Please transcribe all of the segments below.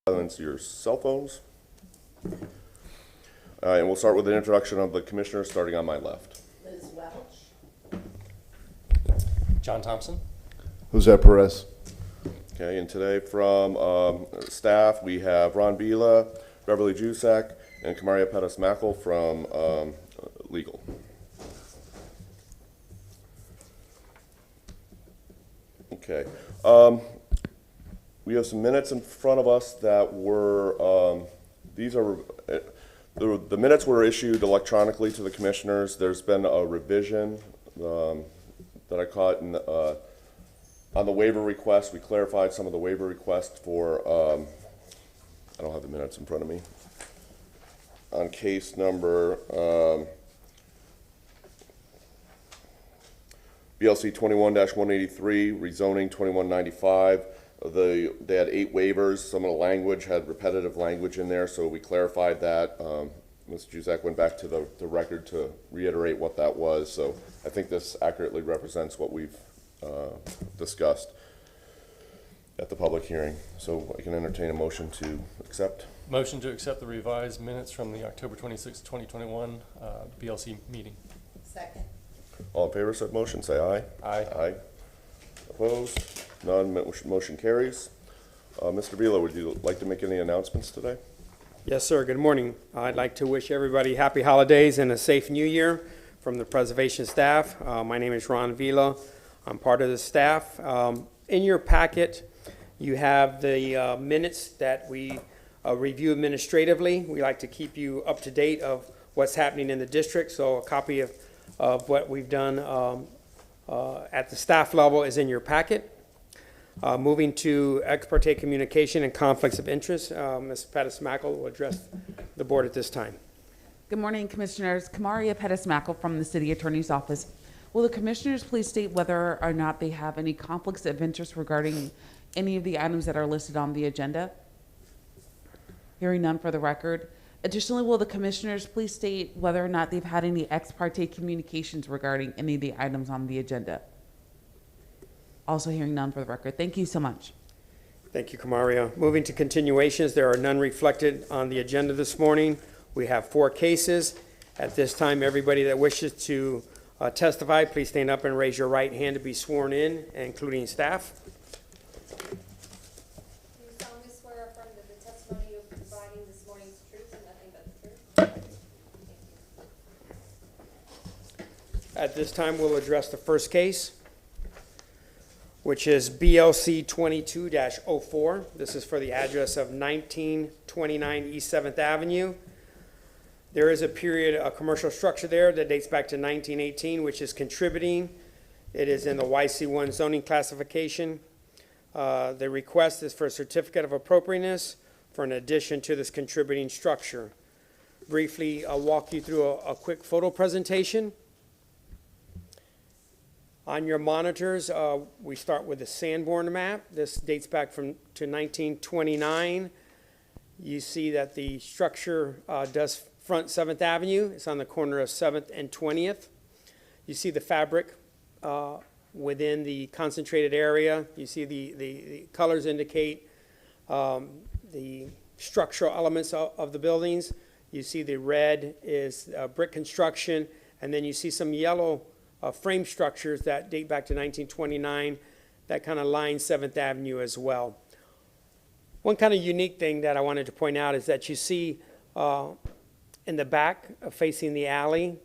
Silence your cell phones. And we'll start with the introduction of the commissioners, starting on my left. Liz Welch. John Thompson. Jose Perez. Okay, and today from staff, we have Ron Vila, Beverly Jusak, and Kamaria Pettis-Mackel from legal. Okay. We have some minutes in front of us that were, these are, the minutes were issued electronically to the commissioners. There's been a revision that I caught in, on the waiver request. We clarified some of the waiver requests for, I don't have the minutes in front of me. On case number BLC 21-183, rezoning 2195. They had 8 waivers. Some of the language had repetitive language in there, so we clarified that. Ms. Juzak went back to the record to reiterate what that was, so I think this accurately represents what we've discussed at the public hearing. So I can entertain a motion to accept. Motion to accept the revised minutes from the October 26, 2021 BLC meeting. Second. All in favor of said motion, say aye. Aye. Aye. Opposed? None. Motion carries. Mr. Vila, would you like to make any announcements today? Yes, sir. Good morning. I'd like to wish everybody happy holidays and a safe new year from the preservation staff. My name is Ron Vila. I'm part of the staff. In your packet, you have the minutes that we review administratively. We like to keep you up to date of what's happening in the district, so a copy of what we've done at the staff level is in your packet. Moving to ex parte communication and conflicts of interest, Ms. Pettis-Mackel will address the board at this time. Good morning, Commissioners. Kamaria Pettis-Mackel from the City Attorney's Office. Will the Commissioners please state whether or not they have any conflicts of interest regarding any of the items that are listed on the agenda? Hearing none for the record. Additionally, will the Commissioners please state whether or not they've had any ex parte communications regarding any of the items on the agenda? Also hearing none for the record. Thank you so much. Thank you, Kamaria. Moving to continuations, there are none reflected on the agenda this morning. We have 4 cases. At this time, everybody that wishes to testify, please stand up and raise your right hand to be sworn in, including staff. Do you solemnly swear or affirm that the testimony you'll be providing this morning is truth and nothing but the truth? At this time, we'll address the first case, which is BLC 22-04. This is for the address of 1929 East 7th Avenue. There is a commercial structure there that dates back to 1918, which is contributing. It is in the YC1 zoning classification. The request is for a certificate of appropriateness for an addition to this contributing structure. Briefly, I'll walk you through a quick photo presentation. On your monitors, we start with the Sanborn map. This dates back to 1929. You see that the structure does front 7th Avenue. It's on the corner of 7th and 20th. You see the fabric within the concentrated area. You see the colors indicate the structural elements of the buildings. You see the red is brick construction, and then you see some yellow frame structures that date back to 1929 that kind of line 7th Avenue as well. One kind of unique thing that I wanted to point out is that you see in the back facing the alley,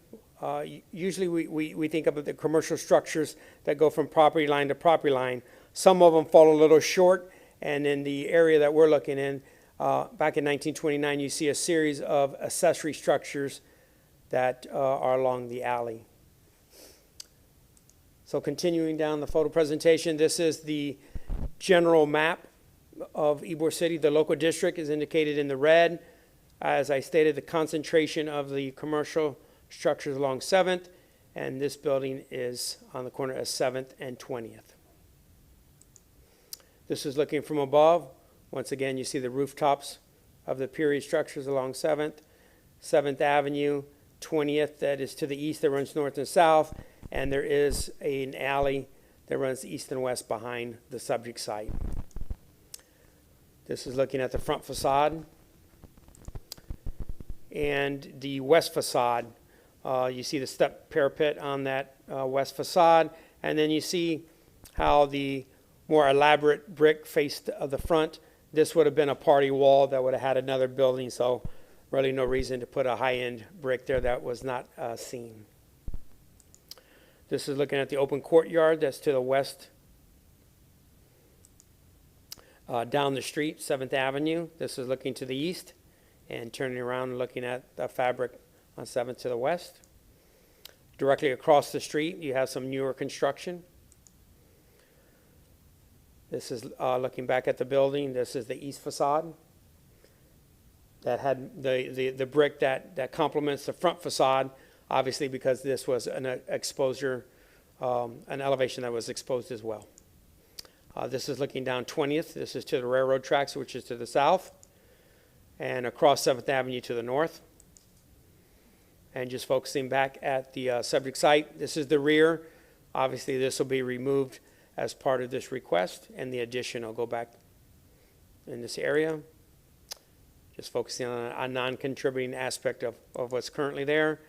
usually we think of the commercial structures that go from property line to property line. Some of them fall a little short, and in the area that we're looking in, back in 1929, you see a series of accessory structures that are along the alley. So continuing down the photo presentation, this is the general map of Ybor City. The local district is indicated in the red. As I stated, the concentration of the commercial structures along 7th, and this building is on the corner of 7th and 20th. This is looking from above. Once again, you see the rooftops of the period structures along 7th, 7th Avenue, 20th that is to the east that runs north and south, and there is an alley that runs east and west behind the subject site. This is looking at the front facade. And the west facade, you see the step parapet on that west facade, and then you see how the more elaborate brick faced the front. This would have been a party wall that would have had another building, so really no reason to put a high-end brick there that was not seen. This is looking at the open courtyard that's to the west. Down the street, 7th Avenue. This is looking to the east and turning around and looking at the fabric on 7th to the west. Directly across the street, you have some newer construction. This is looking back at the building. This is the east facade that had the brick that complements the front facade, obviously because this was an exposure, an elevation that was exposed as well. This is looking down 20th. This is to the railroad tracks, which is to the south, and across 7th Avenue to the north. And just focusing back at the subject site, this is the rear. Obviously, this will be removed as part of this request, and the addition will go back in this area. Just focusing on a non-contributing aspect of what's currently there.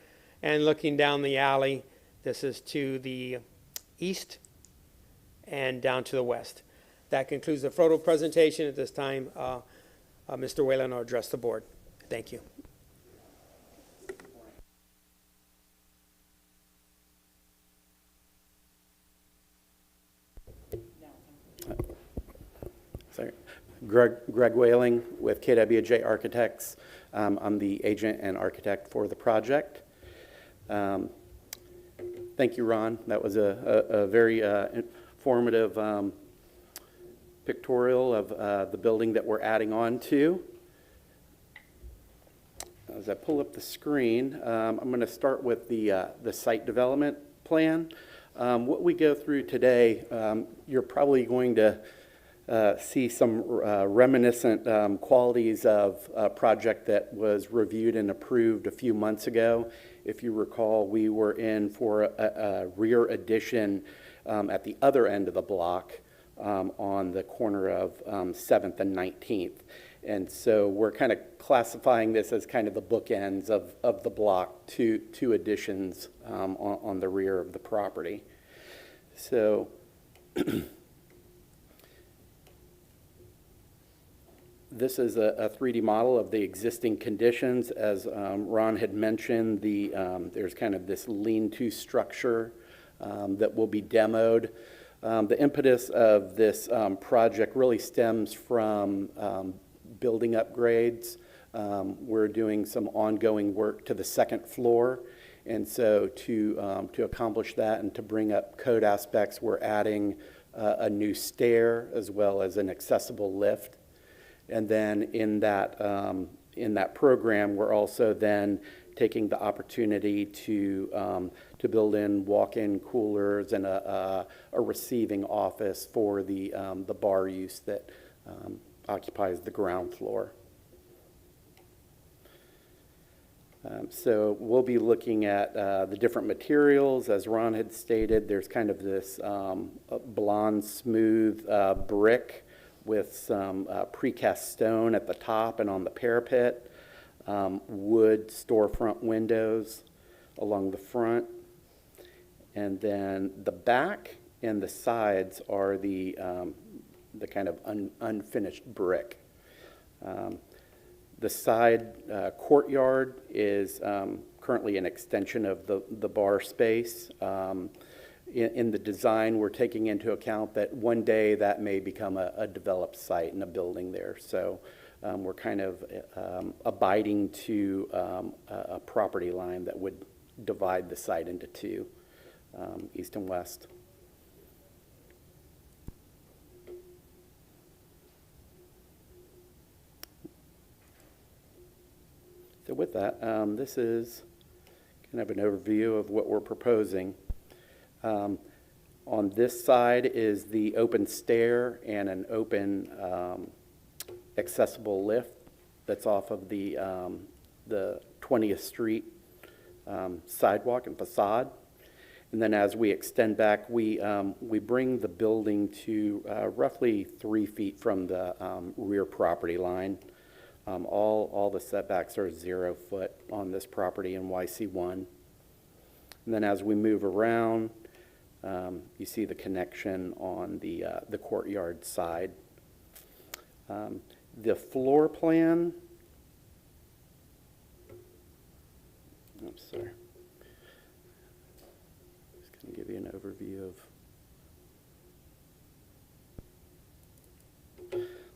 And looking down the alley, this is to the east and down to the west. That concludes the photo presentation. At this time, Mr. Whalen will address the board. Thank you. Sorry. Greg Whaling with KWJ Architects. I'm the agent and architect for the project. Thank you, Ron. That was a very informative pictorial of the building that we're adding on to. As I pull up the screen, I'm going to start with the site development plan. What we go through today, you're probably going to see some reminiscent qualities of a project that was reviewed and approved a few months ago. If you recall, we were in for a rear addition at the other end of the block on the corner of 7th and 19th. And so we're kind of classifying this as kind of the bookends of the block, two additions on the rear of the property. So this is a 3D model of the existing conditions. As Ron had mentioned, there's kind of this lean-to structure that will be demoed. The impetus of this project really stems from building upgrades. We're doing some ongoing work to the second floor. And so to accomplish that and to bring up code aspects, we're adding a new stair as well as an accessible lift. And then in that program, we're also then taking the opportunity to build in walk-in coolers and a receiving office for the bar use that occupies the ground floor. So we'll be looking at the different materials. As Ron had stated, there's kind of this blonde, smooth brick with some precast stone at the top and on the parapet, wood storefront windows along the front, and then the back and the sides are the kind of unfinished brick. The side courtyard is currently an extension of the bar space. In the design, we're taking into account that one day that may become a developed site and a building there. So we're kind of abiding to a property line that would divide the site into two, east and west. So with that, this is kind of an overview of what we're proposing. On this side is the open stair and an open accessible lift that's off of the 20th Street sidewalk and facade. And then as we extend back, we bring the building to roughly 3 feet from the rear property line. All the setbacks are 0 foot on this property in YC1. And then as we move around, you see the connection on the courtyard side. The floor plan, I'm sorry. Just going to give you an overview of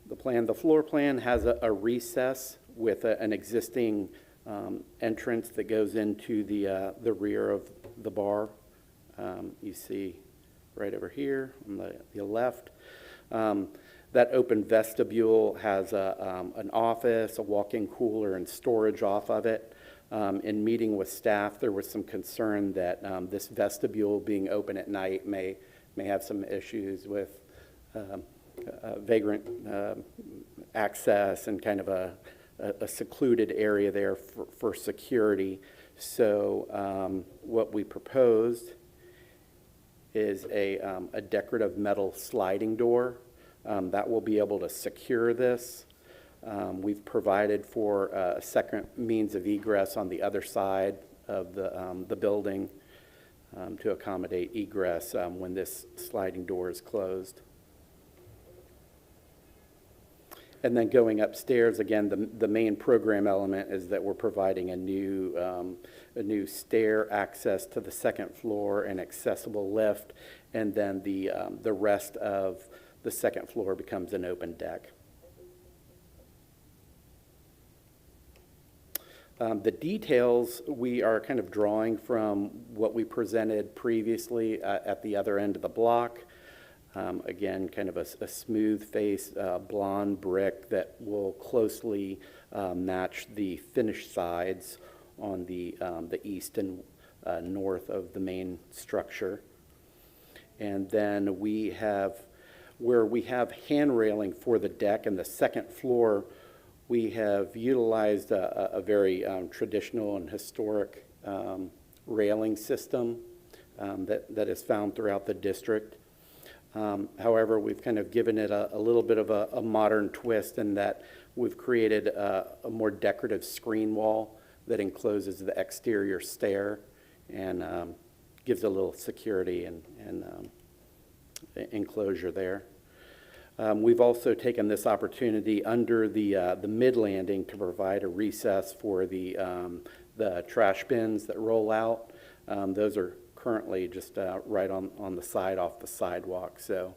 the plan. The floor plan has a recess with an existing entrance that goes into the rear of the bar. You see right over here on the left. That open vestibule has an office, a walk-in cooler, and storage off of it. In meeting with staff, there was some concern that this vestibule being open at night may have some issues with vagrant access and kind of a secluded area there for security. So what we proposed is a decorative metal sliding door that will be able to secure this. We've provided for a second means of egress on the other side of the building to accommodate egress when this sliding door is closed. And then going upstairs, again, the main program element is that we're providing a new stair access to the second floor, an accessible lift, and then the rest of the second floor becomes an open deck. The details we are kind of drawing from what we presented previously at the other end of the block. Again, kind of a smooth face blonde brick that will closely match the finished sides on the east and north of the main structure. And then we have, where we have hand railing for the deck and the second floor, we have utilized a very traditional and historic railing system that is found throughout the district. However, we've kind of given it a little bit of a modern twist in that we've created a more decorative screen wall that encloses the exterior stair and gives a little security and enclosure there. We've also taken this opportunity under the mid-landing to provide a recess for the trash bins that roll out. Those are currently just right on the side off the sidewalk. So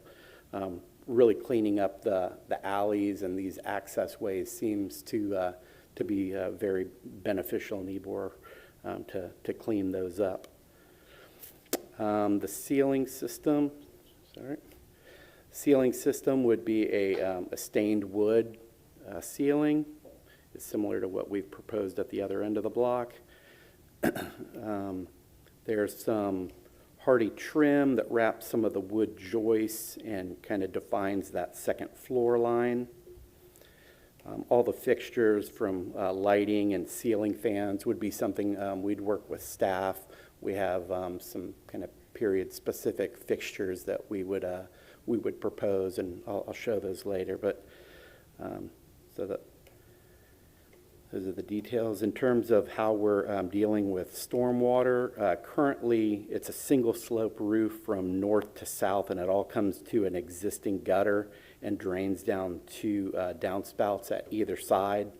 really cleaning up the alleys and these access ways seems to be very beneficial in Ybor to clean those up. The ceiling system, ceiling system would be a stained wood ceiling. It's similar to what we've proposed at the other end of the block. There's some hardy trim that wraps some of the wood joists and kind of defines that second floor line. All the fixtures from lighting and ceiling fans would be something we'd work with staff. We have some kind of period-specific fixtures that we would propose, and I'll show those later. But so that those are the details. In terms of how we're dealing with stormwater, currently it's a single slope roof from north to south, and it all comes to an existing gutter and drains down to downspouts at either side.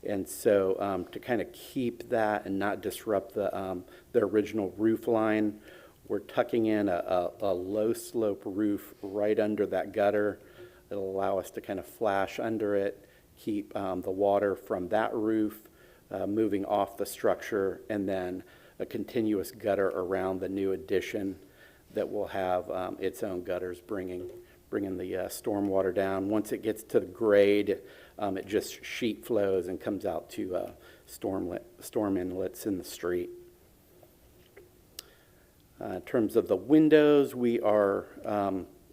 And so to kind of keep that and not disrupt the original roof line, we're tucking in a low slope roof right under that gutter. It'll allow us to kind of flash under it, keep the water from that roof moving off the structure, and then a continuous gutter around the new addition that will have its own gutters bringing the stormwater down. Once it gets to the grade, it just sheet flows and comes out to storm inlets in the street. In terms of the windows, we are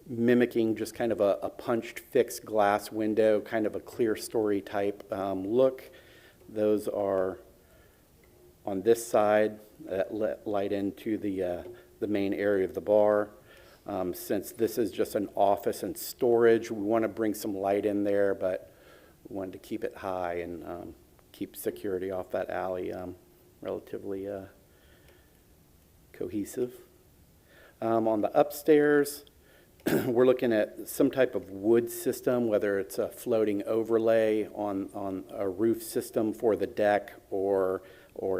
mimicking just kind of a punched fixed glass window, kind of a clear story type look. Those are on this side that let light into the the main area of the bar. Since this is just an office and storage, we want to bring some light in there, but we wanted to keep it high and keep security off that alley relatively cohesive. On the upstairs, we're looking at some type of wood system, whether it's a floating overlay on a roof system for the deck, or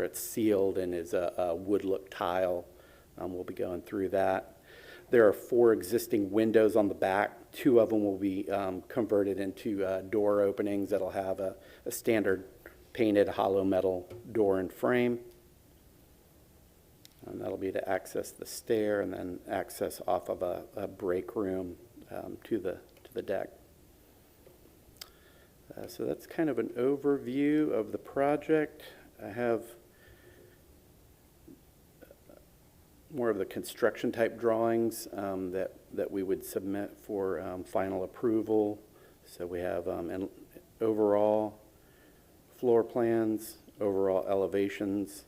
it's sealed and is a wood look tile. We'll be going through that. There are 4 existing windows on the back. 2 of them will be converted into door openings that'll have a standard painted hollow metal door and frame. And that'll be to access the stair and then access off of a break room to the deck. So that's kind of an overview of the project. I have more of the construction type drawings that we would submit for final approval. So we have an overall floor plans, overall elevations,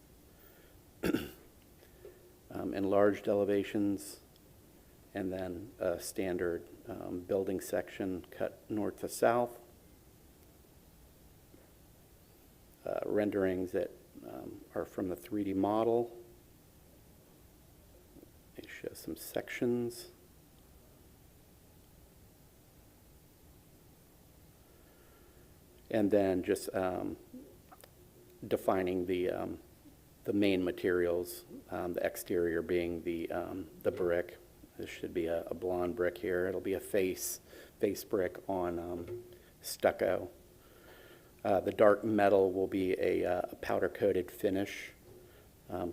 enlarged elevations, and then a standard building section cut north to south. Renderings that are from the 3D model. They show some sections. And then just defining the main materials, the exterior being the brick. This should be a blonde brick here. It'll be a face brick on stucco. The dark metal will be a powder-coated finish,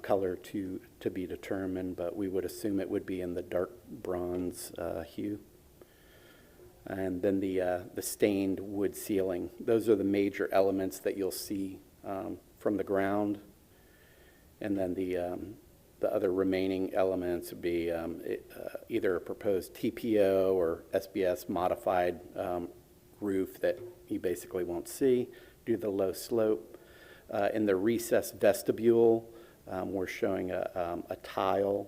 color to be determined, but we would assume it would be in the dark bronze hue. And then the stained wood ceiling. Those are the major elements that you'll see from the ground. And then the other remaining elements would be either a proposed TPO or SBS modified roof that you basically won't see due to the low slope. In the recessed vestibule, we're showing a tile,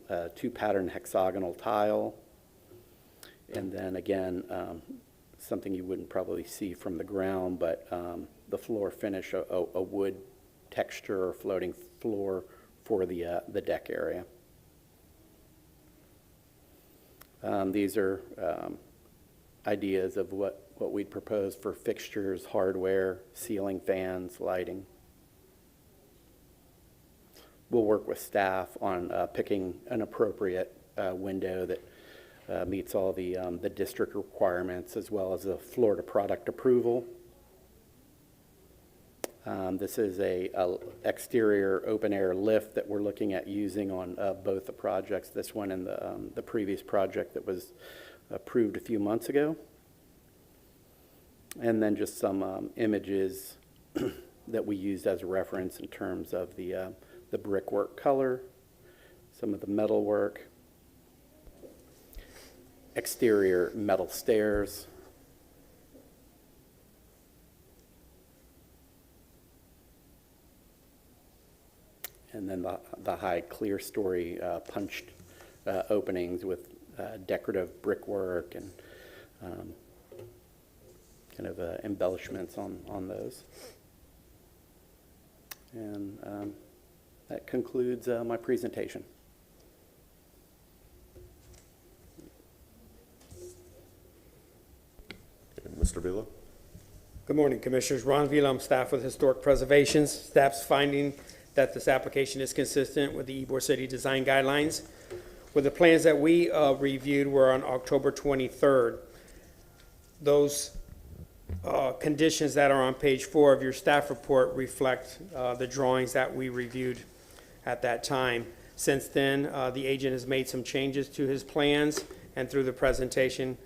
a 2-pattern hexagonal tile. And then again, something you wouldn't probably see from the ground, but the floor finish, a wood texture or floating floor for the deck area. These are ideas of what we'd propose for fixtures, hardware, ceiling fans, lighting. We'll work with staff on picking an appropriate window that meets all the district requirements as well as the Florida product approval. This is a exterior open air lift that we're looking at using on both the projects, this one and the previous project that was approved a few months ago. And then just some images that we used as a reference in terms of the brickwork color, some of the metal work, exterior metal stairs, and then the high clear story punched openings with decorative brickwork and kind of embellishments on those. And that concludes my presentation. Mr. Vila? Good morning, Commissioners. Ron Vila, I'm staff with Historic Preservation. Staff's finding that this application is consistent with the Ybor City Design Guidelines. With the plans that we reviewed were on October 23rd. Those conditions that are on page 4 of your staff report reflect the drawings that we reviewed at that time. Since then, the agent has made some changes to his plans, and through the presentation,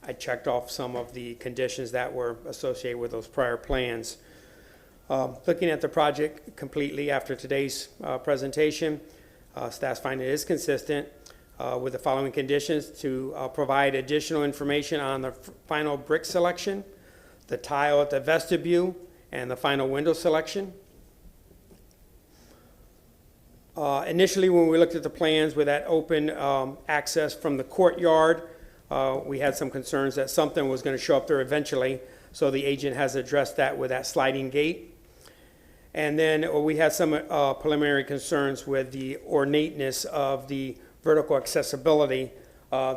I checked off some of the conditions that were associated with those prior plans. Looking at the project completely after today's presentation, staff's finding it is consistent with the following conditions: to provide additional information on the final brick selection, the tile at the vestibule, and the final window selection. Initially, when we looked at the plans with that open access from the courtyard, we had some concerns that something was going to show up there eventually, so the agent has addressed that with that sliding gate. And then we had some preliminary concerns with the ornateness of the vertical accessibility.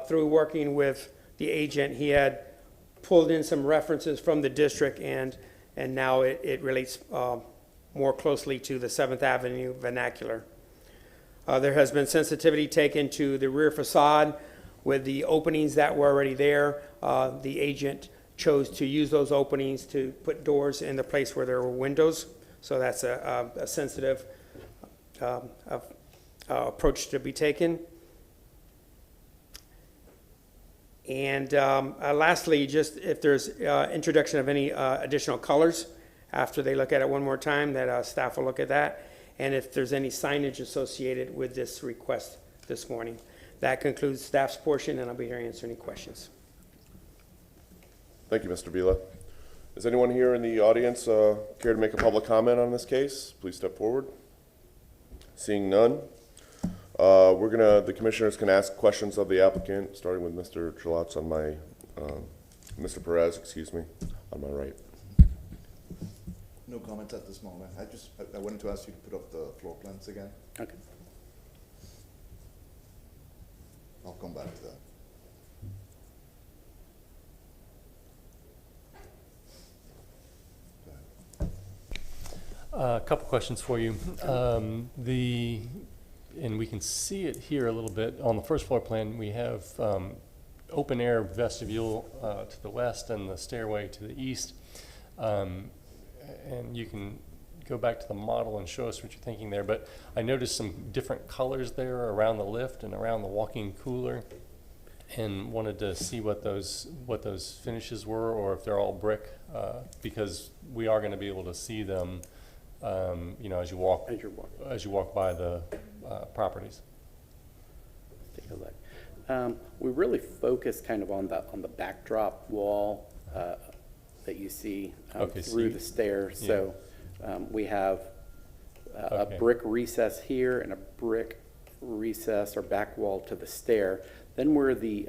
Through working with the agent, he had pulled in some references from the district, and now it relates more closely to the 7th Avenue vernacular. There has been sensitivity taken to the rear facade with the openings that were already there. The agent chose to use those openings to put doors in the place where there were windows. So that's a sensitive approach to be taken. And lastly, just if there's introduction of any additional colors after they look at it one more time, that staff will look at that. And if there's any signage associated with this request this morning. That concludes staff's portion, and I'll be here to answer any questions. Thank you, Mr. Vila. Is anyone here in the audience care to make a public comment on this case? Please step forward. Seeing none, the commissioners can ask questions of the applicant, starting with Mr. Schlage on my, Mr. Perez, excuse me, on my right. No comments at this moment. I wanted to ask you to put up the floor plans again. Okay. I'll come back to that. A couple questions for you. And we can see it here a little bit. On the first floor plan, we have open air vestibule to the west and the stairway to the east. And you can go back to the model and show us what you're thinking there. But I noticed some different colors there around the lift and around the walk-in cooler, and wanted to see what those finishes were, or if they're all brick, because we are going to be able to see them, as you walk by the properties. Take a look. We really focus kind of on the backdrop wall that you see through the stairs. Yeah. So we have a brick recess here and a brick recess or back wall to the stair. Then where the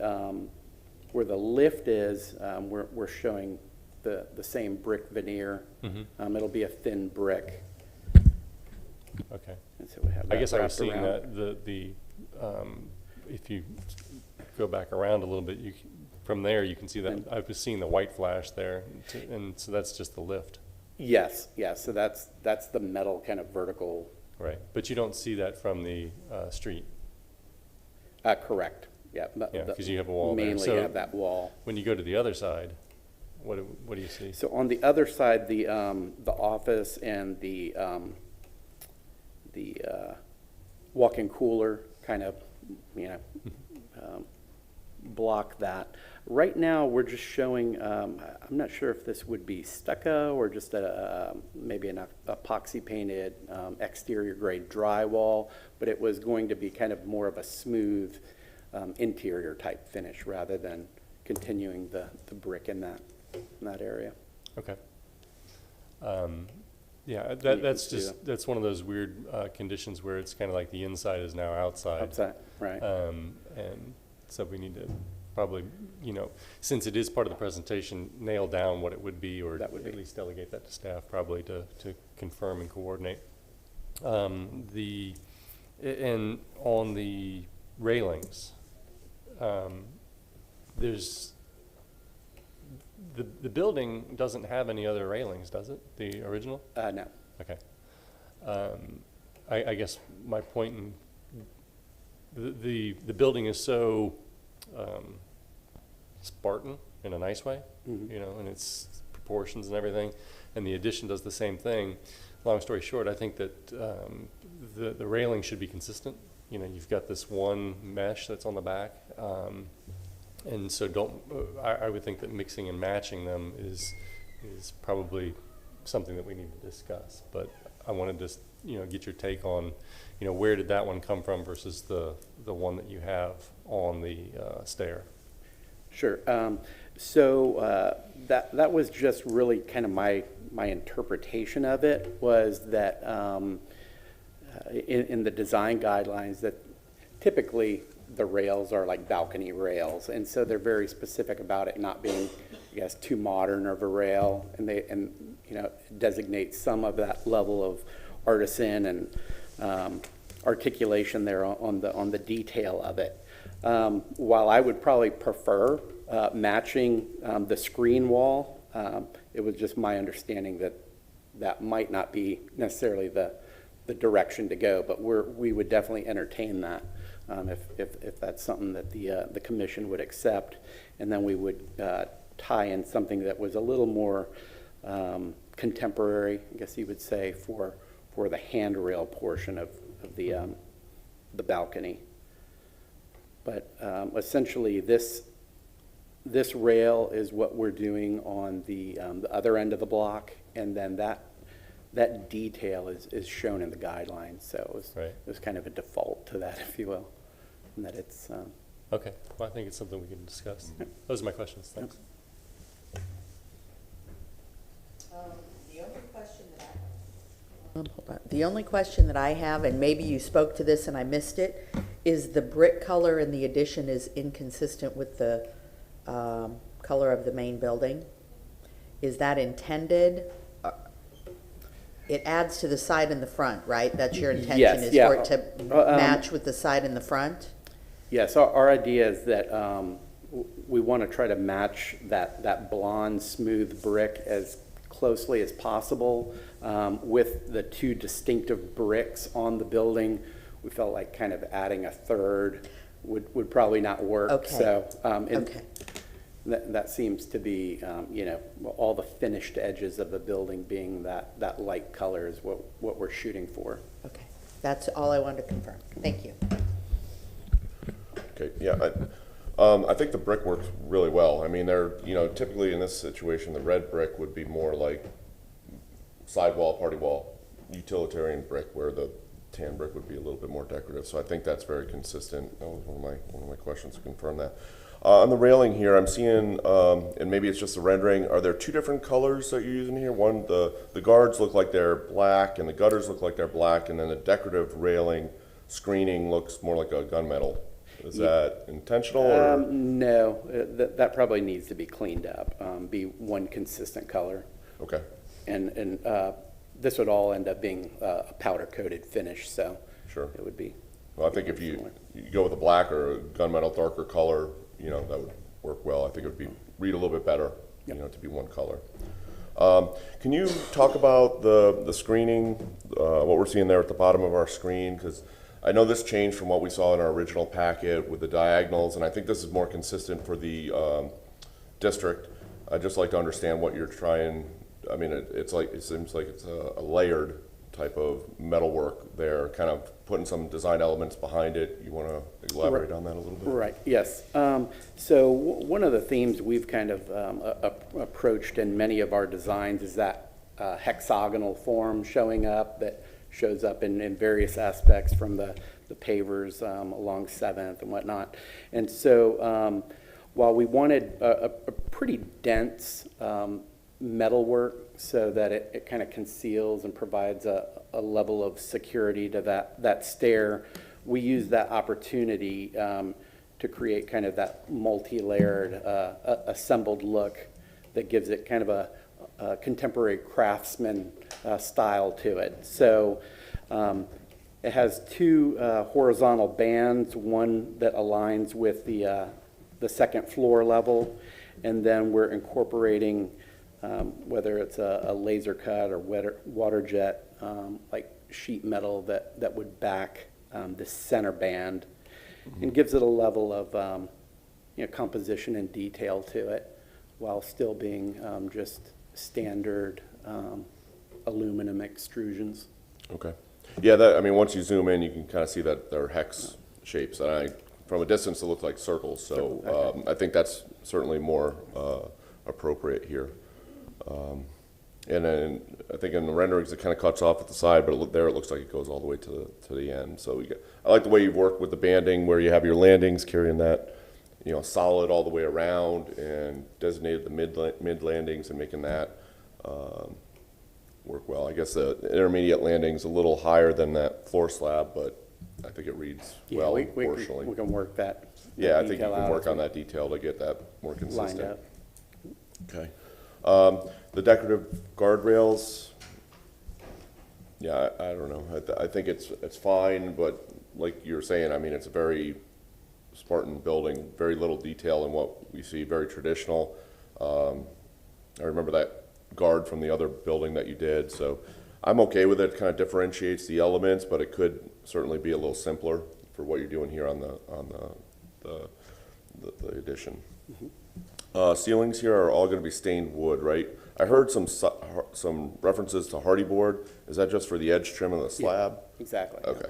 lift is, we're showing the same brick veneer. Mm-hmm. It'll be a thin brick. Okay. And so we have that I guess I was wrapped seeing around. that if you go back around a little bit, from there you can see that I was seeing the white flash there, and so that's just the lift. Yes. So that's the metal kind of vertical. Right, but you don't see that from the street. Correct. Yeah. Yeah, because you have a wall there. Mainly So have that wall. when you go to the other side, what do you see? So on the other side, the office and the walk-in cooler kind of, block that. Right now, we're just showing, I'm not sure if this would be stucco or just maybe an epoxy painted exterior grade drywall, but it was going to be kind of more of a smooth interior type finish rather than continuing the brick in that area. Okay. Yeah, that's one of those weird conditions where it's kind of like the inside is now outside. Outside, right. And so we need to probably, since it is part of the presentation, nail down what it would be, or That would be. at least delegate that to staff probably to confirm and coordinate. And on the railings, there's the building doesn't have any other railings, does it? The original? No. Okay. I guess my point in the building is so Spartan in a nice way, Mm-hmm. and its proportions and everything, and the addition does the same thing. Long story short, I think that the railing should be consistent. You've got this one mesh that's on the back, and so I would think that mixing and matching them is probably something that we need to discuss. But I wanted to get your take on where did that one come from versus the one that you have on the stair. Sure. So that was just really kind of my interpretation of it, was that in the design guidelines that typically the rails are like balcony rails, and so they're very specific about it not being, I guess, too modern of a rail, and designate some of that level of artisan and articulation there on the detail of it. While I would probably prefer matching the screen wall, it was just my understanding that that might not be necessarily the direction to go, but we would definitely entertain that if that's something that the commission would accept, and then we would tie in something that was a little more contemporary, I guess you would say, for the handrail portion of the balcony. But essentially, this rail is what we're doing on the other end of the block, and then that detail is shown in the guidelines. So it was kind of a default to that, if you will, and that it's. Okay, well, I think it's something we can discuss. Those are my questions. Thanks. The only question that I have, and maybe you spoke to this and I missed it, is the brick color in the addition is inconsistent with the color of the main building. Is that intended? It adds to the side and the front, right? That's your intention, Yes, is yeah. for it to match with the side and the front? Yes, our idea is that we want to try to match that blonde, smooth brick as closely as possible with the two distinctive bricks on the building. We felt like kind of adding a third would probably not work. Okay. So that seems to be, all the finished edges of the building being that light color is what we're shooting for. Okay, that's all I wanted to confirm. Thank you. Okay, yeah, I think the brick works really well. I mean, typically in this situation, the red brick would be more like sidewall, party wall, utilitarian brick, where the tan brick would be a little bit more decorative. So I think that's very consistent. That was one of my questions to confirm that. On the railing here, I'm seeing, and maybe it's just the rendering, are there two different colors that you're using here? One, the guards look like they're black, and the gutters look like they're black, and then the decorative railing screening looks more like a gunmetal. Is that intentional? Or? No, that probably needs to be cleaned up, be one consistent color. Okay. And this would all end up being a powder-coated finish, so Sure. it would be. Well, I think if you go with a black or a gunmetal darker color, that would work well. I think it would read a little bit better, to be one color. Can you talk about the screening, what we're seeing there at the bottom of our screen? Because I know this changed from what we saw in our original packet with the diagonals, and I think this is more consistent for the district. I'd just like to understand what you're trying. I mean, it seems like it's a layered type of metalwork there, kind of putting some design elements behind it. You want to elaborate on that a little bit? Right, yes. So one of the themes we've kind of approached in many of our designs is that hexagonal form showing up that shows up in various aspects from the pavers along 7th and whatnot. And so while we wanted a pretty dense metalwork so that it kind of conceals and provides a level of security to that stair, we use that opportunity to create kind of that multi-layered assembled look that gives it kind of a contemporary craftsman style to it. So it has two horizontal bands, one that aligns with the second floor level, and then we're incorporating whether it's a laser cut or water jet, like sheet metal that would back the center band, and gives it a level of composition and detail to it, while still being just standard aluminum extrusions. Okay. Yeah, once you zoom in, you can kind of see that they're hex shapes. And from a distance, it looks like circles. So I think that's certainly more appropriate here. And then I think in the renderings, it kind of cuts off at the side, but there it looks like it goes all the way to the end. So I like the way you've worked with the banding, where you have your landings carrying that, solid all the way around, and designated the mid landings and making that, work well. I guess the intermediate landing's a little higher than that floor slab, but I think it reads Yeah, well we proportionally. can work that. Yeah, I think you detail can out work as on we that detail to get that more Lined consistent. up. Okay. The decorative guardrails, yeah, I don't know. I think it's fine, but like you were saying, I mean, it's a very Spartan building, very little detail in what we see, very traditional. I remember that guard from the other building that you did, so I'm okay with it. It kind of differentiates the elements, but it could certainly be a little simpler for what you're doing here on the addition. Ceilings here are all going to be stained wood, right? I heard some references to hardy board. Is that just for the edge trim of the slab? Exactly. Okay.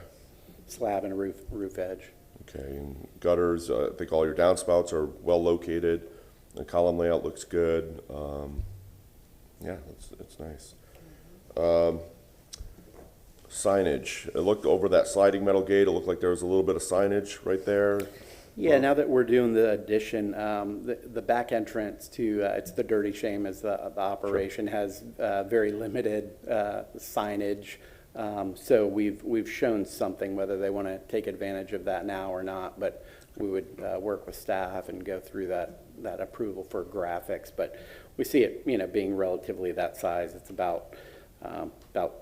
Slab and a roof edge. Okay, and gutters, I think all your downspouts are well located. The column layout looks good. Yeah, it's nice. Signage, it looked over that sliding metal gate, it looked like there was a little bit of signage right there. Yeah, now that we're doing the addition, the back entrance to, it's the dirty shame as the operation has very limited signage. So we've shown something, whether they want to take advantage of that now or not, but we would work with staff and go through that approval for graphics. But we see it, being relatively that size. It's about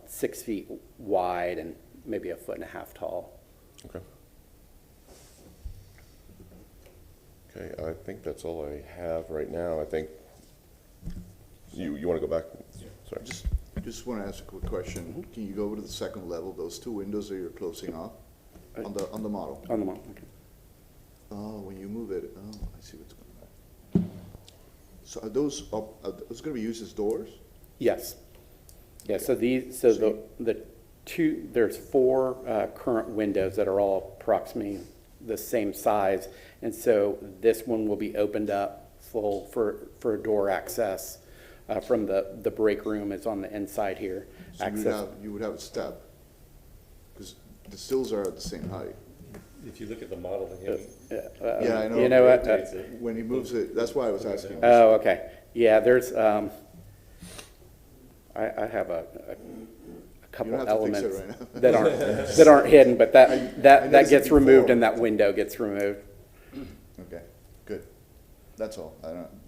6 feet wide and maybe 1.5 feet tall. Okay. Okay, I think that's all I have right now. I think, you want to go back? Sorry. Just want to ask a quick question. Can you go over to the second level, those two windows that you're closing off on the model? On the model, okay. Oh, when you move it, oh, I see what's going on. So are those going to be used as doors? Yes. Yeah, so the two, there's 4 current windows that are all approximately the same size. And so this one will be opened up full for door access from the break room is on the inside here. So you would have a step, because the sills are at the same height. If you look at the model, then Yeah, I know. You know what? When he moves it, that's why I was asking. Oh, okay. Yeah, there's, I have a couple You don't have to fix it elements right now. that aren't hidden, but that gets removed and that window gets removed. Okay, good. That's all.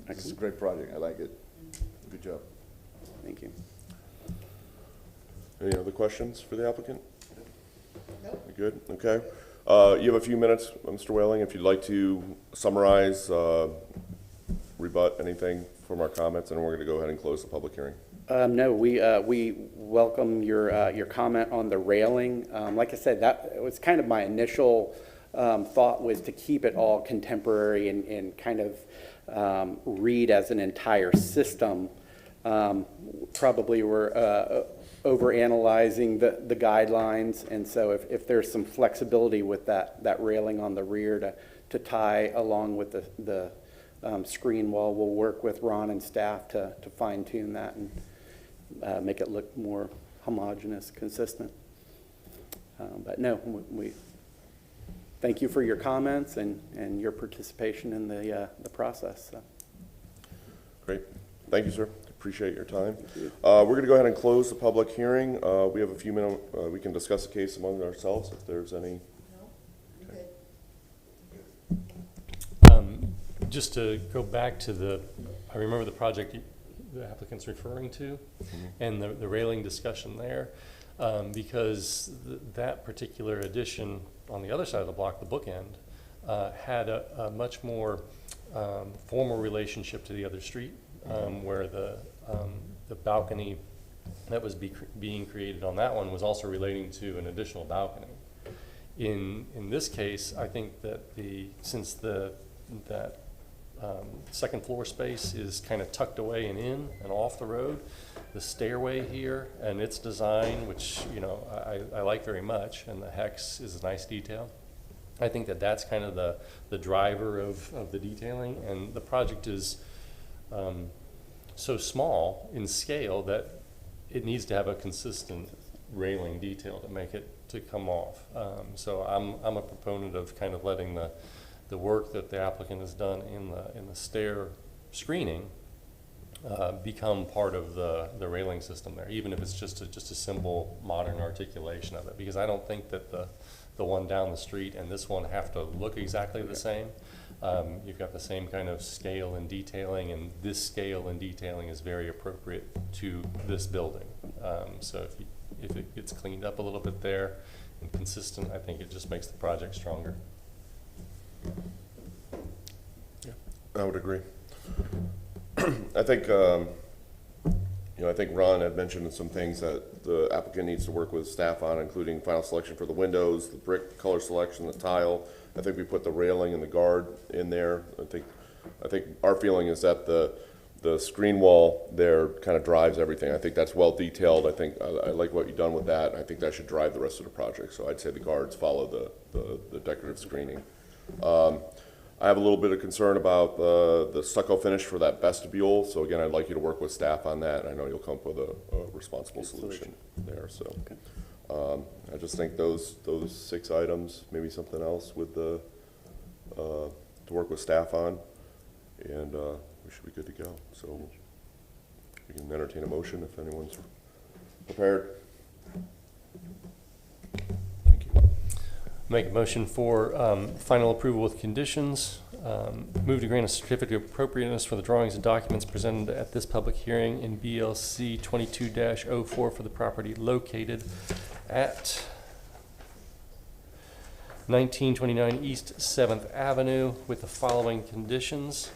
This is a great project. I like it. Good job. Thank you. Any other questions for the applicant? No. Good, okay. You have a few minutes, Mr. Whaling, if you'd like to summarize, rebut anything from our comments, and we're going to go ahead and close the public hearing. No, we welcome your comment on the railing. Like I said, that was kind of my initial thought, was to keep it all contemporary and kind of read as an entire system. Probably we're overanalyzing the guidelines, and so if there's some flexibility with that railing on the rear to tie along with the screen wall, we'll work with Ron and staff to fine tune that and make it look more homogeneous, consistent. But no, we thank you for your comments and your participation in the process. So. Great. Thank you, sir. Appreciate your time. We're going to go ahead and close the public hearing. We have a few minutes. We can discuss the case among ourselves if there's any. Just to go back to I remember the project the applicant's referring to, and the railing discussion there, because that particular addition on the other side of the block, the bookend, had a much more formal relationship to the other street, where the balcony that was being created on that one was also relating to an additional balcony. In this case, I think that since that second floor space is kind of tucked away and in and off the road, the stairway here and its design, which I like very much, and the hex is a nice detail. I think that's kind of the driver of the detailing, and the project is so small in scale that it needs to have a consistent railing detail to make it to come off. So I'm a proponent of kind of letting the work that the applicant has done in the stair screening become part of the railing system there, even if it's just a simple modern articulation of it. Because I don't think that the one down the street and this one have to look exactly the same. You've got the same kind of scale and detailing, and this scale and detailing is very appropriate to this building. So if it gets cleaned up a little bit there and consistent, I think it just makes the project stronger. I would agree. I think, I think Ron had mentioned some things that the applicant needs to work with staff on, including final selection for the windows, the brick color selection, the tile. I think we put the railing and the guard in there. I think our feeling is that the screen wall there kind of drives everything. I think that's well detailed. I think I like what you've done with that. I think that should drive the rest of the project. So I'd say the guards follow the decorative screening. I have a little bit of concern about the stucco finish for that vestibule. So again, I'd like you to work with staff on that. I know you'll come up with a responsible solution there. So I just think those 6 items, maybe something else with to work with staff on, and we should be good to go. So we can entertain a motion if anyone's prepared. Thank you. Make a motion for final approval with conditions. Move to grant a certificate of appropriateness for the drawings and documents presented at this public hearing in BLC 22-04 for the property located at 1929 East 7th Avenue with the following conditions.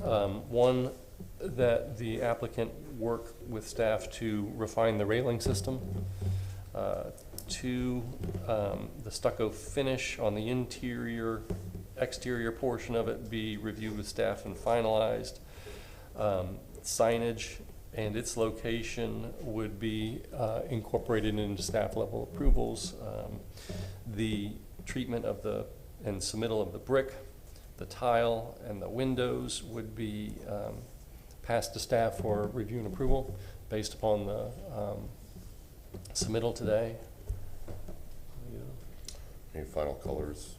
1, that the applicant work with staff to refine the railing system. 2, the stucco finish on the exterior portion of it be reviewed with staff and finalized. Signage and its location would be incorporated into staff level approvals. The treatment of and submittal of the brick, the tile, and the windows would be passed to staff for review and approval based upon the submittal today. Any final colors?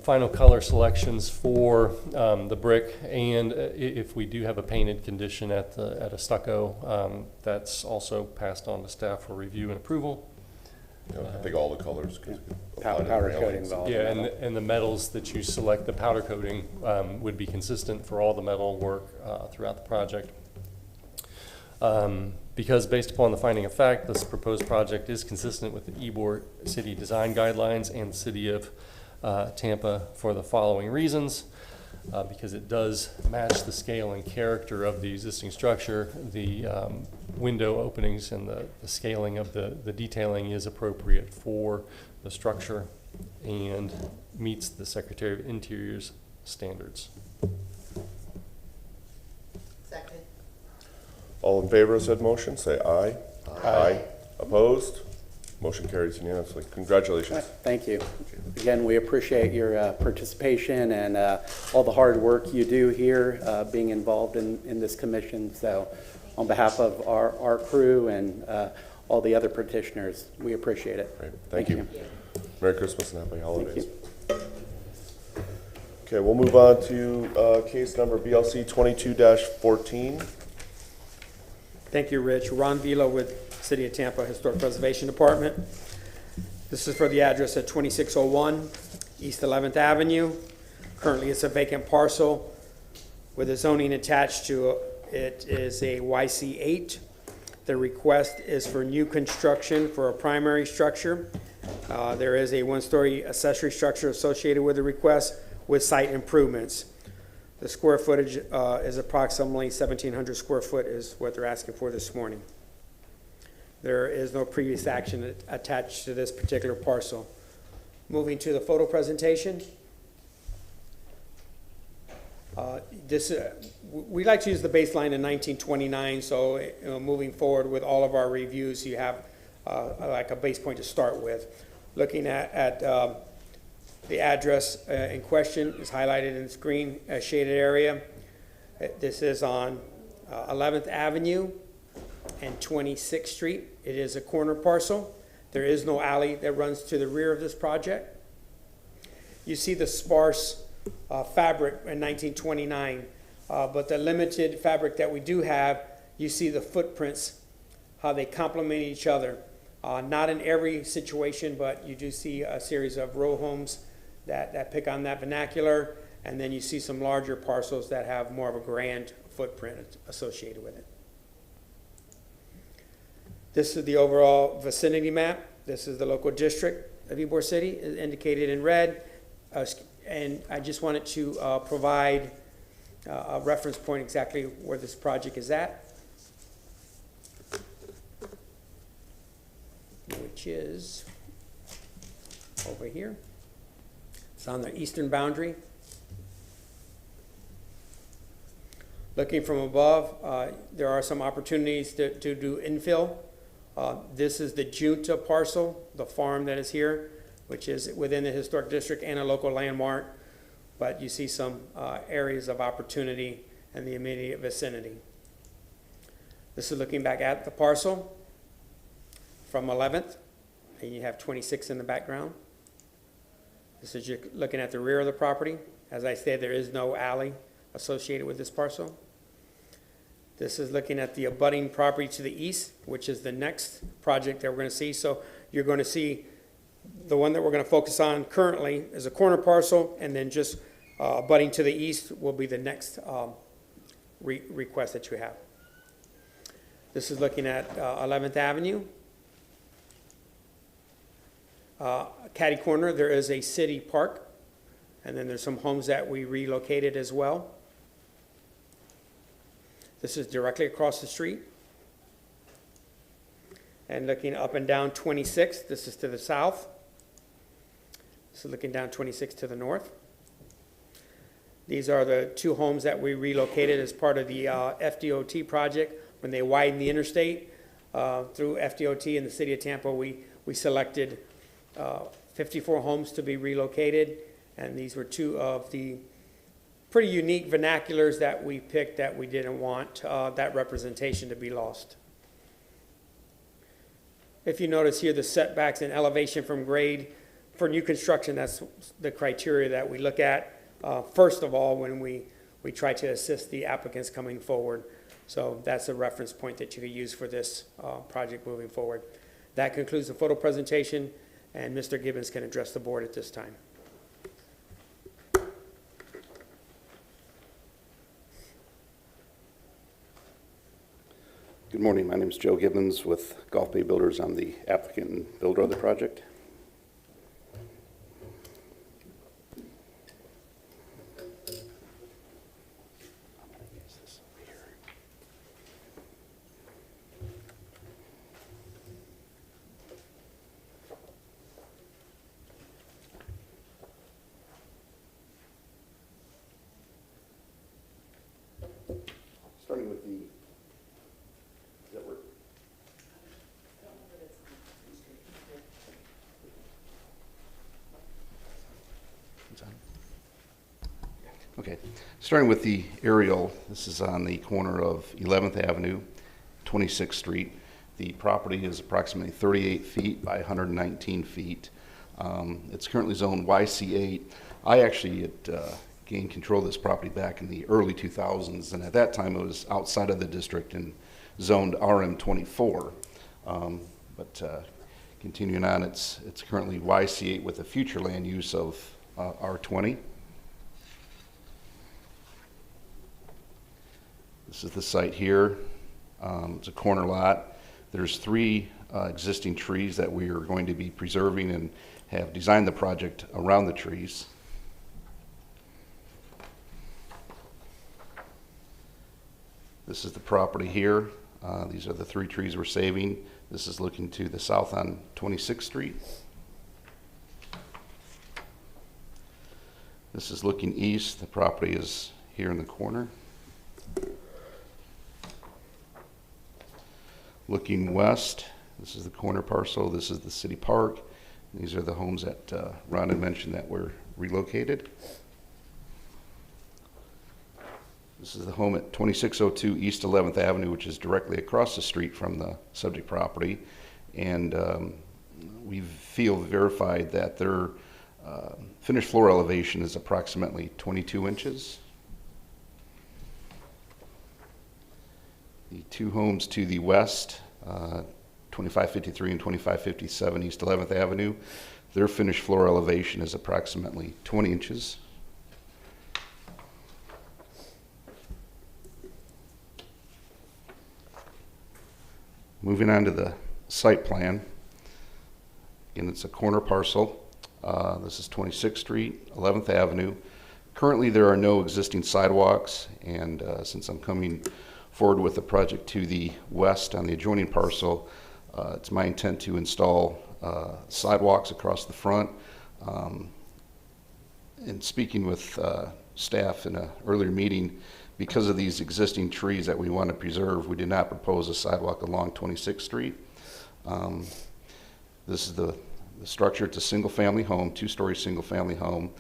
Final color selections for the brick, and if we do have a painted condition at a stucco, that's also passed on to staff for review and approval. I think all the colors. Powder coating involved. Yeah, and the metals that you select, the powder coating, would be consistent for all the metal work throughout the project. Because based upon the finding of fact, this proposed project is consistent with the Ybor City Design Guidelines and the City of Tampa for the following reasons. Because it does match the scale and character of the existing structure, the window openings and the scaling of the detailing is appropriate for the structure and meets the Secretary of Interior's standards. Second. All in favor of said motion, say aye. Aye. Opposed? Motion carries unanimously. Congratulations. Thank you. Again, we appreciate your participation and all the hard work you do here, being involved in this commission. So on behalf of our crew and all the other petitioners, we appreciate it. Great. Thank you. Merry Christmas and happy holidays. Okay, we'll move on to case number BLC 22-14. Thank you, Rich. Ron Vila with City of Tampa Historic Preservation Department. This is for the address at 2601 East 11th Avenue. Currently, it's a vacant parcel with a zoning attached to it is a YC8. The request is for new construction for a primary structure. There is a one-story accessory structure associated with the request with site improvements. The square footage is approximately 1,700 square foot is what they're asking for this morning. There is no previous action attached to this particular parcel. Moving to the photo presentation. We like to use the baseline in 1929, so moving forward with all of our reviews, you have like a base point to start with. Looking at the address in question is highlighted in this green shaded area. This is on 11th Avenue and 26th Street. It is a corner parcel. There is no alley that runs to the rear of this project. You see the sparse fabric in 1929 But the limited fabric that we do have, you see the footprints, how they complement each other. Not in every situation, but you do see a series of row homes that pick on that vernacular, and then you see some larger parcels that have more of a grand footprint associated with it. This is the overall vicinity map. This is the local district of Ybor City, indicated in red. And I just wanted to provide a reference point exactly where this project is at, which is over here. It's on the eastern boundary. Looking from above, there are some opportunities to do infill. This is the Junta parcel, the farm that is here, which is within the historic district and a local landmark, but you see some areas of opportunity in the immediate vicinity. This is looking back at the parcel from 11th, and you have 26 in the background. This is looking at the rear of the property. As I said, there is no alley associated with this parcel. This is looking at the abutting property to the east, which is the next project that we're going to see. So you're going to see the one that we're going to focus on currently is a corner parcel, and then just abutting to the east will be the next request that you have. This is looking at 11th Avenue. Caddy corner, there is a city park, and then there's some homes that we relocated as well. This is directly across the street. And looking up and down 26, this is to the south. This is looking down 26 to the north. These are the two homes that we relocated as part of the FDOT project. When they widened the interstate through FDOT in the city of Tampa, we selected 54 homes to be relocated, and these were two of the pretty unique vernaculars that we picked that we didn't want that representation to be lost. If you notice here, the setbacks and elevation from grade for new construction, that's the criteria that we look at first of all when we try to assist the applicants coming forward. So that's a reference point that you could use for this project moving forward. That concludes the photo presentation, and Mr. Gibbons can address the board at this time. Good morning. My name is Joe Gibbons with Gulf Bay Builders. I'm the applicant and builder of the project. Starting with the Okay, starting with the aerial, this is on the corner of 11th Avenue, 26th Street. The property is approximately 38 feet by 119 feet. It's currently zoned YC8. I actually had gained control of this property back in the early 2000s, and at that time it was outside of the district and zoned RM24. But continuing on, it's currently YC8 with a future land use of R20. This is the site here. It's a corner lot. There's three existing trees that we are going to be preserving and have designed the project around the trees. This is the property here. These are the three trees we're saving. This is looking to the south on 26th Street. This is looking east. The property is here in the corner. Looking west, this is the corner parcel. This is the city park. These are the homes that Ron had mentioned that were relocated. This is the home at 2602 East 11th Avenue, which is directly across the street from the subject property. And we verified that their finished floor elevation is approximately 22 inches. The two homes to the west, 2553 and 2557 East 11th Avenue, their finished floor elevation is approximately 20 inches. Moving on to the site plan. Again, it's a corner parcel. This is 26th Street, 11th Avenue. Currently, there are no existing sidewalks, and since I'm coming forward with the project to the west on the adjoining parcel, it's my intent to install sidewalks across the front. And speaking with staff in an earlier meeting, because of these existing trees that we want to preserve, we did not propose a sidewalk along 26th Street. This is the structure. It's a single-family home, two-story single-family home.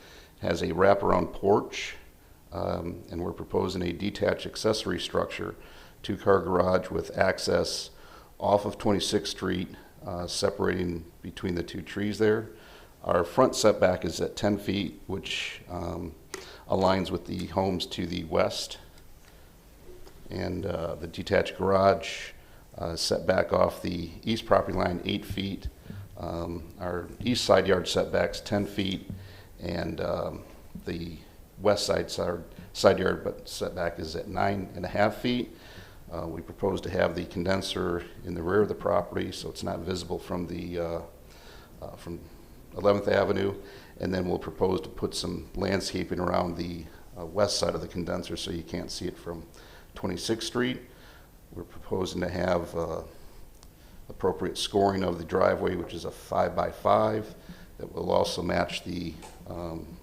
Has a wraparound porch, and we're proposing a detached accessory structure, two-car garage with access off of 26th Street, separating between the two trees there. Our front setback is at 10 feet, which aligns with the homes to the west. And the detached garage setback off the east property line 8 feet. Our east side yard setback's 10 feet, and the west side yard but setback is at 9.5 feet. We propose to have the condenser in the rear of the property, so it's not visible from the from 11th Avenue, and then we'll propose to put some landscaping around the west side of the condenser so you can't see it from 26th Street. We're proposing to have appropriate scoring of the driveway, which is a 5x5, that will also match the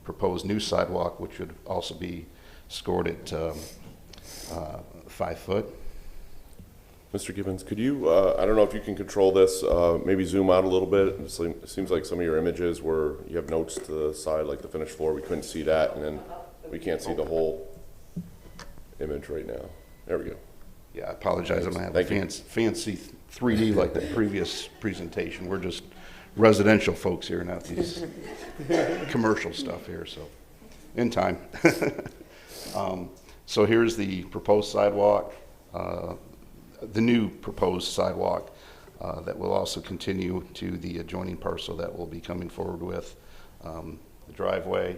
proposed new sidewalk, which would also be scored at 5 foot. Mr. Gibbons, could you, I don't know if you can control this, maybe zoom out a little bit. It seems like some of your images where you have notes to the side, like the finished floor, we couldn't see that, and then we can't see the whole image right now. There we go. Yeah, I apologize. I'm going to have a fancy 3D like the previous presentation. We're just residential folks here, not these commercial stuff here, so in time. So here's the proposed sidewalk, the new proposed sidewalk that will also continue to the adjoining parcel that we'll be coming forward with. The driveway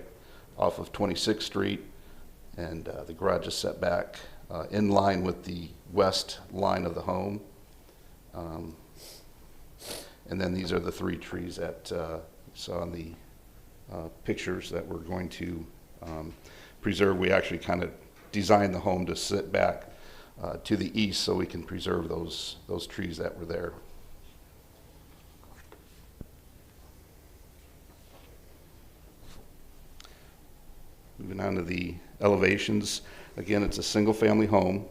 off of 26th Street, and the garage is set back in line with the west line of the home. And then these are the three trees that you saw in the pictures that we're going to preserve. We actually kind of designed the home to sit back to the east so we can preserve those trees that were there. Moving on to the elevations. Again, it's a single-family home,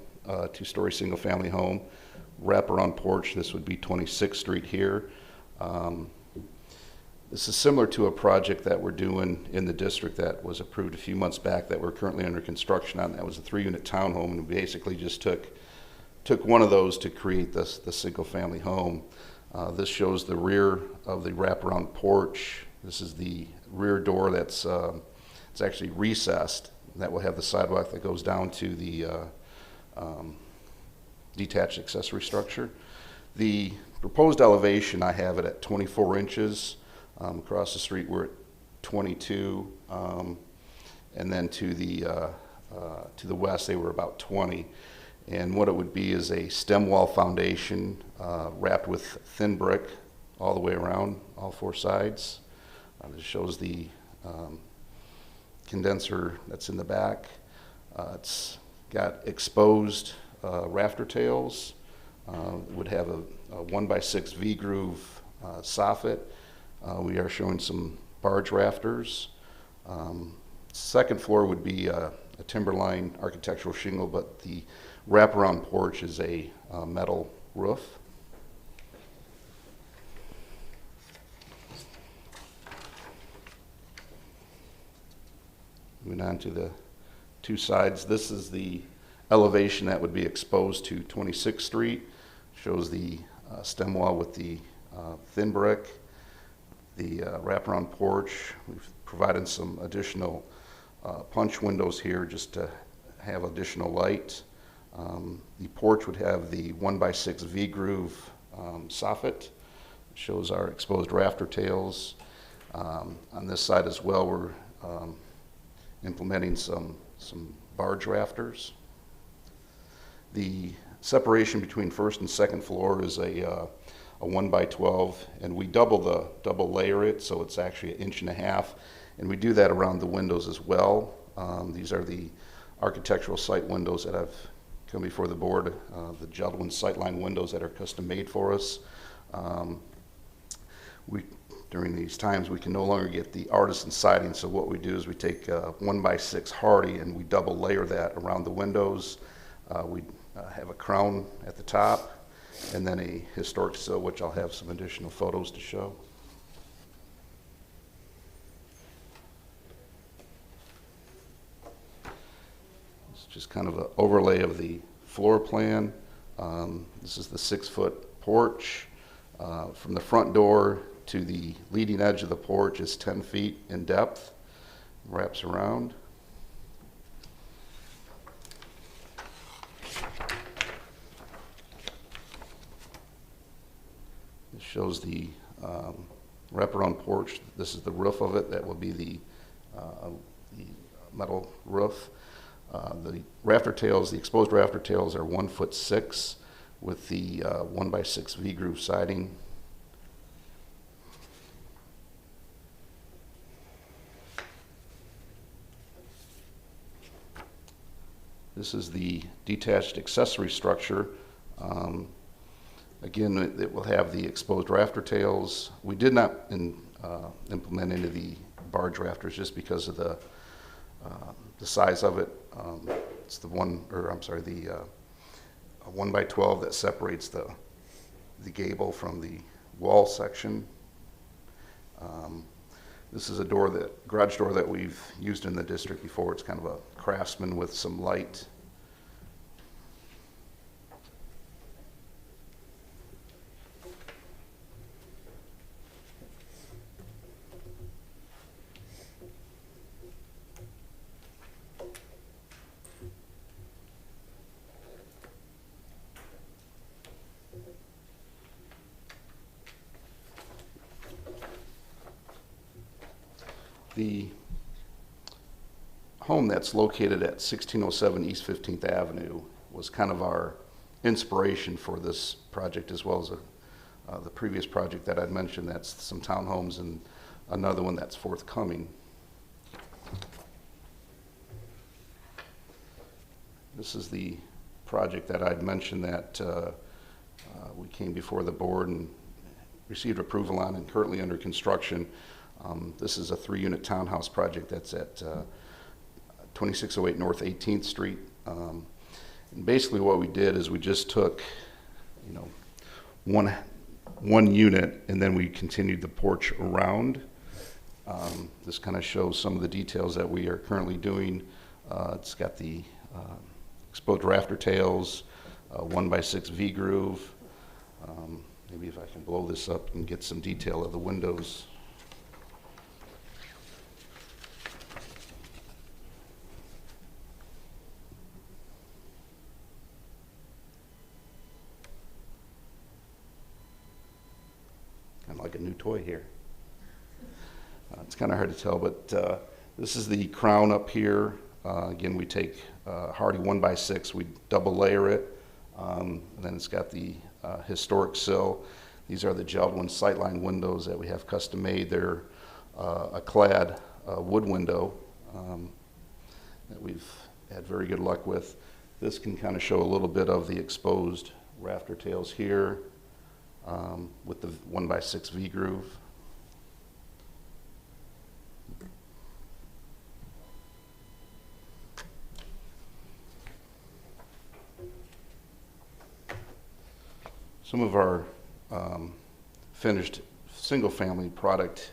two-story single-family home, wraparound porch. This would be 26th Street here. This is similar to a project that we're doing in the district that was approved a few months back that we're currently under construction on. That was a 3-unit townhome, and we basically just took one of those to create the single-family home. This shows the rear of the wraparound porch. This is the rear door that's it's actually recessed. That will have the sidewalk that goes down to the detached accessory structure. The proposed elevation, I have it at 24 inches. Across the street, we're at 22, and then to the west, they were about 20. And what it would be is a stem wall foundation wrapped with thin brick all the way around, all 4 sides. This shows the condenser that's in the back. It's got exposed rafter tails. Would have a 1x6 V-groove soffit. We are showing some barge rafters. Second floor would be a timberline architectural shingle, but the wraparound porch is a metal roof. Moving on to the 2 sides. This is the elevation that would be exposed to 26th Street. Shows the stem wall with the thin brick, the wraparound porch. We've provided some additional punch windows here just to have additional light. The porch would have the 1x6 V-groove soffit. Shows our exposed rafter tails. On this side as well, we're implementing some barge rafters. The separation between first and second floor is a 1x12, and we double layer it, so it's actually 1.5 inches, and we do that around the windows as well. These are the architectural site windows that have come before the board, the Jeld-Wen sightline windows that are custom made for us. During these times, we can no longer get the artisan siding, so what we do is we take 1x6 hardy and we double layer that around the windows. We have a crown at the top and then a historic sill, which I'll have some additional photos to show. It's just kind of an overlay of the floor plan. This is the 6-foot porch. From the front door to the leading edge of the porch is 10 feet in depth, wraps around. This shows the wraparound porch. This is the roof of it. That will be the metal roof. The rafter tails, the exposed rafter tails are 1'6" with the 1x6 V-groove siding. This is the detached accessory structure. Again, it will have the exposed rafter tails. We did not implement any of the barge rafters just because of the size of it. It's the 1x12 that separates the gable from the wall section. This is a garage door that we've used in the district before. It's kind of a Craftsman with some light. The home that's located at 1607 East 15th Avenue was kind of our inspiration for this project, as well as the previous project that I'd mentioned. That's some townhomes and another one that's forthcoming. This is the project that I'd mentioned that we came before the board and received approval on and currently under construction. This is a 3-unit townhouse project that's at 2608 North 18th Street. And basically what we did is we just took, one unit and then we continued the porch around. This kind of shows some of the details that we are currently doing. It's got the exposed rafter tails, 1x6 V-groove. Maybe if I can blow this up and get some detail of the windows. Kind of like a new toy here. It's kind of hard to tell, but this is the crown up here. Again, we take hardy 1x6, we double layer it, and then it's got the historic sill. These are the Jeld-Wen sightline windows that we have custom made. They're a clad wood window that we've had very good luck with. This can kind of show a little bit of the exposed rafter tails here with the 1x6 V-groove. Some of our finished single-family product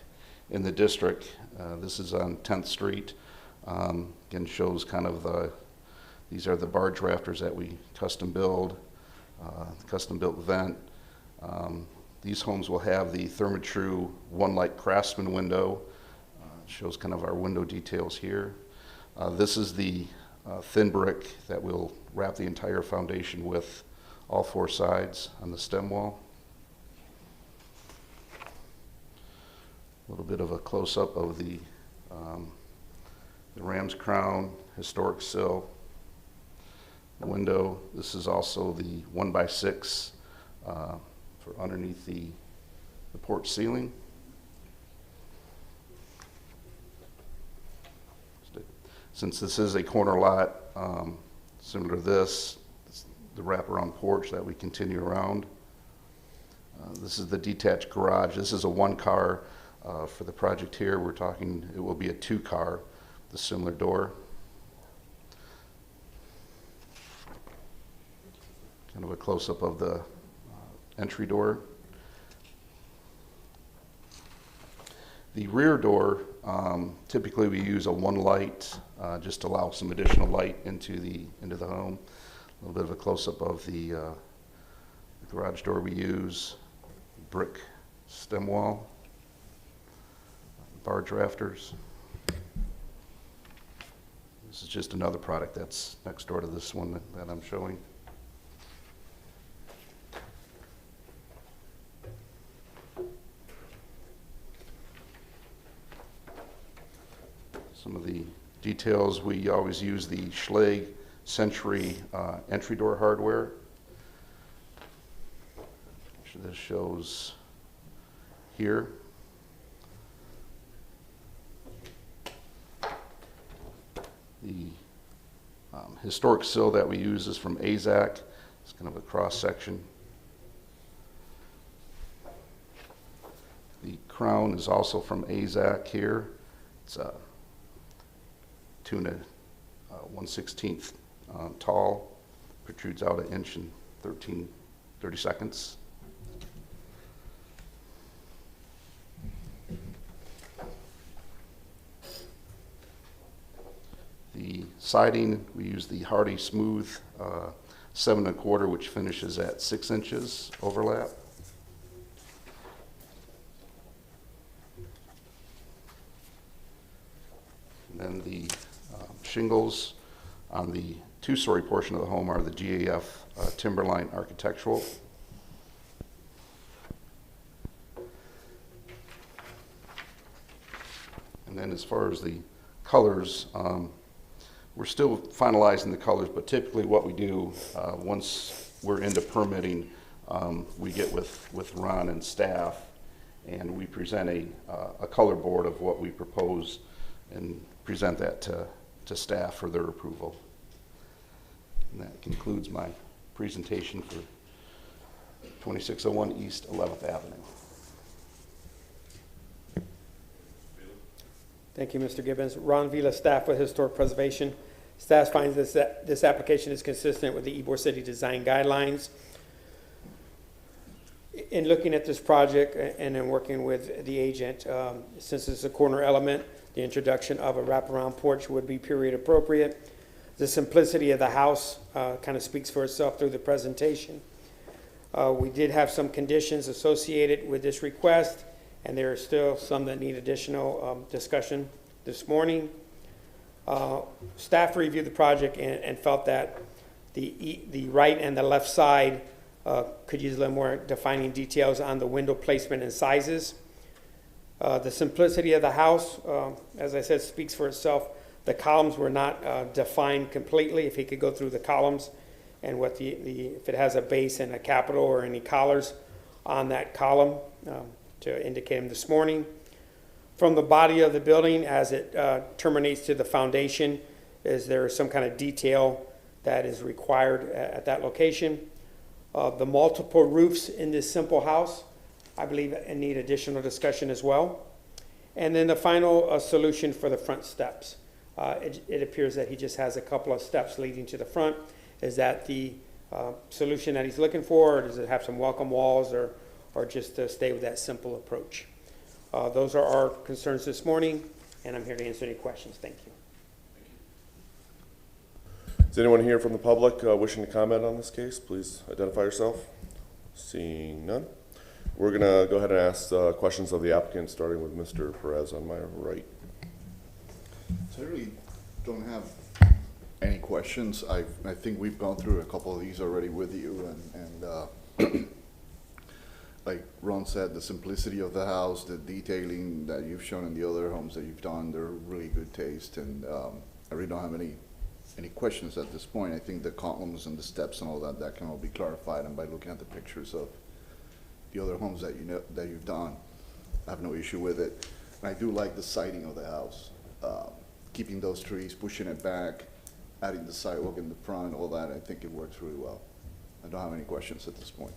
in the district. This is on 10th Street. Again, shows kind of these are the barge rafters that we custom build, custom-built vent. These homes will have the Therma-Tru one-light Craftsman window. Shows kind of our window details here. This is the thin brick that will wrap the entire foundation with all 4 sides on the stem wall. A little bit of a close-up of the ram's crown, historic sill, window. This is also the 1x6 for underneath the porch ceiling. Since this is a corner lot, similar to this, it's the wraparound porch that we continue around. This is the detached garage. This is a 1-car. For the project here, we're talking, it will be a 2-car, the similar door. Kind of a close-up of the entry door. The rear door, typically we use a 1 light, just to allow some additional light into the home. A little bit of a close-up of the garage door we use, brick stem wall, barge rafters. This is just another product that's next door to this one that I'm showing. Some of the details, we always use the Schlage Century entry door hardware. So this shows here. The historic sill that we use is from AZAC. It's kind of a cross section. The crown is also from AZAC here. It's 2 1/16 tall, protrudes out 1 inch and 30 seconds. The siding, we use the Hardy Smooth 7 1/4, which finishes at 6 inches overlap. And then the shingles on the 2-story portion of the home are the GAF Timberline Architectural. And then as far as the colors, we're still finalizing the colors, but typically what we do, once we're into permitting, we get with Ron and staff, and we present a color board of what we propose and present that to staff for their approval. And that concludes my presentation for 2601 East 11th Avenue. Thank you, Mr. Gibbons. Ron Vila, staff with Historic Preservation. Staff finds this application is consistent with the Ybor City Design Guidelines. In looking at this project and in working with the agent, since it's a corner element, the introduction of a wraparound porch would be period appropriate. The simplicity of the house kind of speaks for itself through the presentation. We did have some conditions associated with this request, and there are still some that need additional discussion this morning. Staff reviewed the project and felt that the right and the left side could use a little more defining details on the window placement and sizes. The simplicity of the house, as I said, speaks for itself. The columns were not defined completely. If he could go through the columns and what if it has a base and a capital or any collars on that column to indicate them this morning. From the body of the building as it terminates to the foundation, is there some kind of detail that is required at that location? The multiple roofs in this simple house, I believe, need additional discussion as well. And then the final solution for the front steps. It appears that he just has a couple of steps leading to the front. Is that the solution that he's looking for, or does it have some welcome walls, or just to stay with that simple approach? Those are our concerns this morning, and I'm here to answer any questions. Thank you. Is anyone here from the public wishing to comment on this case? Please identify yourself. Seeing none. We're going to go ahead and ask questions of the applicant, starting with Mr. Perez on my right. So I really don't have Any questions? I think we've gone through a couple of these already with you, and like Ron said, the simplicity of the house, the detailing that you've shown in the other homes that you've done, they're really good taste, and I really don't have any questions at this point. I think the columns and the steps and all that can all be clarified, and by looking at the pictures of the other homes that that you've done, I have no issue with it. And I do like the siding of the house, keeping those trees, pushing it back, adding the sidewalk in the front, all that. I think it works really well. I don't have any questions at this point.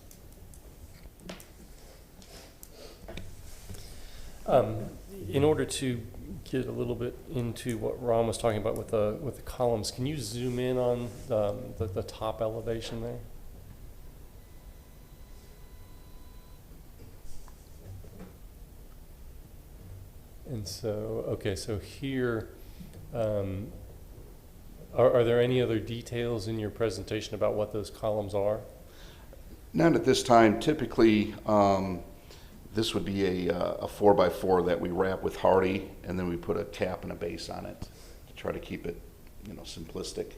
In order to get a little bit into what Ron was talking about with the columns, can you zoom in on the top elevation there? And so, okay, so here, are there any other details in your presentation about what those columns are? Not at this time. Typically, this would be a 4x4 that we wrap with hardy, and then we put a cap and a base on it to try to keep it, simplistic.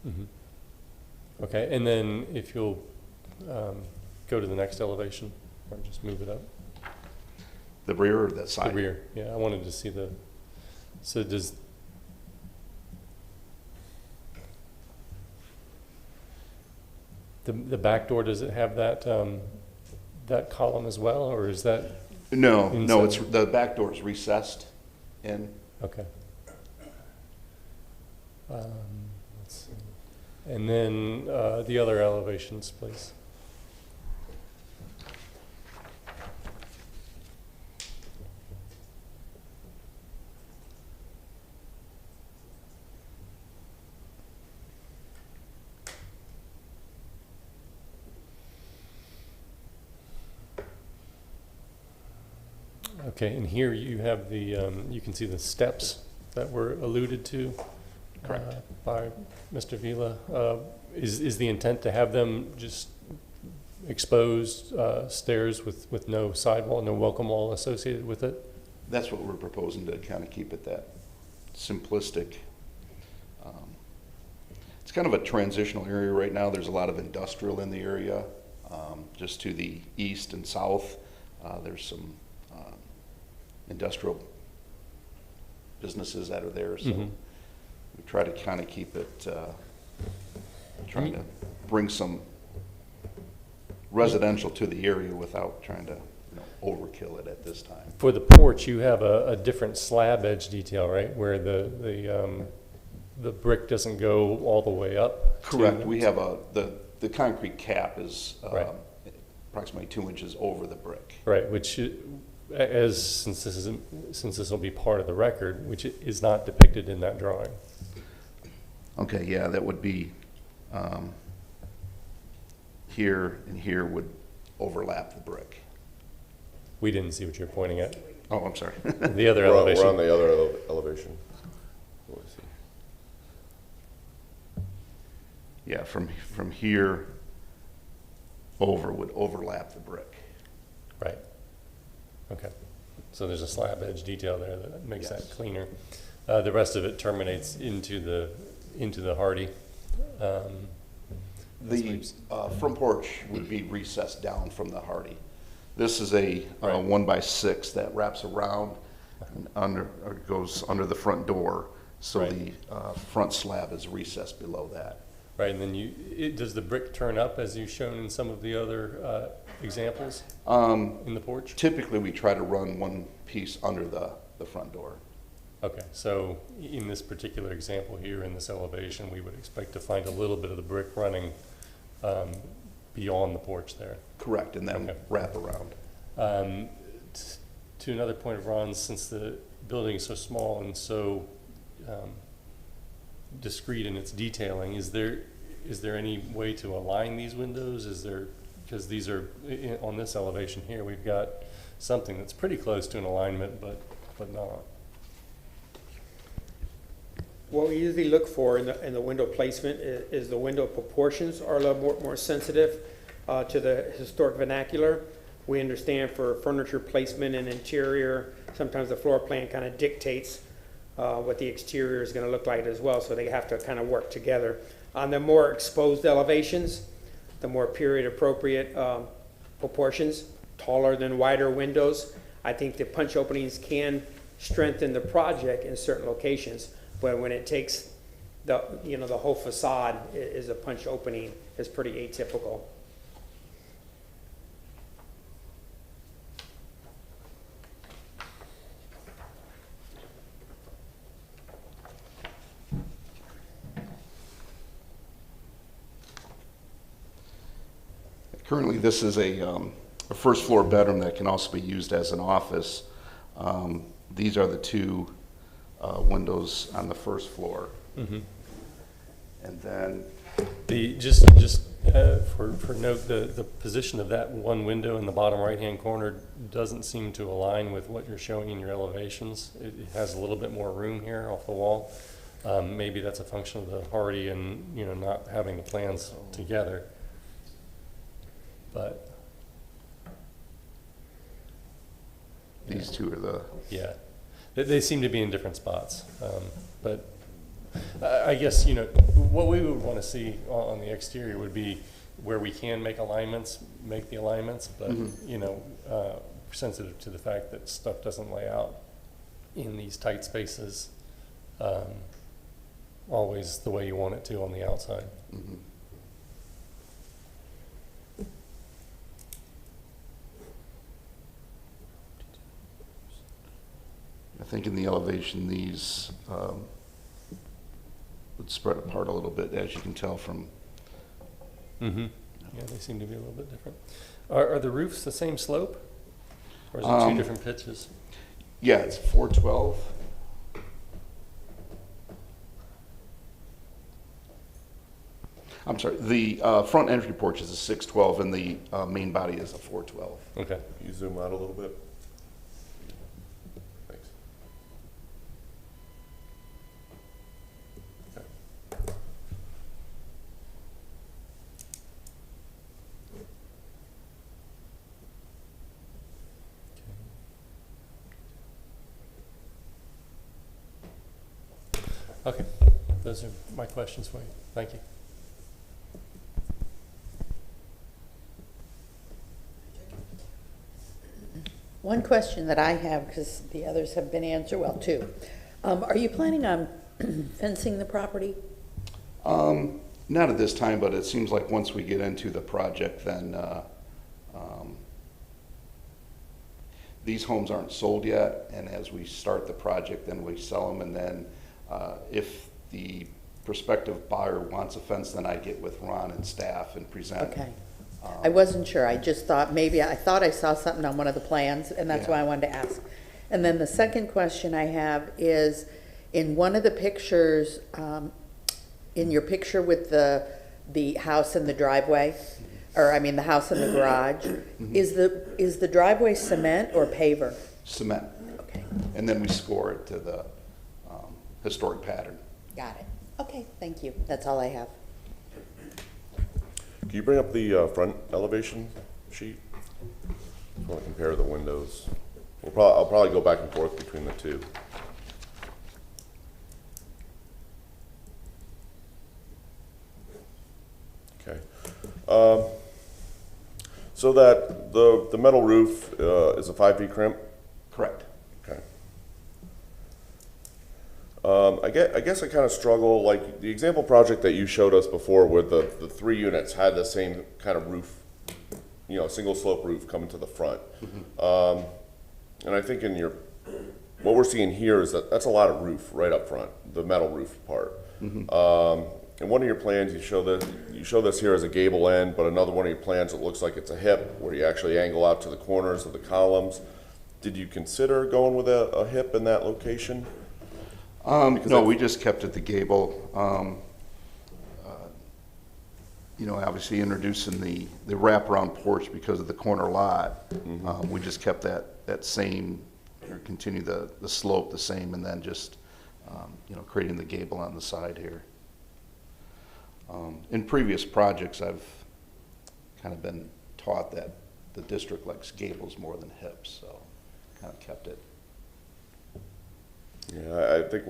Mm-hmm. Okay, and then if you'll go to the next elevation, or just move it up. The rear or that side? The rear, yeah. I wanted to see so does the back door, does it have that that column as well, or is that? No, inside? it's the back door is recessed in. Okay. Let's see. And then the other elevations, please. Okay, and here you have the, you can see the steps that were alluded to by Mr. Vila. Is the intent to have them just exposed stairs with no sidewall, no welcome wall associated with it? That's what we're proposing, to kind of keep it that simplistic. It's kind of a transitional area right now. There's a lot of industrial in the area. Just to the east and south, there's some industrial businesses that are there, so we try to kind of keep it, trying to bring some residential to the area without trying to overkill it at this time. For the porch, you have a different slab edge detail, right, where the brick doesn't go all the way up? Correct. We have the concrete cap is Right. approximately 2 inches over the brick. Right, which since this will be part of the record, which is not depicted in that drawing. Okay, yeah, that would be here and here would overlap the brick. We didn't see what you're pointing at. Oh, I'm sorry. The other We're elevation. on the other elevation. What is it? Yeah, from here over would overlap the brick. Right. Okay. So there's a slab edge detail there that makes that cleaner. The rest of it terminates into the hardy. The front porch would be recessed down from the hardy. This is a Right. 1x6 that wraps around and goes under the front door. So Right. the front slab is recessed below that. Right, and then does the brick turn up as you've shown in some of the other examples in the porch? Typically, we try to run one piece under the front door. Okay, so in this particular example here in this elevation, we would expect to find a little bit of the brick running beyond the porch there. Correct, and then Okay. wrap around. To another point of Ron's, since the building is so small and so discrete in its detailing, is there any way to align these windows? Because these are on this elevation here, we've got something that's pretty close to an alignment, but not. What we usually look for in the window placement is the window proportions are a little more sensitive to the historic vernacular. We understand for furniture placement and interior, sometimes the floor plan kind of dictates what the exterior is gonna look like as well, so they have to kind of work together. On the more exposed elevations, the more period appropriate proportions, taller than wider windows, I think the punch openings can strengthen the project in certain locations, but when it takes the whole facade is a punch opening is pretty atypical. Currently, this is a first floor bedroom that can also be used as an office. These are the two windows on the first floor. Mhm. And then, For note, the position of that one window in the bottom right-hand corner doesn't seem to align with what you're showing in your elevations. It has a little bit more room here off the wall. Maybe that's a function of the Hardy and, not having the plans together. But, these two are the, yeah, they seem to be in different spots. But I guess, what we would want to see on the exterior would be where we can make the alignments, but, sensitive to the fact that stuff doesn't lay out in these tight spaces always the way you want it to on the outside. mhm. I think in the elevation, these would spread apart a little bit, as you can tell from. Mm-hmm. Yeah, they seem to be a little bit different. Are the roofs the same slope? Or is it two different pitches? Yeah, it's 412. I'm sorry, the front entry porch is a 612 and the main body is a 412. Okay. Can you zoom out a little bit? Thanks. Okay. Okay, those are my questions for you. Thank you. One question that I have, because the others have been answered, well, two. Are you planning on fencing the property? Not at this time, but it seems like once we get into the project, then these homes aren't sold yet, and as we start the project, then we sell them, and then if the prospective buyer wants a fence, then I get with Ron and staff and present. Okay. I wasn't sure. I just thought I thought I saw something on one of the plans, and that's Yeah. why I wanted to ask. And then the second question I have is, in one of the pictures, in your picture with the house and the driveway, or I mean the house and the garage, is the driveway cement or paver? Cement, Okay, and then we score it to the historic pattern. got it. Okay, thank you. That's all I have. Can you bring up the front elevation sheet? I want to compare the windows. I'll probably go back and forth between the two. Okay. So that the metal roof is a 5 feet crimp? Correct. Okay. I guess I kind of struggle, like the example project that you showed us before where the 3 units had the same kind of roof, single slope roof coming to the front. And I think what we're seeing here is that's a lot of roof right up front, the metal roof part. In one of your plans, you show this here as a gable end, but another one of your plans, it looks like it's a hip where you actually angle out to the corners of the columns. Did you consider going with a hip in that location? No, we just kept it the gable. Obviously introducing the wraparound porch because of the corner lot. We just kept that same, or continue the slope the same, and then just, creating the gable on the side here. In previous projects, I've kind of been taught that the district likes gables more than hips, so kind of kept it. Yeah, I think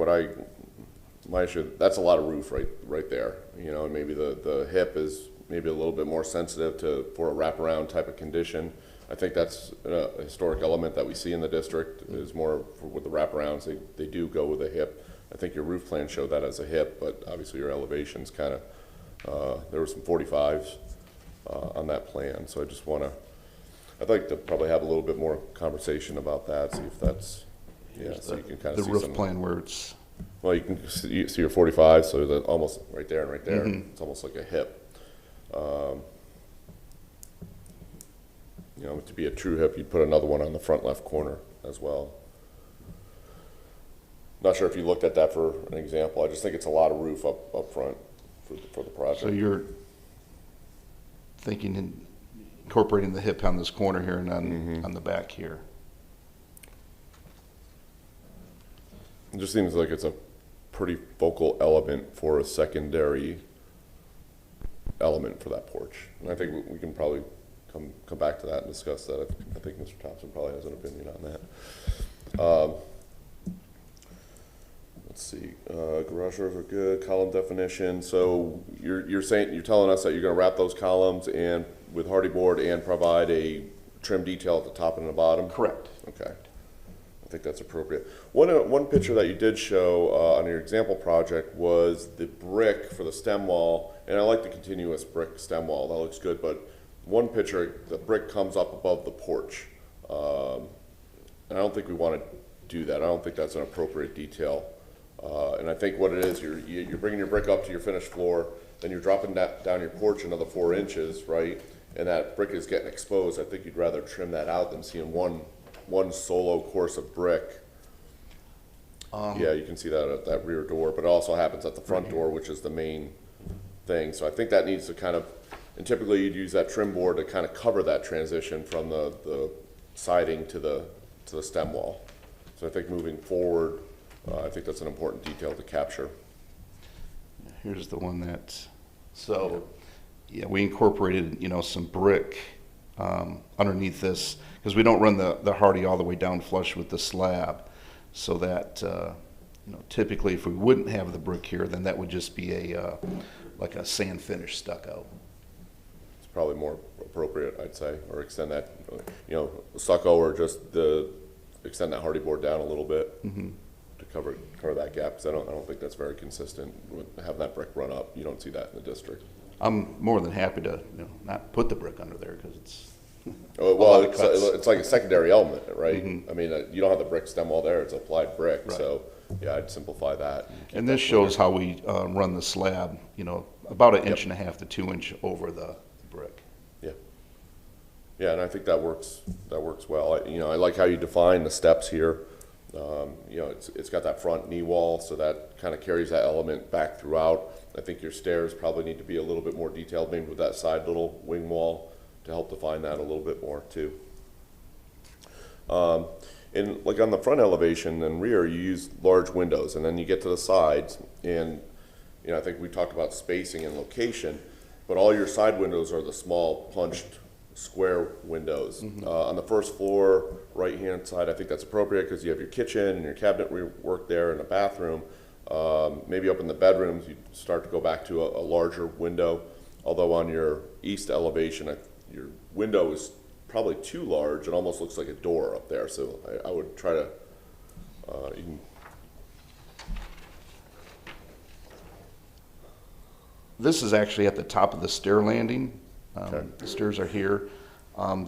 my issue, that's a lot of roof right there, you know, and maybe the hip is maybe a little bit more sensitive for a wraparound type of condition. I think that's a historic element that we see in the district is more with the wraparounds, they do go with a hip. I think your roof plan showed that as a hip, but obviously your elevations kind of, there were some 45s on that plan, so I'd like to probably have a little bit more conversation about that, see if that's, yeah, so you can kind The of see roof some. plan where it's, Well, you can see your 45, so that almost right there and right there, it's almost like a hip. You know, to be a true hip, you'd put another one on the front left corner as well. Not sure if you looked at that for an example. I just think it's a lot of roof up front for the project. so you're thinking in incorporating the hip on this corner here and on the back here. It just seems like it's a pretty focal element for a secondary element for that porch. And I think we can probably come back to that and discuss that. I think Mr. Thompson probably has an opinion on that. Let's see, garage doors are good, column definition. So you're telling us that you're gonna wrap those columns and with hardy board and provide a trim detail at the top and the bottom? Correct. Okay. I think that's appropriate. One picture that you did show on your example project was the brick for the stem wall, and I like the continuous brick stem wall. That looks good, but one picture, the brick comes up above the porch. And I don't think we want to do that. I don't think that's an appropriate detail. And I think what it is, you're bringing your brick up to your finished floor, then you're dropping that down your porch another 4 inches, right? And that brick is getting exposed. I think you'd rather trim that out than seeing one solo course of brick. Yeah, you can see that at that rear door, but it also happens at the front door, which is the main thing. So I think that needs to kind of, and typically you'd use that trim board to kind of cover that transition from the siding to the stem wall. So I think moving forward, I think that's an important detail to capture. Here's the one yeah, we incorporated, some brick underneath this, because we don't run the hardy all the way down flush with the slab, so that, typically if we wouldn't have the brick here, then that would just be like a sand finish stucco. It's probably more appropriate, I'd say, or extend that, stucco, or just extend that hardy board down a little bit to cover that gap, because I don't think that's very consistent with having that brick run up. You don't see that in the district. I'm more than happy to, not put the brick under there, because it's Well, it's like a secondary element, right? I mean, you don't have the brick stem wall there, it's applied brick, Right. so, yeah, I'd simplify that. And this shows how we run the slab, about an inch and a half to 2 inch over the brick. Yeah. Yeah, and I think that works well. I like how you define the steps here. It's got that front knee wall, so that kind of carries that element back throughout. I think your stairs probably need to be a little bit more detailed, maybe with that side little wing wall to help define that a little bit more too. And like on the front elevation and rear, you use large windows, and then you get to the sides, and I think we talked about spacing and location, but all your side windows are the small punched square windows. On the first floor, right-hand side, I think that's appropriate because you have your kitchen and your cabinet work there and a bathroom. Maybe up in the bedrooms, you start to go back to a larger window, although on your east elevation, your window is probably too large. It almost looks like a door up there, so I would try to, This is actually at the top of the stair landing. Okay. The stairs are here.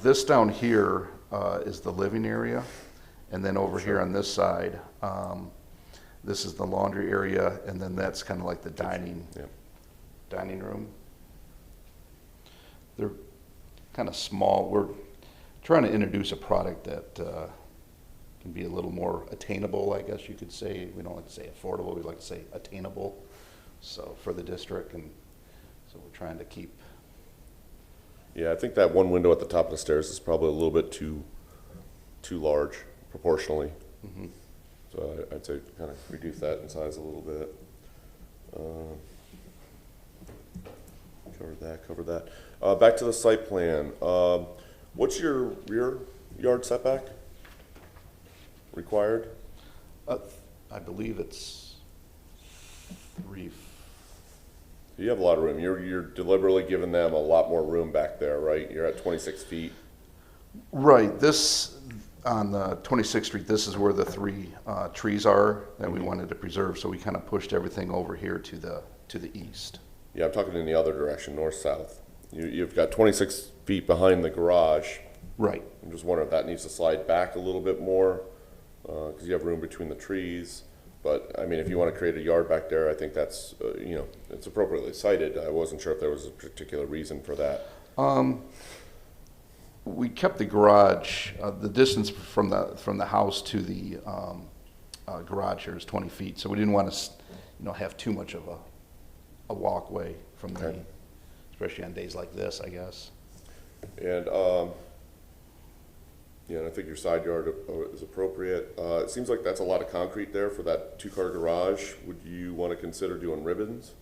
This down here is the living area, and then over here on this side, this is the laundry area, and then that's kind of like the dining room. They're kind of small. We're trying to introduce a product that can be a little more attainable, I guess you could say. We don't like to say affordable, we like to say attainable. So for the district, and so we're trying to keep. Yeah, I think that one window at the top of the stairs is probably a little bit too large proportionally. So I'd say kind of reduce that in size a little bit. Covered that. Back to the site plan. What's your rear yard setback required? I believe it's 3. You have a lot of room. You're deliberately giving them a lot more room back there, right? You're at 26 feet. Right, this, on the 26th Street, this is where the 3 trees are that we wanted to preserve, so we kind of pushed everything over here to the east. Yeah, I'm talking in the other direction, north-south. You've got 26 feet behind the garage. Right. I'm just wondering if that needs to slide back a little bit more, because you have room between the trees. But, I mean, if you want to create a yard back there, I think that's, it's appropriately cited. I wasn't sure if there was a particular reason for that. We kept the garage, the distance from the house to the garage here is 20 feet, so we didn't want to, have too much of a walkway from the, Okay. especially on days like this, I guess. And, and I think your side yard is appropriate. It seems like that's a lot of concrete there for that 2-car garage. Would you want to consider doing ribbons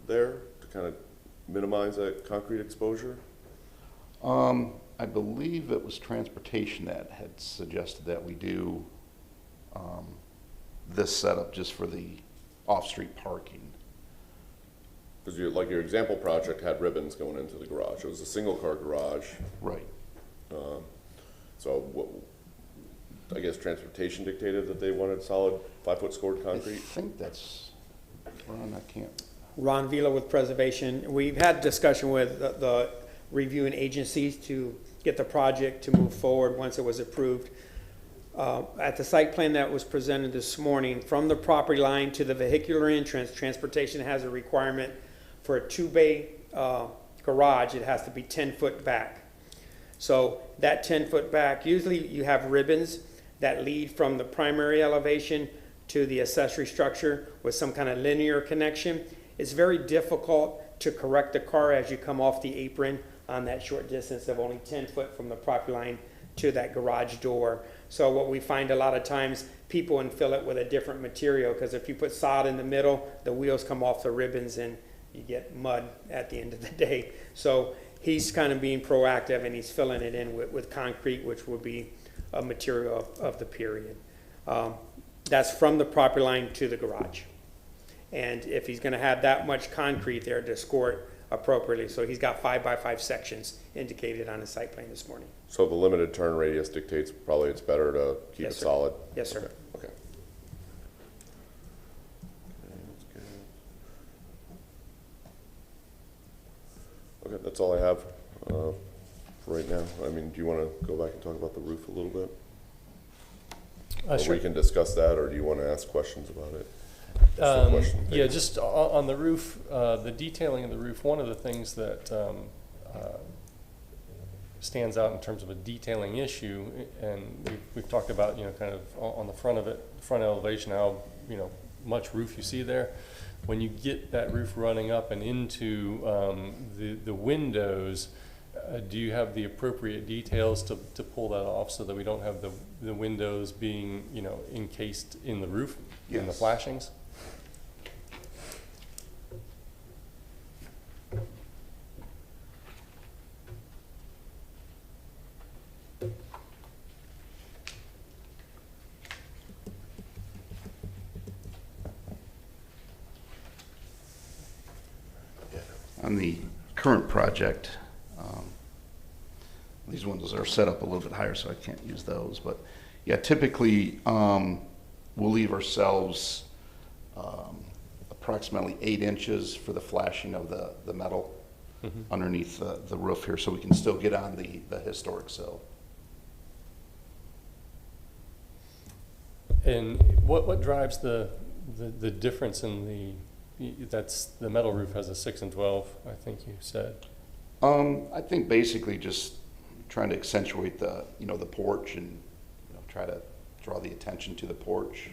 there to kind of minimize that concrete exposure? I believe it was transportation that had suggested that we do this setup just for the off-street parking. Because your example project had ribbons going into the garage. It was a single-car garage. Right. I guess transportation dictated that they wanted solid 5-foot scored I concrete. think that's, Ron, I can't. Ron Vila with Preservation. We've had discussion with the reviewing agencies to get the project to move forward once it was approved. At the site plan that was presented this morning, from the property line to the vehicular entrance, transportation has a requirement for a 2-bay garage. It has to be 10 foot back. So that 10 foot back, usually you have ribbons that lead from the primary elevation to the accessory structure with some kind of linear connection. It's very difficult to correct the car as you come off the apron on that short distance of only 10 foot from the property line to that garage door. So what we find a lot of times, people infill it with a different material, because if you put sod in the middle, the wheels come off the ribbons and you get mud at the end of the day. So he's kind of being proactive, and he's filling it in with concrete, which will be a material of the period. That's from the property line to the garage. And if he's going to have that much concrete there to score it appropriately, so he's got 5x5 sections indicated on his site plan this morning. So the limited turn radius dictates probably it's better to keep Yes, it sir. solid? Yes, sir. Okay. That's good. Okay, that's all I have for right now. I mean, do you want to go back and talk about the roof a little bit? Or Sure. we can discuss that, or do you want to ask questions about it? Just a question. Yeah, just on the roof, the detailing of the roof, one of the things that stands out in terms of a detailing issue, and we've talked about, kind of on the front of it, front elevation, how, much roof you see there. When you get that roof running up and into the windows, do you have the appropriate details to pull that off so that we don't have the windows being, encased in the roof, in the Yes. flashings? On the current project, these windows are set up a little bit higher, so I can't use those. But yeah, typically we'll leave ourselves approximately 8 inches for the flashing of the metal underneath the roof here, so we can still get on the historic sill. And what drives the difference in the metal roof has a 6 and 12, I think you said. I think basically just trying to accentuate the porch and try to draw the attention to the porch.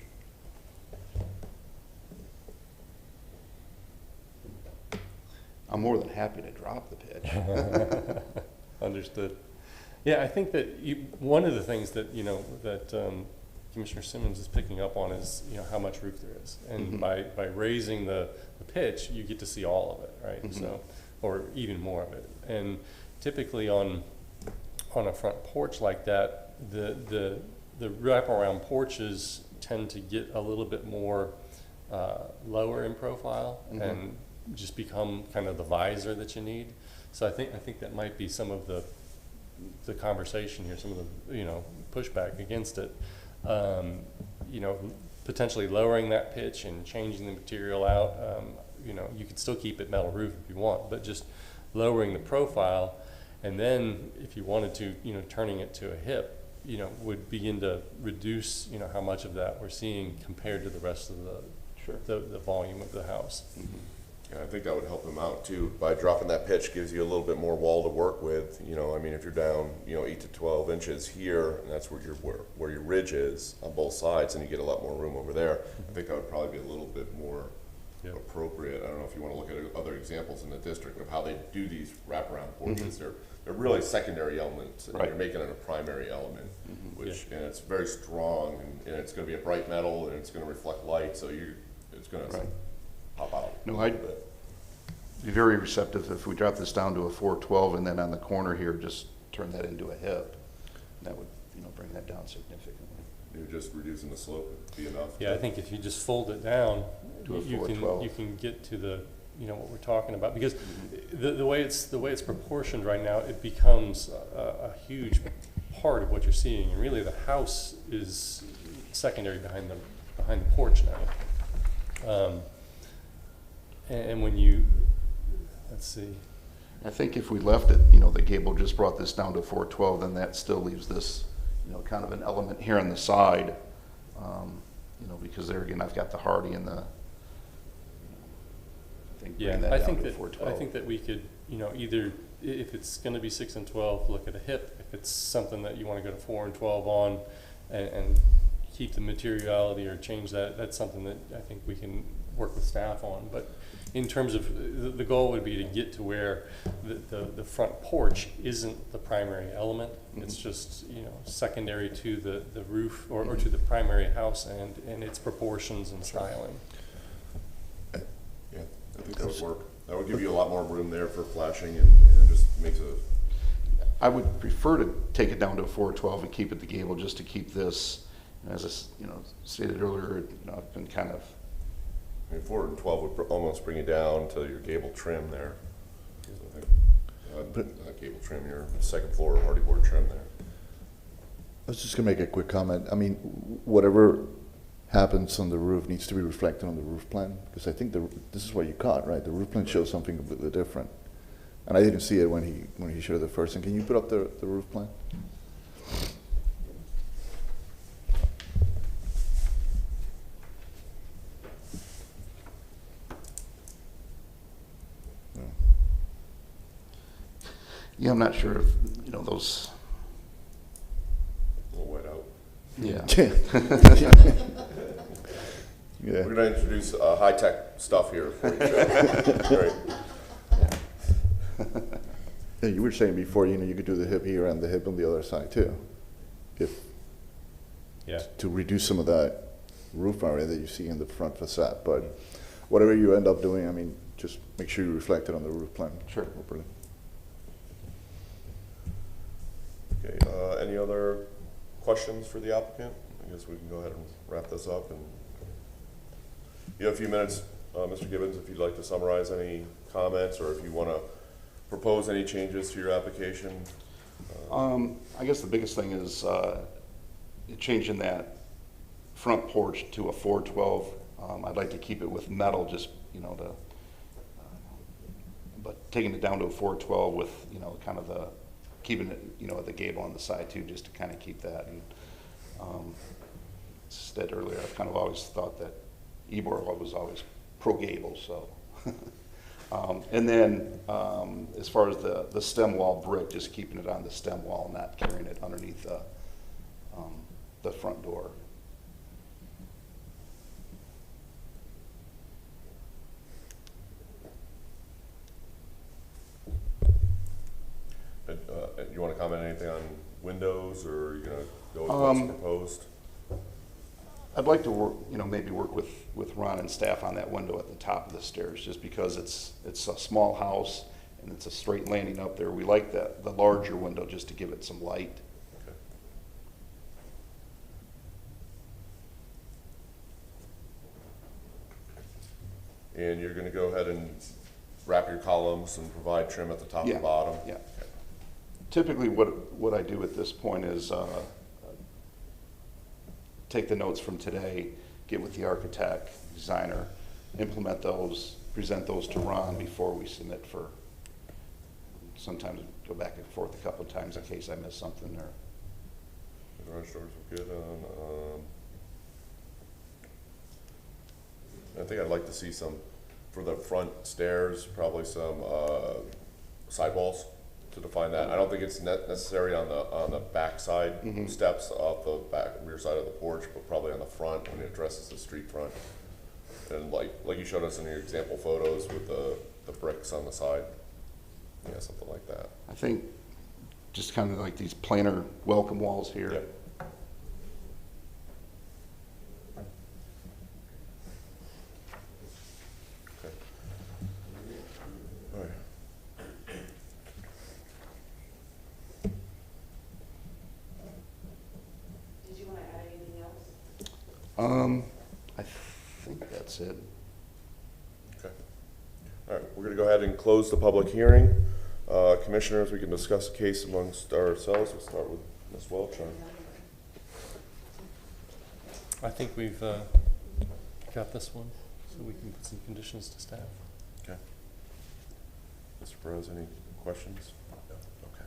I'm more than happy to drop the pitch. Understood. Yeah, I think that one of the things that Commissioner Simmons is picking up on is how much roof there is, and by raising the pitch, you get to see all of it, right? So, or even more of it. And typically on a front porch like that, the wraparound porches tend to get a little bit more lower in profile and just become kind of the visor that you need. So I think that might be some of the conversation here, some of the, you know, pushback against it. You know, potentially lowering that pitch and changing the material out. You know, you could still keep it metal roof if you want, but just lowering the profile, and then if you wanted to, you know, turning it to a hip, you know, would begin to reduce, you know, how much of that we're seeing compared to the rest of the volume of the house. Yeah, I think that would help him out too. By dropping that pitch gives you a little bit more wall to work with. You know, I mean, if you're down, you know, 8 to 12 inches here, and that's where your ridge is on both sides, and you get a lot more room over there. I think that would probably be a little bit more appropriate. I don't know if you want to look at other examples in the district of how they do these wraparound porches. They're really secondary elements, and you're making it a primary element, which and it's very strong, and it's going to be a bright metal, and it's going to reflect light, so it's going to pop out. No, I'd be very receptive if we drop this down to a 412 and then on the corner here, just turn that into a hip. That would, you know, bring that down significantly. You're just reducing the slope would be enough. Yeah, I think if you just fold it down, To a you 412. can get to the, you know, what we're talking about, because the way it's proportioned right now, it becomes a huge part of what you're seeing, and really the house is secondary behind the porch now. And when you, let's see. I think if we left it, you know, the gable just brought this down to 412, then that still leaves this, you know, kind of an element here on the side, you know, because there again, I've got the Hardy and the, I think that we could, you know, either if it's going to be 6 and 12, look at a hip. If it's something that you want to go to 4 and 12 on, and keep the materiality or change that, that's something that I think we can work with staff on. But in terms of the goal would be to get to where the front porch isn't the primary element. It's just, you know, secondary to the roof or to the primary house and its proportions and styling. Yeah, I think that would work. That would give you a lot more room there for flashing, and it just makes a. I would prefer to take it down to a 412 and keep it the gable, just to keep this, as I, you know, stated earlier, you know, I've been kind of. I mean, 4 and 12 would almost bring you down to your gable trim there. So I think, gable trim, your second floor hardy board trim there. I was just gonna make a quick comment. I mean, whatever happens on the roof needs to be reflected on the roof plan, because I think this is what you caught, right? The roof plan shows something completely different. And I didn't see it when he showed the first thing. Can you put up the roof plan? Yeah, I'm not sure if, you know, those. A little wet out. Yeah. Yeah. We're going to introduce high-tech stuff here for you, Joe. Great. Yeah, you were saying before, you know, you could do the hip here and the hip on the other side too, to reduce some of that roof area that you see in the front facade. But whatever you end up doing, I mean, just make sure you reflect it on the roof plan. Sure. Properly. Okay, any other questions for the applicant? I guess we can go ahead and wrap this up. And you have a few minutes, Mr. Gibbons, if you'd like to summarize any comments, or if you want to propose any changes to your application. I guess the biggest thing is changing that front porch to a 412. I'd like to keep it with metal, just, you know, but taking it down to a 412 with, you know, kind of the, keeping it, you know, at the gable on the side too, just to kind of keep that. And said earlier, I've kind of always thought that Ebor was always pro gable, so. And then as far as the stem wall brick, just keeping it on the stem wall, not carrying it underneath the front door. You want to comment anything on windows, or are you going to go with what's proposed? I'd like to work, you know, maybe work with Ron and staff on that window at the top of the stairs, just because it's a small house and it's a straight landing up there. We like the larger window just to give it some light. Okay. And you're gonna go ahead and wrap your columns and provide trim at the top and bottom? Yeah. Typically, what I do at this point is take the notes from today, get with the architect, designer, implement those, present those to Ron before we submit for, sometimes go back and forth a couple of times in case I miss something or. The garage doors are good on, I think I'd like to see some, for the front stairs, probably some, sidewalls to define that. I don't think it's necessary on the back side steps off the rear side of the porch, but probably on the front when it addresses the street front. And like you showed us in your example photos with the bricks on the side. Yeah, something like that. I think just kind of like these planar welcome walls here. Yep. Okay. All right. Did you want to add anything else? I think that's it. Okay. All right, we're gonna go ahead and close the public hearing. Commissioners, we can discuss the case amongst ourselves. We'll start with Ms. Welch. I think we've got this one, so we can put some conditions to staff. Okay. Mr. Perez, any questions? No. Okay.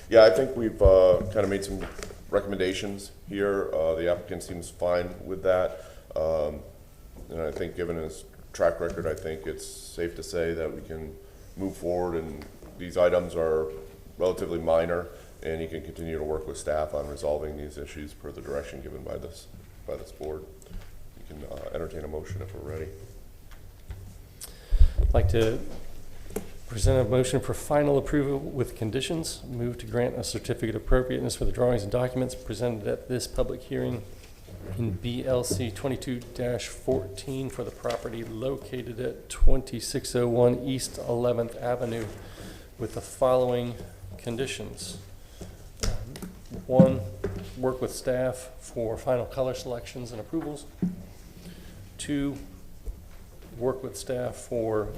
Yeah, I think we've kind of made some recommendations here. The applicant seems fine with that. And I think given his track record, I think it's safe to say that we can move forward, and these items are relatively minor, and he can continue to work with staff on resolving these issues per the direction given by this board. You can entertain a motion if we're ready. I'd like to present a motion for final approval with conditions. Move to grant a certificate of appropriateness for the drawings and documents presented at this public hearing in BLC 22-14 for the property located at 2601 East 11th Avenue with the following conditions. 1, work with staff for final color selections and approvals. 2, work with staff for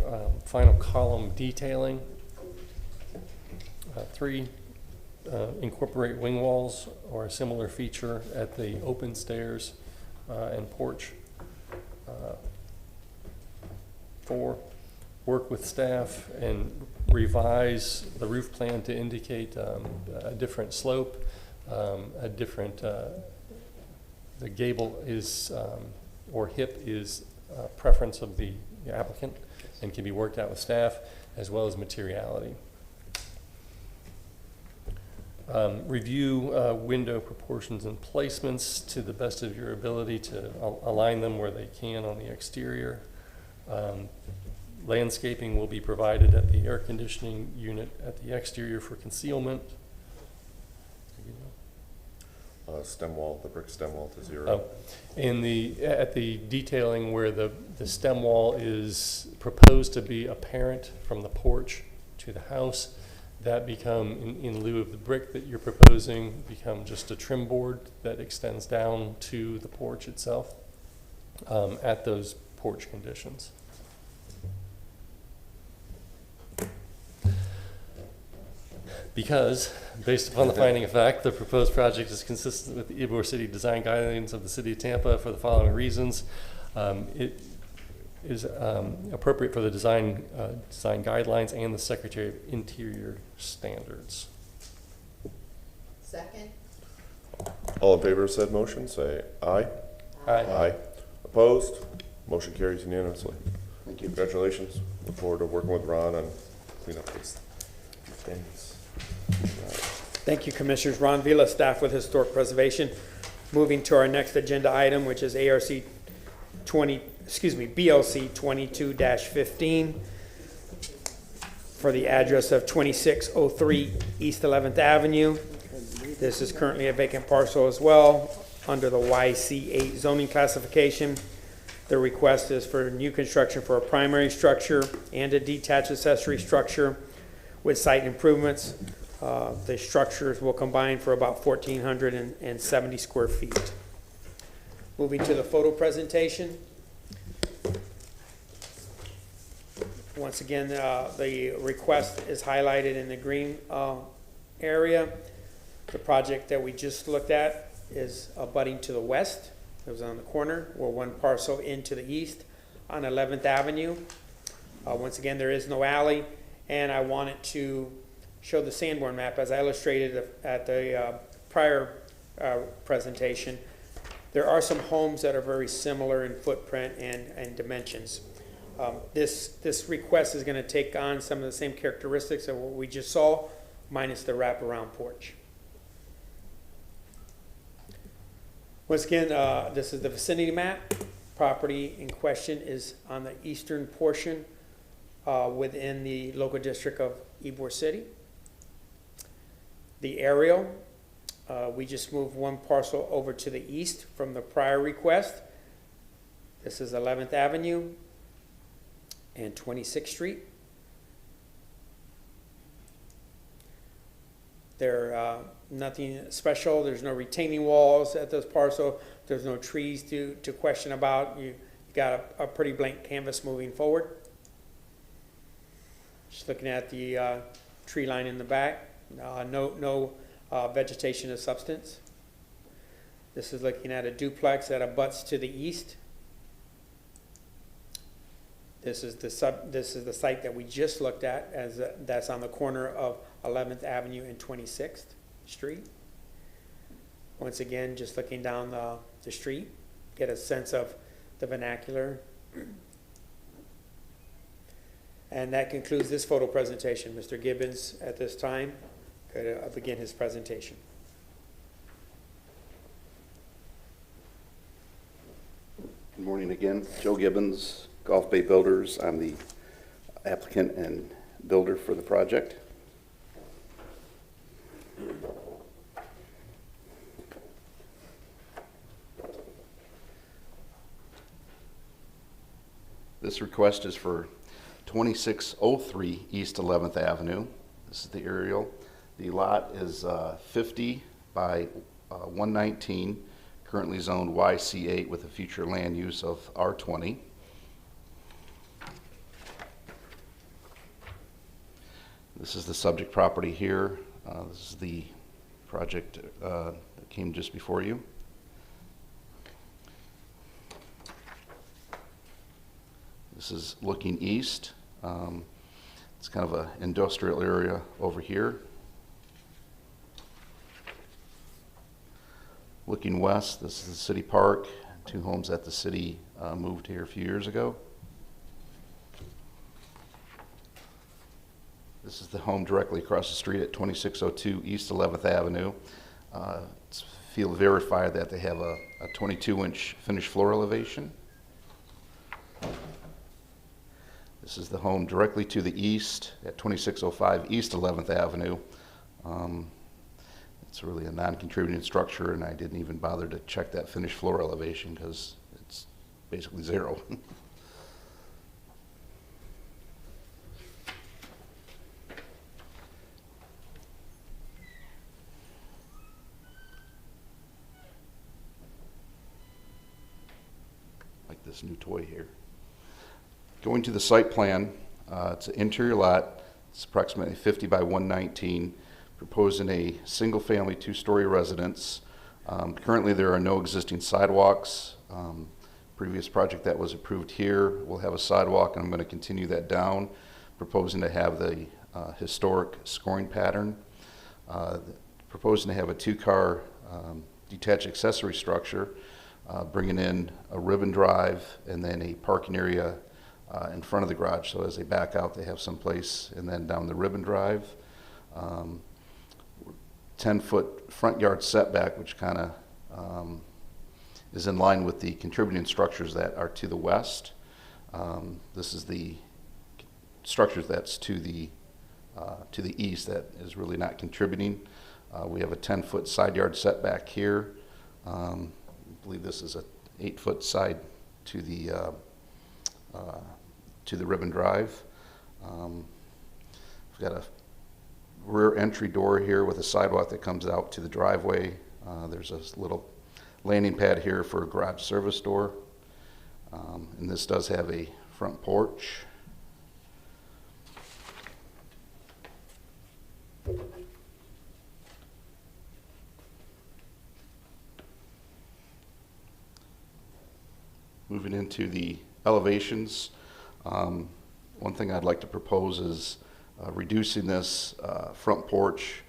final column detailing. 3, incorporate wing walls or a similar feature at the open stairs and porch. 4, work with staff and revise the roof plan to indicate a different slope, a different, the gable is, or hip is preference of the applicant and can be worked out with staff, as well as materiality. Review window proportions and placements to the best of your ability to align them where they can on the exterior. Landscaping will be provided at the air conditioning unit at the exterior for concealment. Stem wall, the brick stem wall to 0. Oh, at the detailing where the stem wall is proposed to be apparent from the porch to the house, that become, in lieu of the brick that you're proposing, become just a trim board that extends down to the porch itself at those porch conditions. Because, based upon the finding of fact, the proposed project is consistent with the Ybor City design guidelines of the City of Tampa for the following reasons. It is appropriate for the design guidelines and the Secretary of Interior standards. Second? All in favor of said motion, say aye. Aye. Opposed? Motion carries unanimously. Thank you. Congratulations. Look forward to working with Ron on cleaning up these things. Thank you, Commissioners. Ron Vila, staff with Historic Preservation. Moving to our next agenda item, which is BLC 22-15 for the address of 2603 East 11th Avenue. This is currently a vacant parcel as well under the YC8 zoning classification. The request is for new construction for a primary structure and a detached accessory structure with site improvements. The structures will combine for about 1,470 square feet. Moving to the photo presentation. Once again, the request is highlighted in the green area. The project that we just looked at is abutting to the west. It was on the corner, or one parcel into the east on 11th Avenue. Once again, there is no alley, and I wanted to show the Sanborn map as I illustrated at the prior presentation. There are some homes that are very similar in footprint and dimensions. This request is going to take on some of the same characteristics of what we just saw, minus the wraparound porch. Once again, this is the vicinity map. Property in question is on the eastern portion within the local district of Ybor City. The aerial, we just moved one parcel over to the east from the prior request. This is 11th Avenue and 26th Street. There nothing special. There's no retaining walls at this parcel. There's no trees to question about. You got a pretty blank canvas moving forward. Just looking at the tree line in the back. No vegetation of substance. This is looking at a duplex that abuts to the east. This is the site that we just looked at, as that's on the corner of 11th Avenue and 26th Street. Once again, just looking down the street, get a sense of the vernacular. And that concludes this photo presentation. Mr. Gibbons, at this time, could begin his presentation. Good morning again. Joe Gibbons, Gulf Bay Builders. I'm the applicant and builder for the project. This request is for 2603 East 11th Avenue. This is the aerial. The lot is 50 by 119, currently zoned YC8 with a future land use of R20. This is the subject property here. This is the project that came just before you. This is looking east. It's kind of an industrial area over here. Looking west, this is the city park. Two homes that the city moved here a few years ago. This is the home directly across the street at 2602 East 11th Avenue. It's field verified that they have a 22-inch finished floor elevation. This is the home directly to the east at 2605 East 11th Avenue. It's really a non-contributing structure, and I didn't even bother to check that finished floor elevation because it's basically zero. Like this new toy here. Going to the site plan, it's an interior lot. It's approximately 50 by 119, proposing a single-family, two-story residence. Currently, there are no existing sidewalks. Previous project that was approved here will have a sidewalk, and I'm going to continue that down, proposing to have the historic scoring pattern. Proposing to have a two-car detached accessory structure, bringing in a ribbon drive and then a parking area in front of the garage, so as they back out they have some place, and then down the ribbon drive. 10-foot front yard setback, which kind of is in line with the contributing structures that are to the west. This is the structures that's to the east that is really not contributing. We have a 10-foot side yard setback here. I believe this is a 8-foot side to the ribbon drive. We've got a rear entry door here with a sidewalk that comes out to the driveway. There's a little landing pad here for a garage service door. And this does have a front porch. Moving into the elevations, one thing I'd like to propose is reducing this front porch.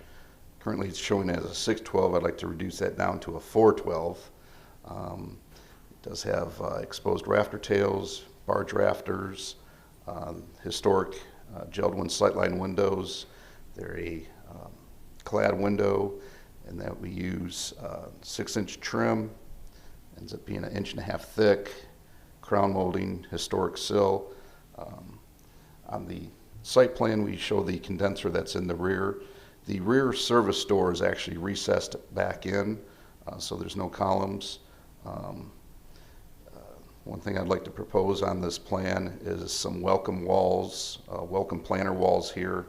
Currently it's showing as a 612. I'd like to reduce that down to a 412. It does have exposed rafter tails, barge rafters, historic gelled-one sightline windows. They're a clad window, and that we use 6-inch trim. Ends up being 1.5 inches thick, crown molding, historic sill. On the site plan, we show the condenser that's in the rear. The rear service door is actually recessed back in, so there's no columns. One thing I'd like to propose on this plan is some welcome walls, welcome planter walls here,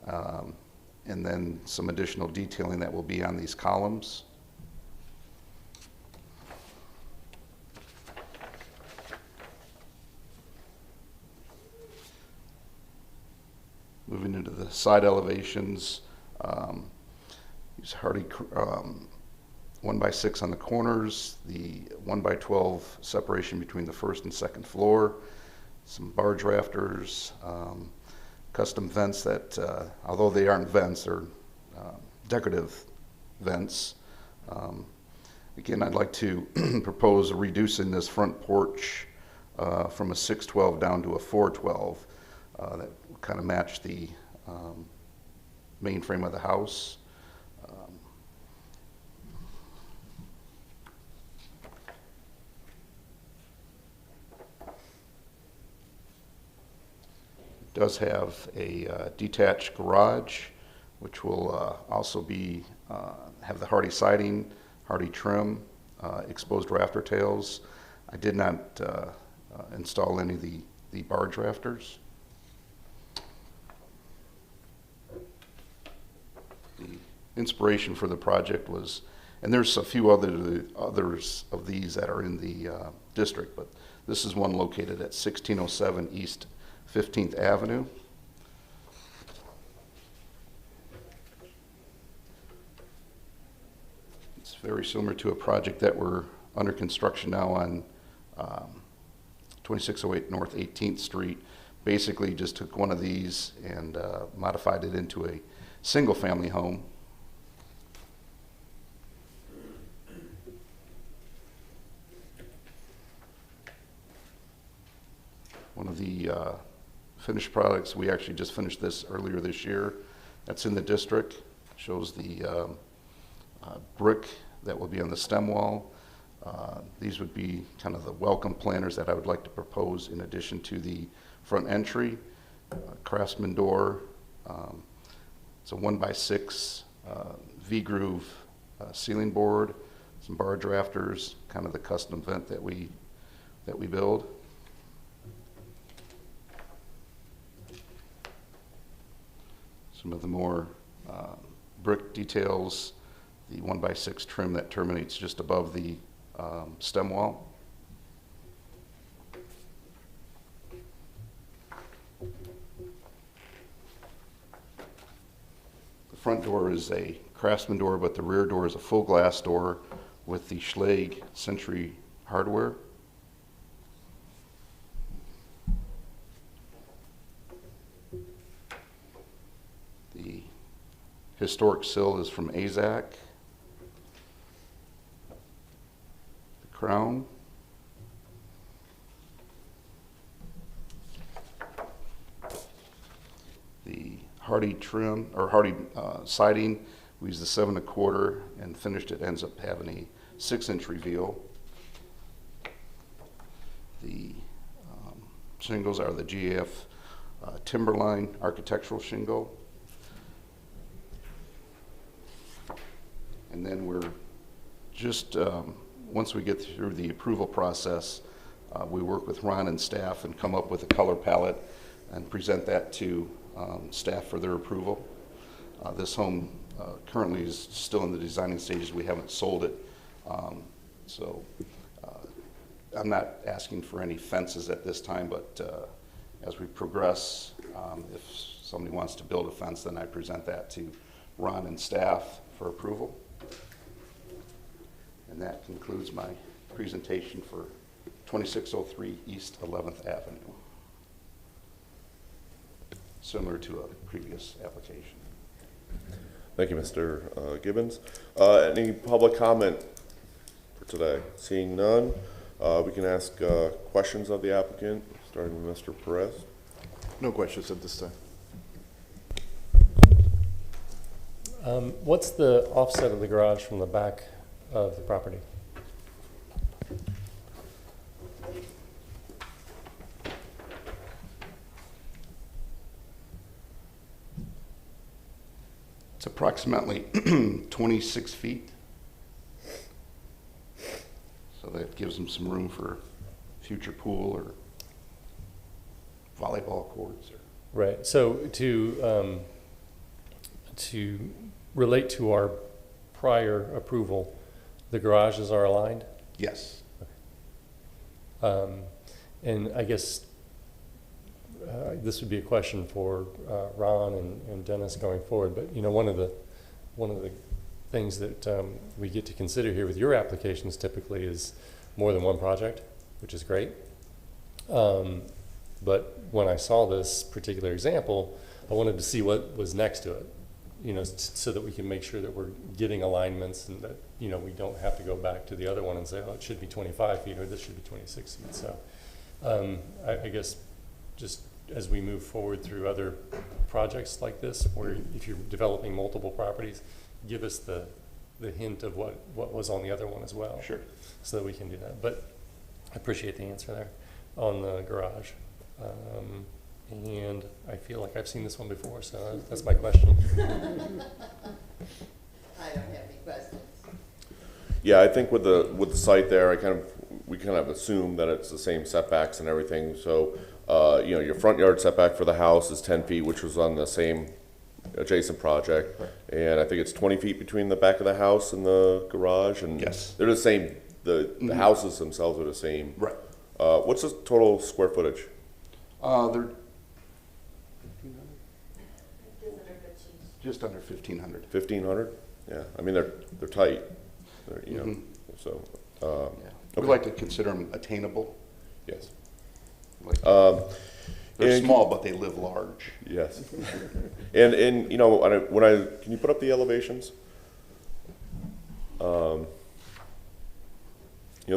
and then some additional detailing that will be on these columns. Moving into the side elevations, use hardy 1x6 on the corners, the 1x12 separation between the first and second floor, some barge rafters, custom vents that, although they aren't vents, they're decorative vents. Again, I'd like to propose reducing this front porch from a 612 down to a 412. That will kind of match the main frame of the house. It does have a detached garage, which will also be have the hardy siding, hardy trim, exposed rafter tails. I did not install any of the barge rafters. The inspiration for the project was, and there's a few others of these that are in the district, but this is one located at 1607 East 15th Avenue. It's very similar to a project that we're under construction now on 2608 North 18th Street. Basically just took one of these and modified it into a single family home. One of the finished products, we actually just finished this earlier this year. That's in the district. Shows the brick that will be on the stem wall. These would be kind of the welcome planters that I would like to propose in addition to the front entry. Craftsman door. It's a 1x6 V-groove ceiling board. Some barge rafters, kind of the custom vent that we build. Some of the more brick details, the 1x6 trim that terminates just above the stem wall. The front door is a Craftsman door, but the rear door is a full glass door with the Schlage Century hardware. The historic sill is from AZAC. The crown. The hardy trim, or hardy siding, we used the 7 1/4 and finished it, ends up having a 6-inch reveal. The shingles are the GAF Timberline architectural shingle. And then we're just, once we get through the approval process, we work with Ron and staff and come up with a color palette and present that to staff for their approval. This home currently is still in the designing stages. We haven't sold it. So I'm not asking for any fences at this time, but as we progress, if somebody wants to build a fence, then I present that to Ron and staff for approval. And that concludes my presentation for 2603 East 11th Avenue. Similar to a previous application. Thank you, Mr. Gibbons. Any public comment for today? Seeing none, we can ask questions of the applicant, starting with Mr. Perez. No questions at this time. What's the offset of the garage from the back of the property? It's approximately 26 feet. So that gives them some room for future pool or volleyball courts. Right. So to relate to our prior approval, the garages are aligned? Yes. And I guess this would be a question for Ron and Dennis going forward, but you know, one of the things that we get to consider here with your applications typically is more than one project, which is great. But when I saw this particular example, I wanted to see what was next to it, you know, so that we can make sure that we're getting alignments and that, you know, we don't have to go back to the other one and say, oh, it should be 25 feet or this should be 26 feet. So I guess just as we move forward through other projects like this, where if you're developing multiple properties, give us the hint of what was on the other one as well. Sure. So that we can do that. But I appreciate the answer there on the garage. And I feel like I've seen this one before, so that's my question. I don't have any questions. Yeah, I think with the site there, we kind of assume that it's the same setbacks and everything. So, you know, your front yard setback for the house is 10 feet, which was on the same adjacent project. Right. And I think it's 20 feet between the back of the house and the garage. And Yes. they're the same. The houses themselves are the same. Right. What's the total square footage? They're just under 1,500. 1,500? Yeah, I mean, they're tight. They're, you know, so, Yeah. We okay. like to consider them attainable. Yes. Like, they're and- small, but they live large. Yes. And you know, can you put up the elevations? You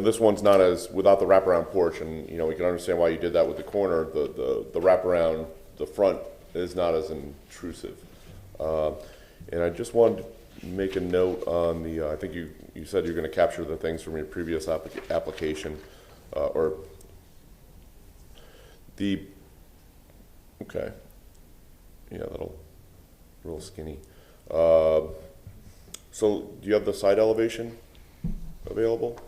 know, this one's not as, without the wraparound porch, and, you know, we can understand why you did that with the corner. The wraparound, the front is not as intrusive. And I just wanted to make a note on the, I think you said you're going to capture the things from your previous application, or the, okay. Yeah, that'll, real skinny. So do you have the side elevation available?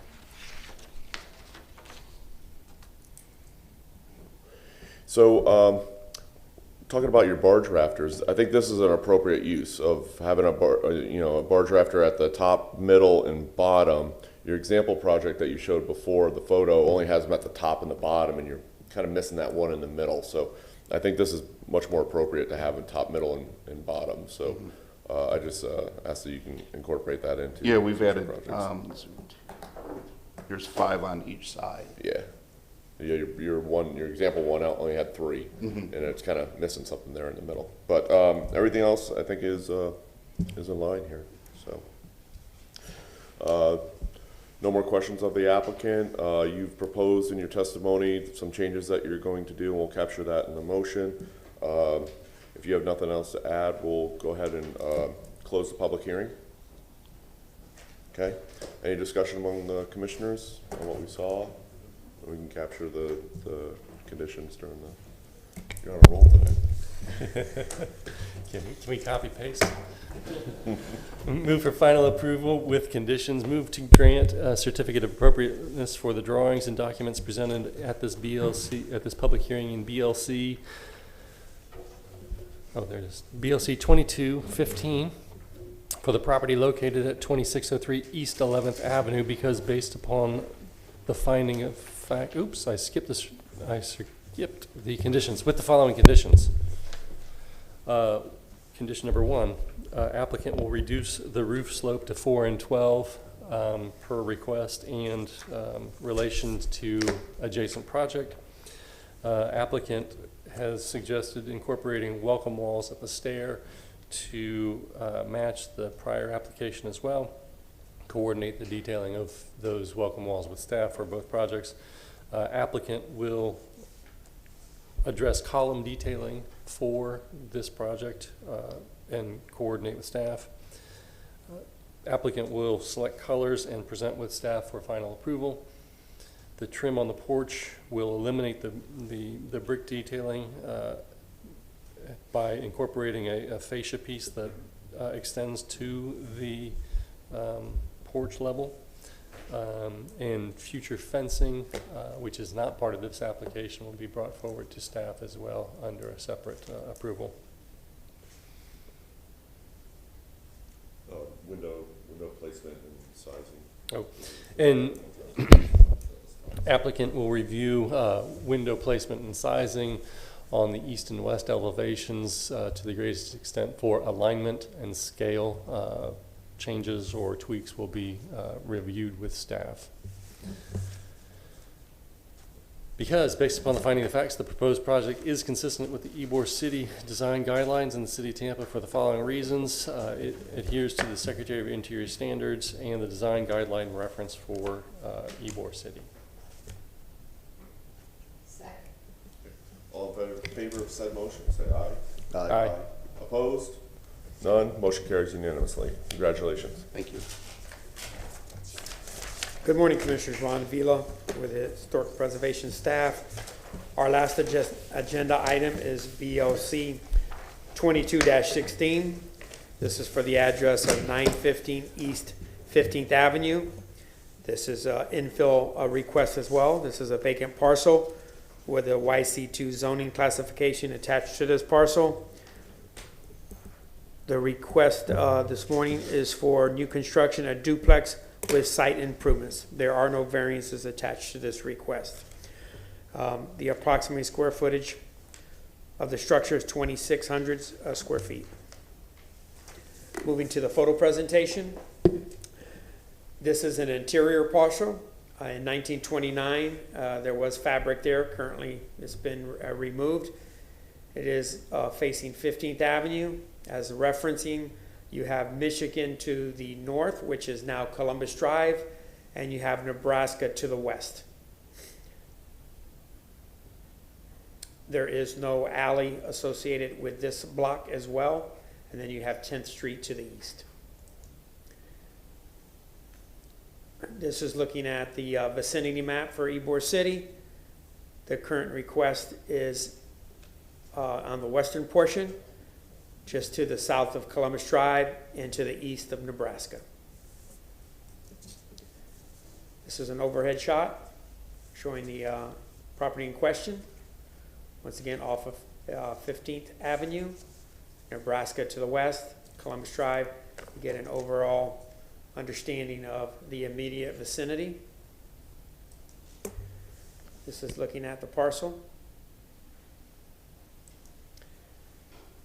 So, talking about your barge rafters, I think this is an appropriate use of having a barge rafter at the top, middle, and bottom. Your example project that you showed before, the photo, only has them at the top and the bottom, and you're kind of missing that one in the middle. So I think this is much more appropriate to have in top, middle, and bottom. So I just ask that you can incorporate that into. Yeah, we've future added, projects. there's 5 on each side. Yeah. Yeah, your example one out only had 3, and it's kind of missing something there in the middle. But everything else I think is in line here. So no more questions of the applicant. You've proposed in your testimony some changes that you're going to do, and we'll capture that in the motion. If you have nothing else to add, we'll go ahead and close the public hearing. Okay. Any discussion among the commissioners on what we saw? We can capture the conditions during the, you're on a roll today. Can we copy paste? Move for final approval with conditions. Move to grant a certificate of appropriateness for the drawings and documents presented at this public hearing in BLC. Oh, there it is. BLC 2215 for the property located at 2603 East 11th Avenue, because based upon the finding of fact, oops, I skipped the conditions with the following conditions. Condition number 1, applicant will reduce the roof slope to 4 and 12 per request and relations to adjacent project. Applicant has suggested incorporating welcome walls at the stair to match the prior application as well. Coordinate the detailing of those welcome walls with staff for both projects. Applicant will address column detailing for this project and coordinate with staff. Applicant will select colors and present with staff for final approval. The trim on the porch will eliminate the brick detailing by incorporating a fascia piece that extends to the porch level. And future fencing, which is not part of this application, will be brought forward to staff as well under a separate approval. Window placement and sizing. Oh, and applicant will review window placement and sizing on the east and west elevations to the greatest extent for alignment and scale. Changes or tweaks will be reviewed with staff. Because, based upon the finding of facts, the proposed project is consistent with the Ybor City design guidelines in the City of Tampa for the following reasons. It adheres to the Secretary of Interior standards and the design guideline reference for Ybor City. Second. All in favor of said motion, say aye. Aye. Opposed? None. Motion carries unanimously. Congratulations. Thank you. Good morning, Commissioners. Ron Vila with the Historic Preservation staff. Our last agenda item is BOC 22-16. This is for the address of 915 East 15th Avenue. This is an infill request as well. This is a vacant parcel with a YC2 zoning classification attached to this parcel. The request this morning is for new construction, a duplex with site improvements. There are no variances attached to this request. The approximate square footage of the structure is 2,600 square feet. Moving to the photo presentation. This is an interior parcel. In 1929, there was fabric there. Currently, it's been removed. It is facing 15th Avenue. As referencing, you have Michigan to the north, which is now Columbus Drive, and you have Nebraska to the west. There is no alley associated with this block as well, and then you have 10th Street to the east. This is looking at the vicinity map for Ybor City. The current request is on the western portion, just to the south of Columbus Drive and to the east of Nebraska. This is an overhead shot showing the property in question. Once again, off of 15th Avenue, Nebraska to the west, Columbus Drive. You get an overall understanding of the immediate vicinity. This is looking at the parcel.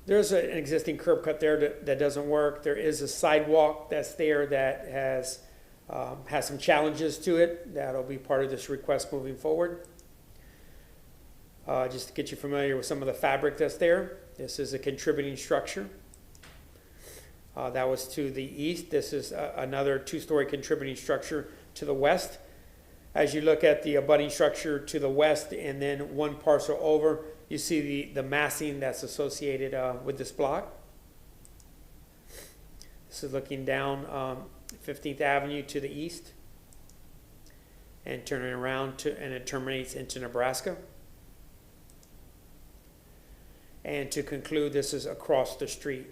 There's an existing curb cut there that doesn't work. There is a sidewalk that's there that has some challenges to it. That'll be part of this request moving forward. Just to get you familiar with some of the fabric that's there. This is a contributing structure. That was to the east. This is another two-story contributing structure to the west. As you look at the abutting structure to the west and then one parcel over, you see the massing that's associated with this block. This is looking down 15th Avenue to the east and turning around and it terminates into Nebraska. And to conclude, this is across the street.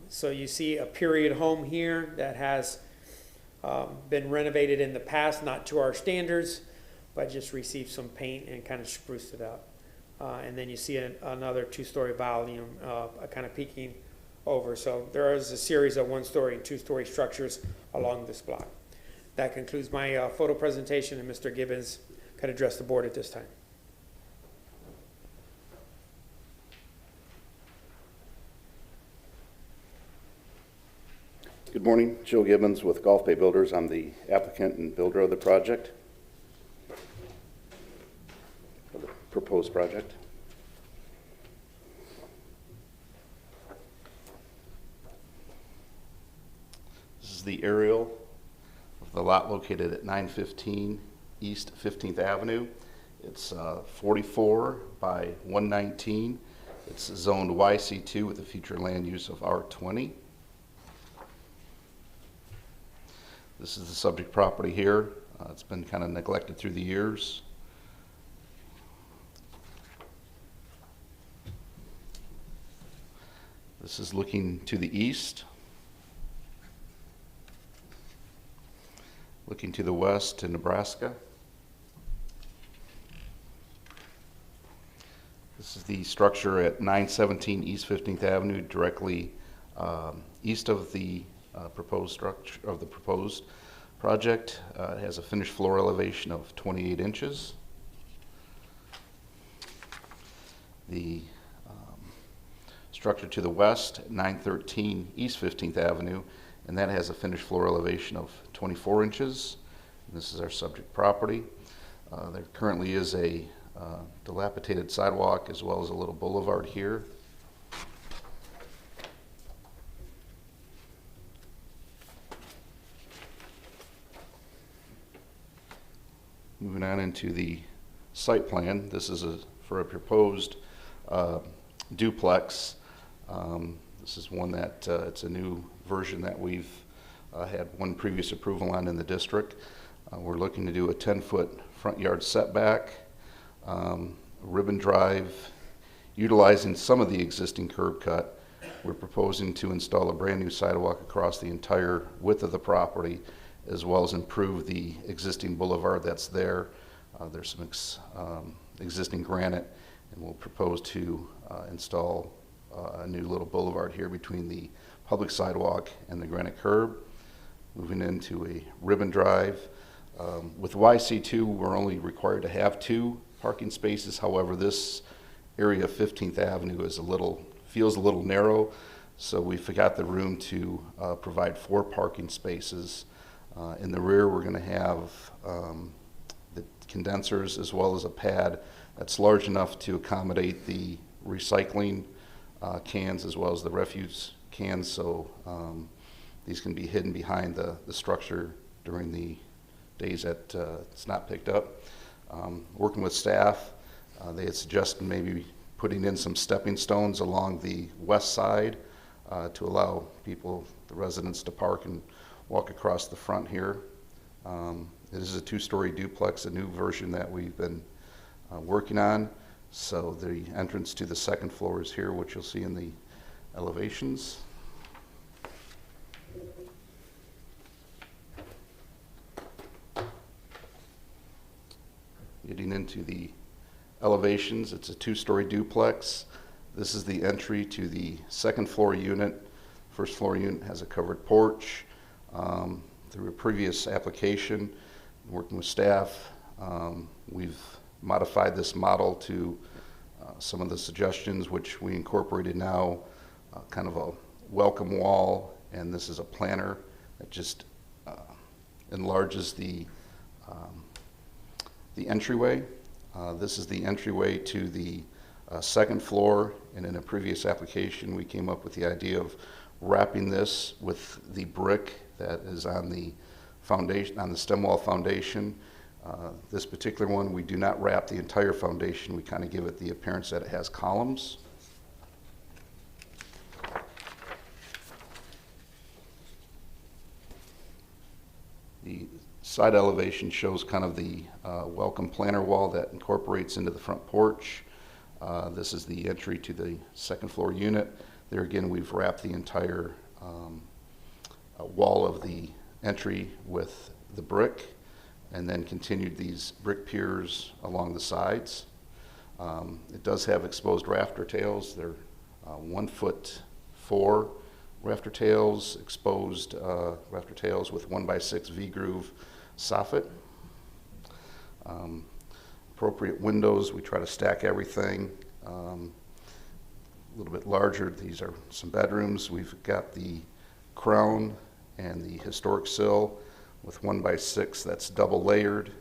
So you see a period home here that has been renovated in the past, not to our standards, but just received some paint and kind of spruced it up. And then you see another two-story volume kind of peeking over. So there is a series of one-story and two-story structures along this block. That concludes my photo presentation, and Mr. Gibbons can address the board at this time. Good morning, Joe Gibbons with Gulf Bay Builders. I'm the applicant and builder of the project, of the proposed project. This is the aerial of the lot located at 915 East 15th Avenue. It's 44 by 119. It's zoned YC2 with a future land use of R20. This is the subject property here. It's been kind of neglected through the years. This is looking to the east. Looking to the west to Nebraska. This is the structure at 917 East 15th Avenue, directly east of the proposed structure of the proposed project. It has a finished floor elevation of 28 inches. The structure to the west, 913 East 15th Avenue, and that has a finished floor elevation of 24 inches. And this is our subject property. There currently is a dilapidated sidewalk as well as a little boulevard here. Moving on into the site plan, this is for a proposed duplex. This is one that it's a new version that we've had one previous approval on in the district. We're looking to do a 10-foot front yard setback, ribbon drive, utilizing some of the existing curb cut. We're proposing to install a brand new sidewalk across the entire width of the property, as well as improve the existing boulevard that's there. There's some existing granite, and we'll propose to install a new little boulevard here between the public sidewalk and the granite curb. Moving into a ribbon drive. With YC2, we're only required to have 2 parking spaces. However, this area of 15th Avenue is feels a little narrow, so we forgot the room to provide 4 parking spaces. In the rear, we're going to have the condensers as well as a pad that's large enough to accommodate the recycling cans as well as the refuse cans, so these can be hidden behind the structure during the days that it's not picked up. Working with staff, they had suggested maybe putting in some stepping stones along the west side to allow people, the residents, to park and walk across the front here. It is a 2-story duplex, a new version that we've been working on. So the entrance to the second floor is here, which you'll see in the elevations. Getting into the elevations, it's a 2-story duplex. This is the entry to the second floor unit. First floor unit has a covered porch. Through a previous application, working with staff, we've modified this model to some of the suggestions which we incorporated now, kind of a welcome wall, and this is a planter that just enlarges the entryway. This is the entryway to the second floor, and in a previous application we came up with the idea of wrapping this with the brick that is on the foundation, on the stem wall foundation. This particular one, we do not wrap the entire foundation. We kind of give it the appearance that it has columns. The side elevation shows kind of the welcome planter wall that incorporates into the front porch. This is the entry to the second floor unit. There again, we've wrapped the entire wall of the entry with the brick, and then continued these brick piers along the sides. It does have exposed rafter tails. They're 1'4" rafter tails, exposed rafter tails with 1x6 V-groove soffit. Appropriate windows, we try to stack everything. A little bit larger, these are some bedrooms. We've got the crown and the historic sill with 1x6 that's double layered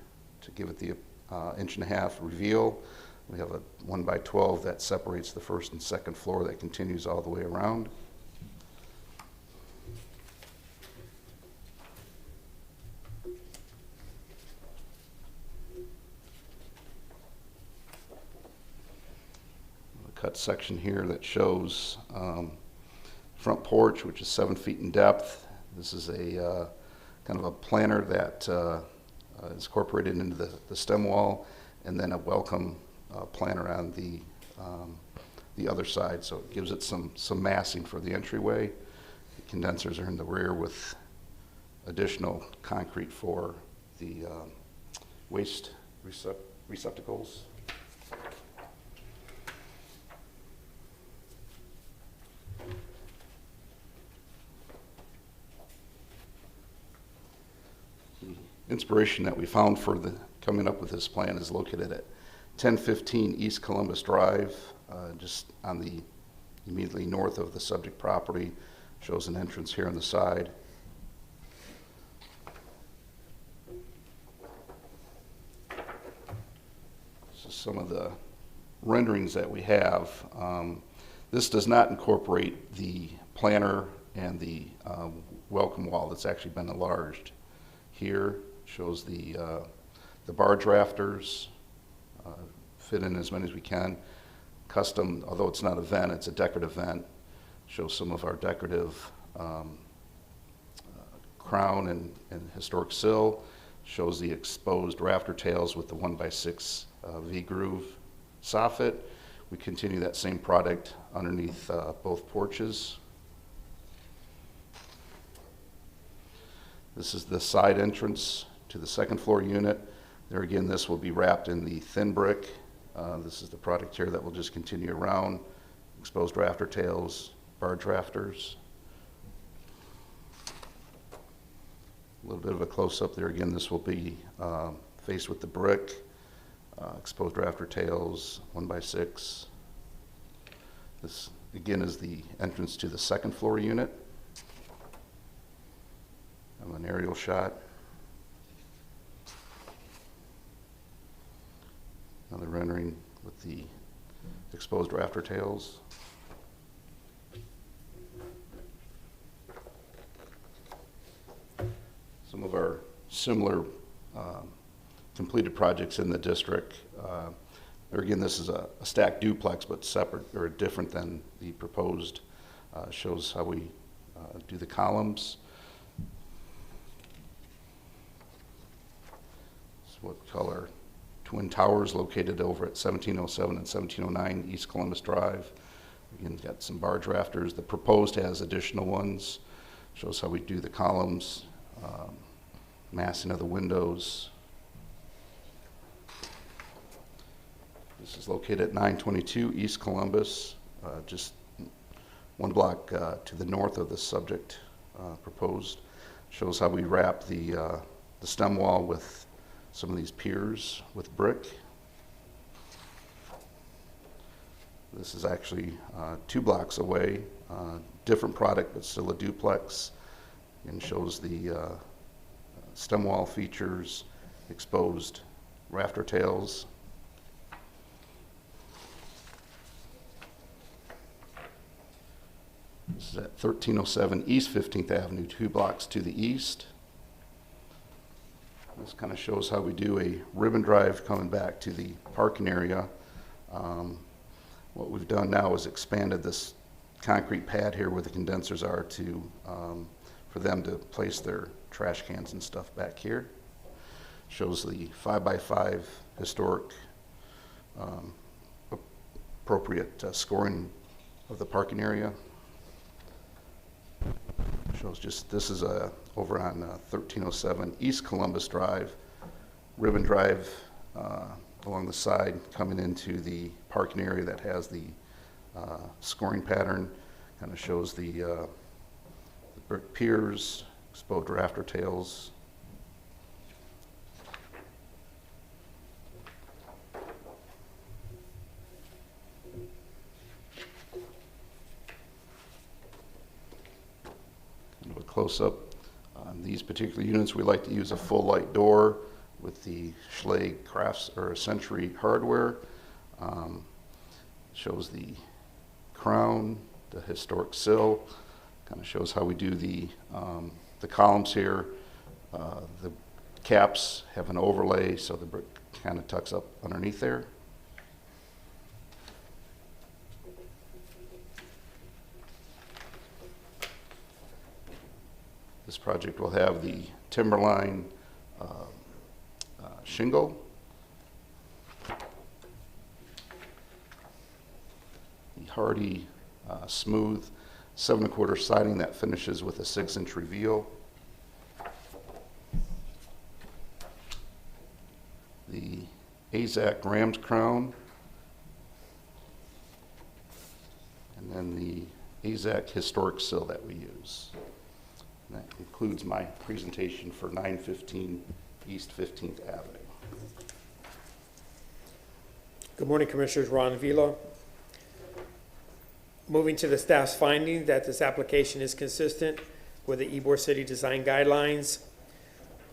to give it the 1.5-inch reveal. We have a 1x12 that separates the first and second floor that continues all the way around. Cut section here that shows front porch, which is 7 feet in depth. This is a kind of a planter that is incorporated into the stem wall, and then a welcome planter on the other side, so it gives it some massing for the entryway. The condensers are in the rear with additional concrete for the waste receptacles. Inspiration that we found for coming up with this plan is located at 1015 East Columbus Drive, just on the immediately north of the subject property. Shows an entrance here on the side. So some of the renderings that we have. This does not incorporate the planter and the welcome wall that's actually been enlarged. Here shows the barge rafters, fit in as many as we can. Custom, although it's not a vent, it's a decorative vent. Shows some of our decorative crown and historic sill. Shows the exposed rafter tails with the 1x6 V-groove soffit. We continue that same product underneath both porches. This is the side entrance to the second floor unit. There again, this will be wrapped in the thin brick. This is the product here that will just continue around. Exposed rafter tails, barge rafters. A little bit of a close-up there. Again, this will be faced with the brick, exposed rafter tails, 1x6. This again is the entrance to the second floor unit. An aerial shot. Another rendering with the exposed rafter tails. Some of our similar completed projects in the district. There again, this is a stacked duplex, but separate or different than the proposed. Shows how we do the columns. What color? Twin towers located over at 1707 and 1709 East Columbus Drive. Again, got some barge rafters. The proposed has additional ones. Shows how we do the columns, massing of the windows. This is located at 922 East Columbus, just one block to the north of the subject proposed. Shows how we wrap the stem wall with some of these piers with brick. This is actually 2 blocks away, different product but still a duplex, and shows the stem wall features, exposed rafter tails. This is at 1307 East 15th Avenue, 2 blocks to the east. This kind of shows how we do a ribbon drive coming back to the parking area. What we've done now is expanded this concrete pad here where the condensers are to for them to place their trash cans and stuff back here. Shows the 5x5 historic appropriate scoring of the parking area. Shows just, this is over on 1307 East Columbus Drive, ribbon drive along the side coming into the parking area that has the scoring pattern. Kind of shows the brick piers, exposed rafter tails. Kind of a close-up. particular units, we like to use a full light door with the Schlage Crafts or Century hardware. Shows the crown, the historic sill, kind of shows how we do the columns here. The caps have an overlay, so the brick kind of tucks up underneath there. This project will have the timberline shingle, the hardy smooth 7 1/4 siding that finishes with a 6-inch reveal. The AZAC ram's crown, and then the AZAC historic sill that we use. And that concludes my presentation for 915 East 15th Avenue. Good morning, Commissioners. Ron Vila. Moving to the staff's finding that this application is consistent with the Ybor City Design Guidelines.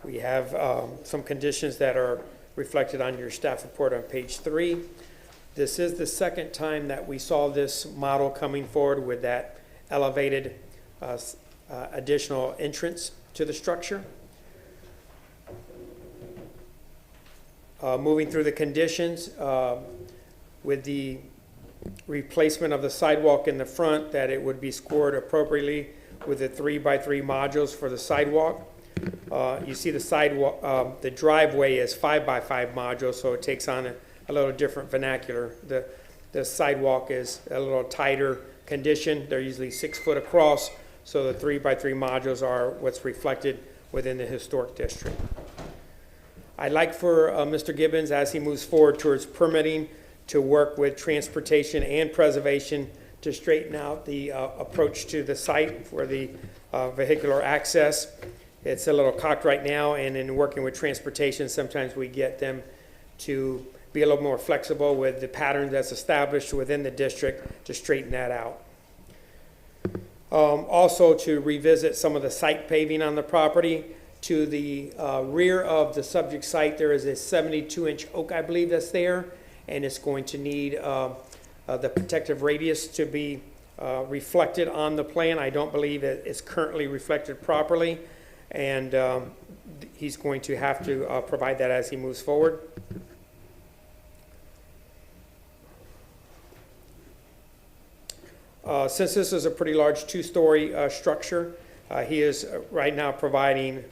We have some conditions that are reflected on your staff report on page 3. This is the second time that we saw this model coming forward with that elevated additional entrance to the structure. Moving through the conditions, with the replacement of the sidewalk in the front, that it would be scored appropriately with the 3x3 modules for the sidewalk. You see the sidewalk, the driveway is 5x5 modules, so it takes on a little different vernacular. The sidewalk is a little tighter condition. They're usually 6 foot across, so the 3x3 modules are what's reflected within the historic district. I'd like for Mr. Gibbons, as he moves forward towards permitting, to work with transportation and preservation to straighten out the approach to the site for the vehicular access. It's a little cocked right now, and in working with transportation, sometimes we get them to be a little more flexible with the pattern that's established within the district to straighten that out. Also to revisit some of the site paving on the property. To the rear of the subject site, there is a 72-inch oak, I believe, that's there, and it's going to need the protective radius to be reflected on the plan. I don't believe it is currently reflected properly, and he's going to have to provide that as he moves forward. Since this is a pretty large 2-story structure, he is right now providing,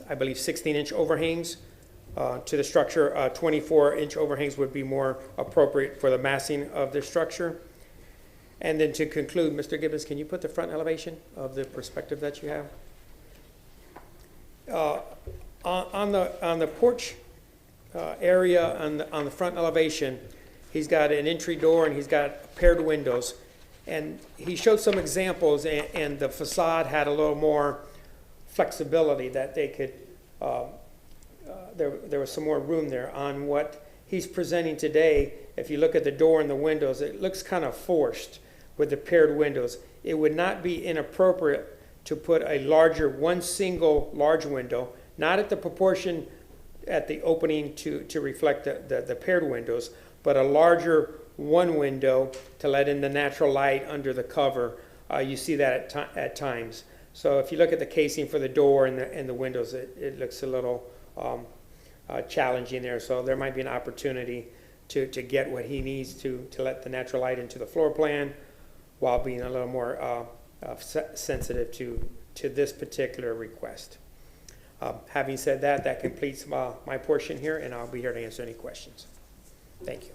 I believe, 16-inch overhangs to the structure. 24-inch overhangs would be more appropriate for the massing of the structure. And then to conclude, Mr. Gibbons, can you put the front elevation of the perspective that you have? On the porch area on the front elevation, he's got an entry door and he's got paired windows. And he showed some examples, and the facade had a little more flexibility that they could, there was some more room there. On what he's presenting today, if you look at the door and the windows, it looks kind of forced with the paired windows. It would not be inappropriate to put a larger, one single large window, not at the proportion at the opening to reflect the paired windows, but a larger one window to let in the natural light under the cover. You see that at times. So if you look at the casing for the door and the windows, it looks a little challenging there. So there might be an opportunity to get what he needs to let the natural light into the floor plan while being a little more sensitive to this particular request. Having said that, that completes my portion here, and I'll be here to answer any questions. Thank you.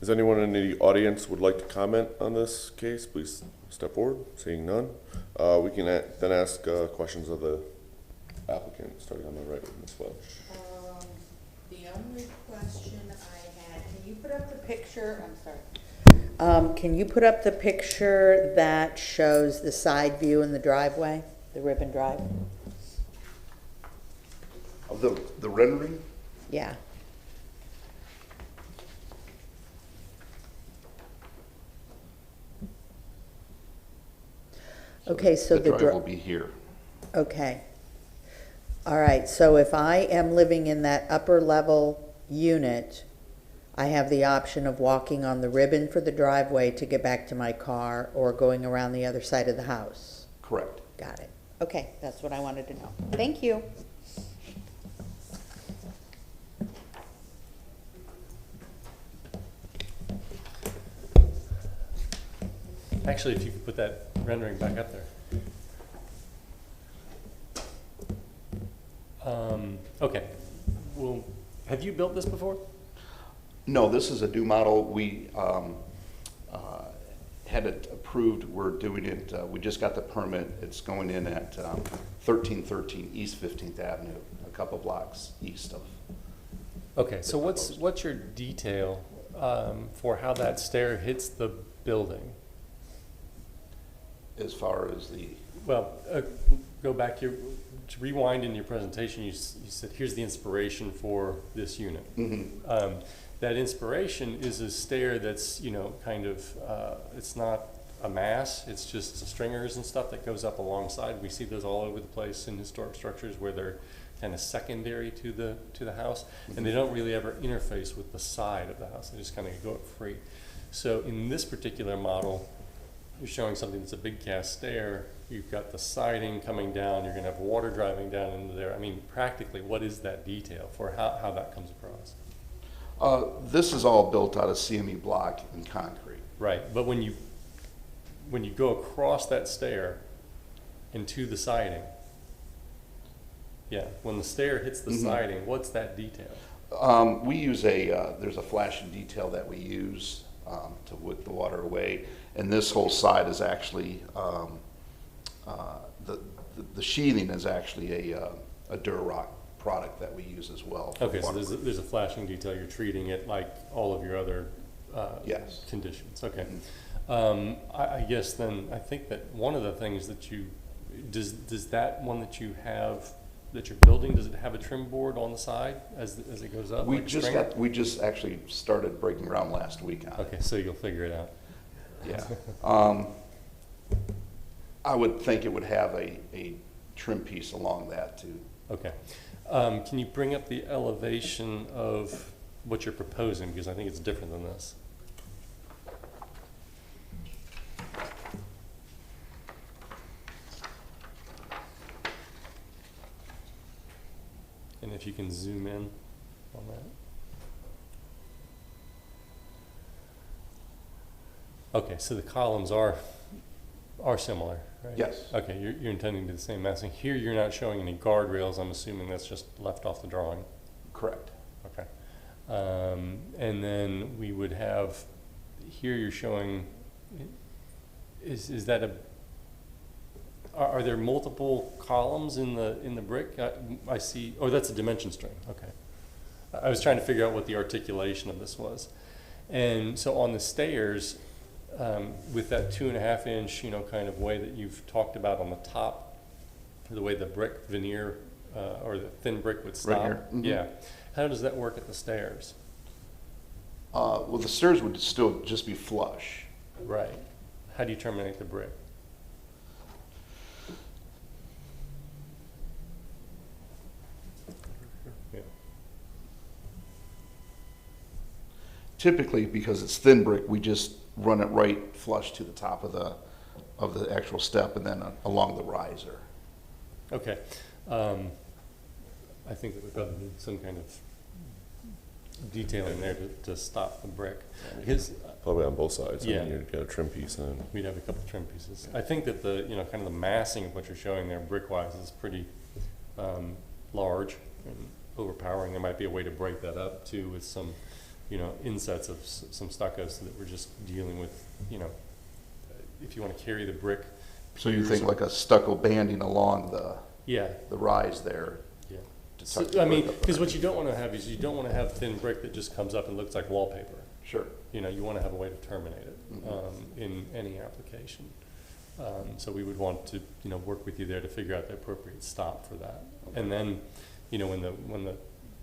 Is anyone in the audience would like to comment on this case? Please step forward. Seeing none, we can then ask questions of the applicant, starting on the right with Ms. Welch. The only question I had, can you put up the picture? I'm sorry. Can you put up the picture that shows the side view in the driveway, the ribbon drive? Of the rendering? Yeah. Okay, so The the drive will be here. okay. All right, so if I am living in that upper level unit, I have the option of walking on the ribbon for the driveway to get back to my car or going around the other side of the house. Correct. Got it. Okay, that's what I wanted to know. Thank you. Actually, if you could put that rendering back up there. Okay, well, have you built this before? No, this is a new model. We had it approved. We're doing it, we just got the permit. It's going in at 1313 East 15th Avenue, a couple blocks east of. Okay, so what's your detail for how that stair hits the building? As far as the, Well, go back here, to rewind in your presentation, you said, here's the inspiration for this unit. That inspiration is a stair that's, kind of, it's not a mass, it's just stringers and stuff that goes up alongside. We see those all over the place in historic structures where they're kind of secondary to the house, and they don't really ever interface with the side of the house. They just kind of go up free. So in this particular model, you're showing something that's a big cast stair. You've got the siding coming down. You're going to have water driving down into there. I mean, practically, what is that detail for how that comes across? this is all built out of CME block and concrete. Right, but when you go across that stair into the siding, yeah, when the stair hits the siding, what's that detail? We use there's a flashing detail that we use to wick the water away, and this whole side is actually, the sheathing is actually a Durarock product that we use as well. Okay, so there's a flashing detail. You're treating it like all of your other Yes. conditions. Okay. I guess then I think that one of the things that does that one that you have that you're building, does it have a trim board on the side as it goes up? We like just stringer? actually started breaking ground last week on it. Okay, so you'll figure it out. Yeah. I would think it would have a trim piece along that too. Okay. Can you bring up the elevation of what you're proposing? Because I think it's different than this. And if you can zoom in on that. Okay, so the columns are similar, right? Yes. Okay, you're intending to do the same massing. Here you're not showing any guardrails. I'm assuming that's just left off the drawing. Correct. Okay. And then we would have, here you're showing, is that are there multiple columns in the brick? I see, oh, that's a dimension string, okay. I was trying to figure out what the articulation of this was. And so on the stairs, with that 2.5 inch, kind of way that you've talked about on the top, the way the brick veneer, or the thin brick would stop. Right here? Mhm. Yeah. How does that work at the stairs? Well, the stairs would still just be flush. Right. How do you terminate the brick? Yeah. Typically, because it's thin brick, we just run it right flush to the top of the actual step and then along the riser. Okay. I think that we probably need some kind of detailing there to stop the brick. Because Probably on both sides. Yeah. I mean, you'd get a trim piece and we'd have a couple trim pieces. I think that the, kind of the massing of what you're showing there brick-wise is pretty large and overpowering. There might be a way to break that up too with some, insets of some stucco so that we're just dealing with, if you want to carry the brick. So you think like a stucco banding along the Yeah. rise there? Yeah. to So, tuck the I mean, brick up because there. what you don't want to have is you don't want to have thin brick that just comes up and looks like wallpaper. Sure. You want to have a way to terminate it in any application. So we would want to, work with you there to figure out the appropriate stop for that. And then, when the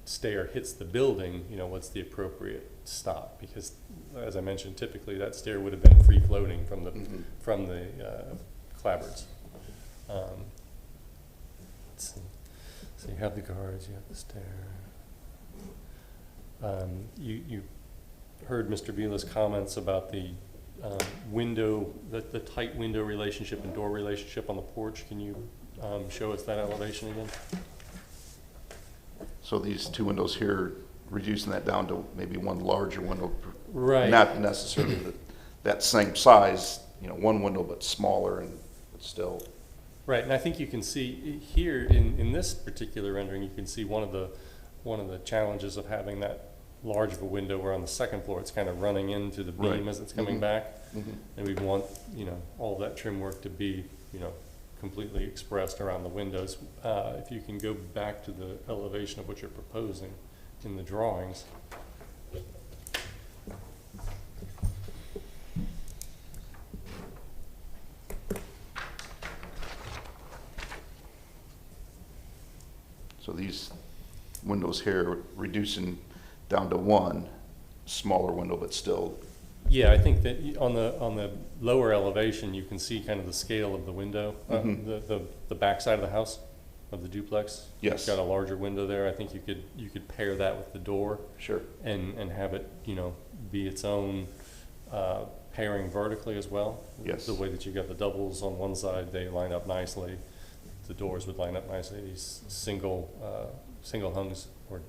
stair hits the building, what's the appropriate stop? Because, as I mentioned, typically that stair would have been free floating from the clapboards. Let's see. So you have the guards, you have the stair. You heard Mr. Vila's comments about the window, the tight window relationship and door relationship on the porch. Can you show us that elevation again? So these two windows here, reducing that down to maybe one larger window. Right. Not necessarily that same size, one window, but smaller and but still. Right, and I think you can see here in this particular rendering, you can see one of the challenges of having that large of a window where on the second floor it's kind of running into the beam Right. as it's coming back. And we want, all that trim work to be, completely expressed around the windows. If you can go back to the elevation of what you're proposing in the drawings. So these windows here, reducing down to one smaller window, but still. Yeah, I think that on the lower elevation, you can see kind of the scale of the window, the back side of the house of the duplex. Yes. It's got a larger window there. I think you could pair that with the door. Sure. And have it, be its own pairing vertically as well. Yes. The way that you've got the doubles on one side, they line up nicely. The doors would line up nicely. These single hungs or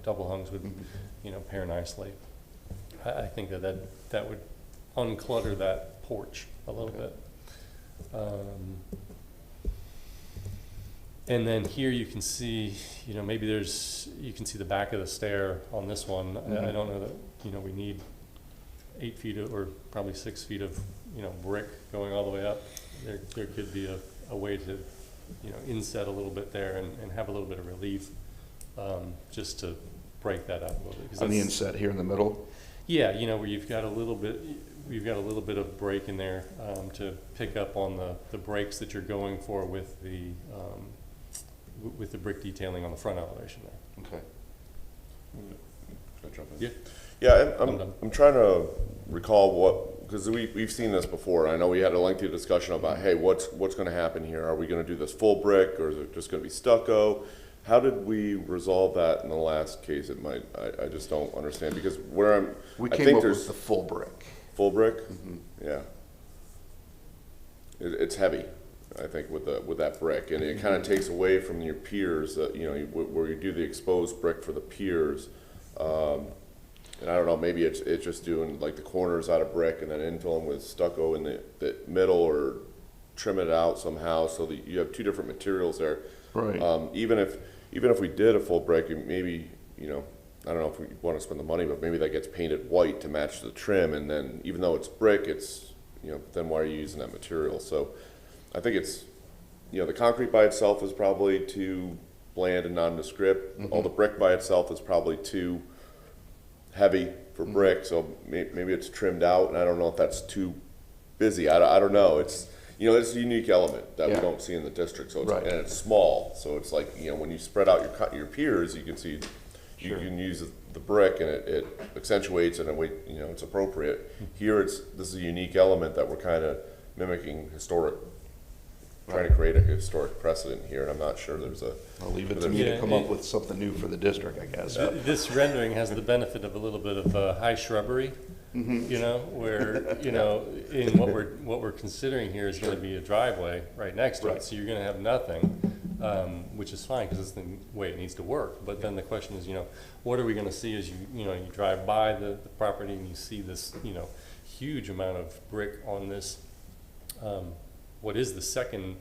double hungs would, pair nicely. I think that would unclutter that porch a little bit. And then here you can see, maybe you can see the back of the stair on this one. I don't know that, we need 8 feet or probably 6 feet of, brick going all the way up. There could be a way to, inset a little bit there and have a little bit of relief, just to break that up a little bit. 'Cause On the that's- inset here in the middle. Yeah, where you've got a little bit of break in there to pick up on the breaks that you're going for with the brick detailing on the front elevation there. Okay. Can I jump in? Yeah. Yeah, I'm done. I'm trying to recall because we've seen this before. I know we had a lengthy discussion about, hey, what's going to happen here? Are we going to do this full brick, or is it just going to be stucco? How did we resolve that in the last case? I just don't understand, because We I came think up there's with the full brick. full brick. Yeah, it's heavy, I think, with that brick, and it kind of takes away from your piers. Where you do the exposed brick for the piers. And I don't know, maybe it's just doing like the corners out of brick and then infill them with stucco in the middle, or trim it out somehow so that you have two different materials there. Right. Even if we did a full brick, maybe, I don't know if we want to spend the money, but maybe that gets painted white to match the trim, and then even though it's brick, it's, then why are you using that material? So I think it's, the concrete by itself is probably too bland and nondescript. All the brick by itself is probably too heavy for brick, so maybe it's trimmed out, and I don't know if that's too busy. I don't know. It's, it's a unique element that we don't see in the district, so it's, Right. and it's small, so it's like, when you spread out your piers, you can see, you Sure. can use the brick, and it accentuates it in a way, it's appropriate. Here, this is a unique element that we're kind of mimicking trying to create a historic precedent here, and I'm not sure there's a. I'll leave it to me to come up with something new for the district, I guess. This rendering has the benefit of a little bit of high shrubbery, where, in what we're considering here is going to be a driveway right next to Right. it. So you're going to have nothing, which is fine because it's the way it needs to work. But then the question is, what are we going to see as you drive by the property and you see this, huge amount of brick on this, what is the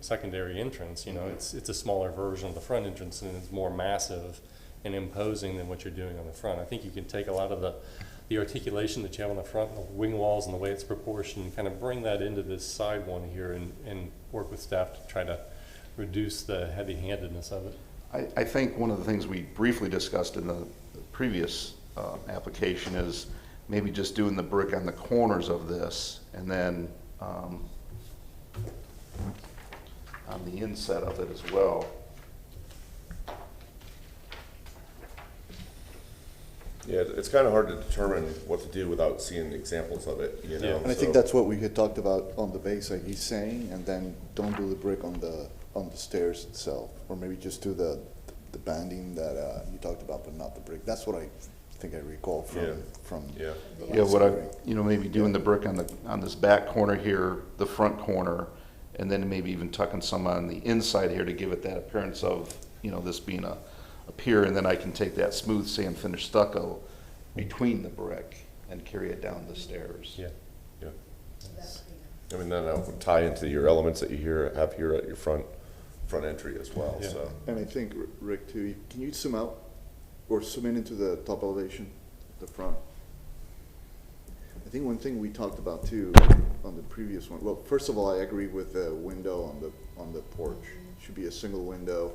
secondary entrance? It's a smaller version of the front entrance, and it's more massive and imposing than what you're doing on the front. I think you can take a lot of the articulation that you have on the front, the wing walls and the way it's proportioned, kind of bring that into this side one here and work with staff to try to reduce the heavy-handedness of it. I think one of the things we briefly discussed in the previous application is maybe just doing the brick on the corners of this, and then on the inset of it as well. Yeah, it's kind of hard to determine what to do without seeing examples of it, you know? Yeah. And I think that's what we had talked about on the base, like he's saying, and then don't do the brick on the stairs itself, or maybe just do the banding that you talked about, but not the brick. That's what I think I recall Yeah. from. Yeah. Yeah, what I, maybe doing the brick on this back corner here, the front corner, and then maybe even tucking some on the inside here to give it that appearance of, this being a pier, and then I can take that smooth sand finish stucco between the brick and carry it down the stairs. Yeah. Yeah. I mean, then that would tie into your elements that you have here at your front entry as well, Yeah. so. And I think, Rick, too, can you zoom out or zoom in into the top elevation, the front? I think one thing we talked about too on the previous one, well, first of all, I agree with the window on the porch. Should be a single window,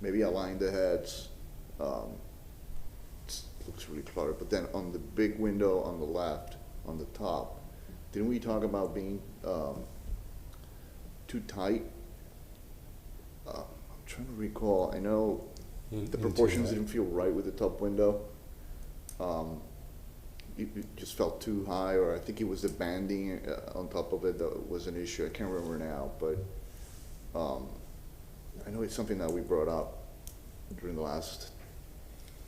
maybe align the heads. Looks really cluttered, but then on the big window on the left, on the top, didn't we talk about being too tight? I'm trying to recall, I know the proportions didn't feel right with the top window. It just felt too high, or I think it was the banding on top of it that was an issue. I can't remember now, but I know it's something that we brought up during the last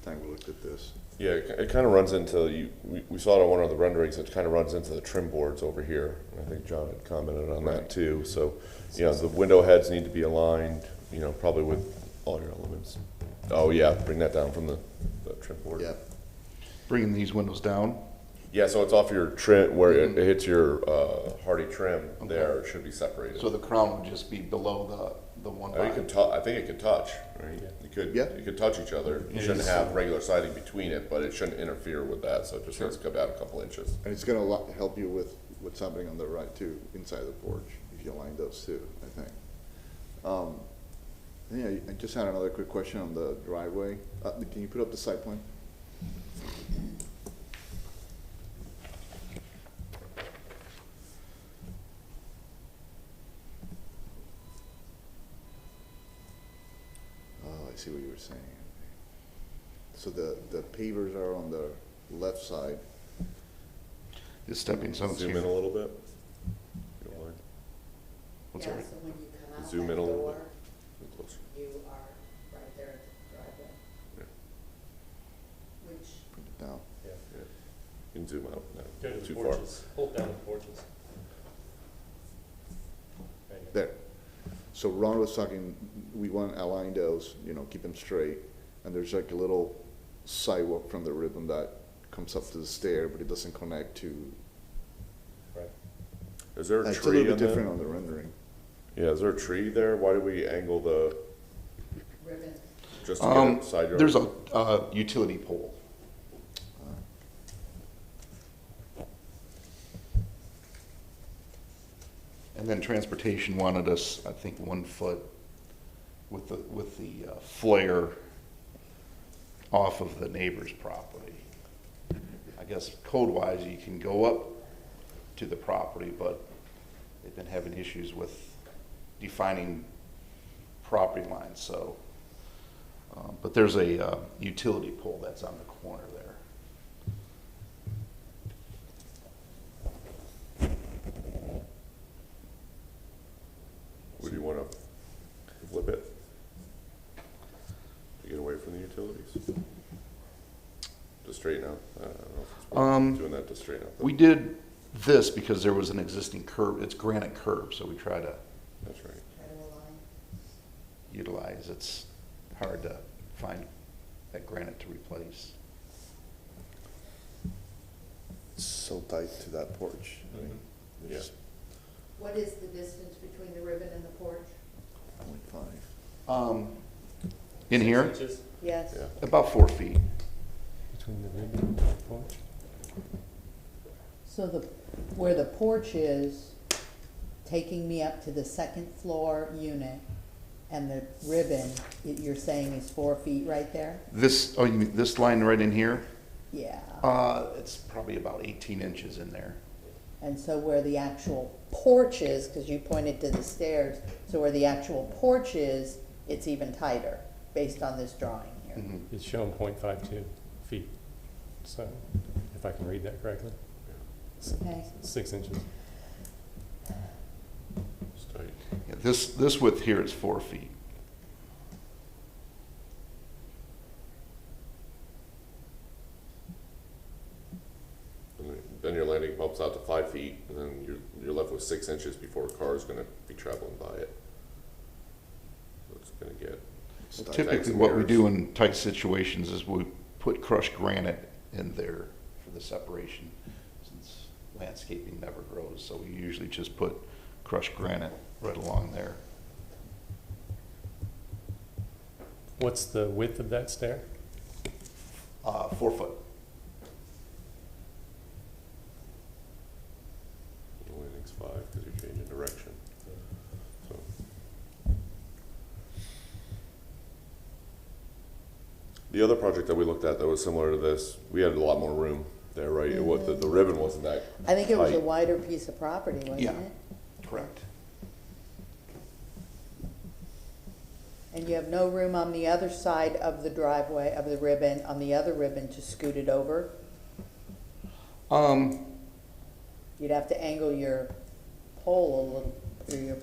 time we looked at this. Yeah, it kind of runs into, we saw it on one of the renderings, it kind of runs into the trim boards over here. And I think John had commented on that too. So, the window heads need to be aligned, probably with all your elements. Oh yeah, bring that down from the trim board. Yeah. Bringing these windows down. Yeah, so it's off your trim, where it hits your hardy trim there, it should be separated. So the crown would just be below the one I think it could touch, right? Yeah. You could touch each other. You shouldn't have regular siding between it, but it shouldn't interfere with that, so it just has to come out a couple inches. And it's gonna help you with what's happening on the right too, inside the porch, if you align those two, I think. I just had another quick question on the driveway. Can you put up the site plan? Oh, I see what you were saying. So the pavers are on the left side. The stepping stones Zoom here. in a little bit. If you don't mind. What's Yeah, that? so when you come out Zoom that in a little door, bit. A little closer. you are right there at the driveway. Yeah. Which, Put it down. Yeah. You can zoom out, Go no, to the too far. porches. Hold down the porches. There you go. There. So Ron was talking, we want to align those, keep them straight. And there's like a little sidewalk from the ribbon that comes up to the stair, but it doesn't connect to. Right. Is there a It's a tree little in bit different there? on the rendering. Yeah, is there a tree there? Why do we angle the, ribbon, just to get a side yard? There's a utility pole. And then transportation wanted us, I think, 1 foot with the flare off of the neighbor's property. I guess code-wise, you can go up to the property, but they've been having issues with defining property lines, so. But there's a utility pole that's on the corner there. Would you want to flip it? To get away from the utilities? To straighten out? I don't know if it's worth doing that to straighten out. We did this because there was an existing curb, it's granite curb, so we try to That's right. try to align. utilize, it's hard to find that granite to replace. It's so tight to that porch. I mean, Yeah. it's What is the distance between the ribbon and the porch? 0.5. In 6 here, inches Yes. Yeah. about 4 feet. between the ribbon and the porch. So where the porch is, taking me up to the second floor unit, and the ribbon, you're saying is 4 feet right there? This, you mean this line right in here? Yeah. It's probably about 18 inches in there. And so where the actual porch is, because you pointed to the stairs, so where the actual porch is, it's even tighter, based on this drawing here. Mhm. It's shown 0.52 feet. So, if I can read that correctly. Okay. 6 inches. It's tight. Yeah, this width here is 4 feet. And then your landing bumps out to 5 feet, and then you're left with 6 inches before a car is going to be traveling by it. So it's going to get Typically, what we do in tight situations is we put crushed granite in there for the separation, since landscaping never grows. So we usually just put crushed granite right along there. What's the width of that stair? 4 foot. The landing's 5 because you're changing direction. So. The other project that we looked at that was similar to this, we had a lot more room there, right? It was, the ribbon wasn't that I think it was a tight. wider piece of property, wasn't Yeah. it? Correct. And you have no room on the other side of the driveway, of the ribbon, on the other ribbon to scoot it over? You'd have to angle your pole a little, or your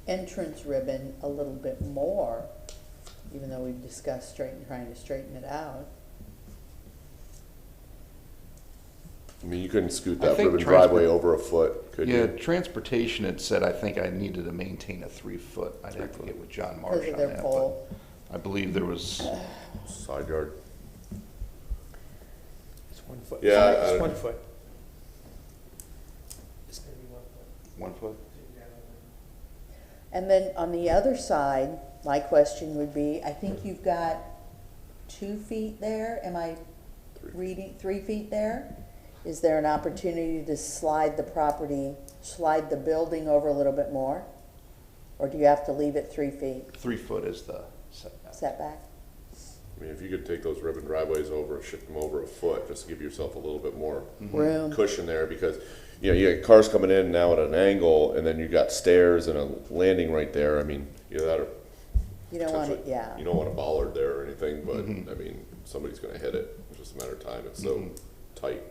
entrance ribbon a little bit more, even though we've discussed trying to straighten it out. I mean, you couldn't scoot I that think ribbon driveway transport- over a foot, could Yeah, you? transportation had said I think I needed to maintain a 3 foot. I'd have to 3 foot. get with John Because Marsh of on their that, pole. but I believe there was, Side yard. It's 1 foot. Yeah, It's I- 1 foot. It's gonna be 1 foot. 1 foot. And then on the other side, my question would be, I think you've got 2 feet there, am I reading, 3 feet there? Is there an opportunity to slide the building over a little bit more? Or do you have to leave it 3 feet 3 foot is the setback. setback? I mean, if you could take those ribbon driveways over, shift them over a foot, just to give yourself a little bit more Room? cushion there, because, you know, you got cars coming in now at an angle, and then you got stairs and a landing right there. I mean, either that or You don't want it, potentially- yeah. You don't want a bollard there or anything, but, I mean, somebody's gonna hit it. It's just a matter of time. It's so tight.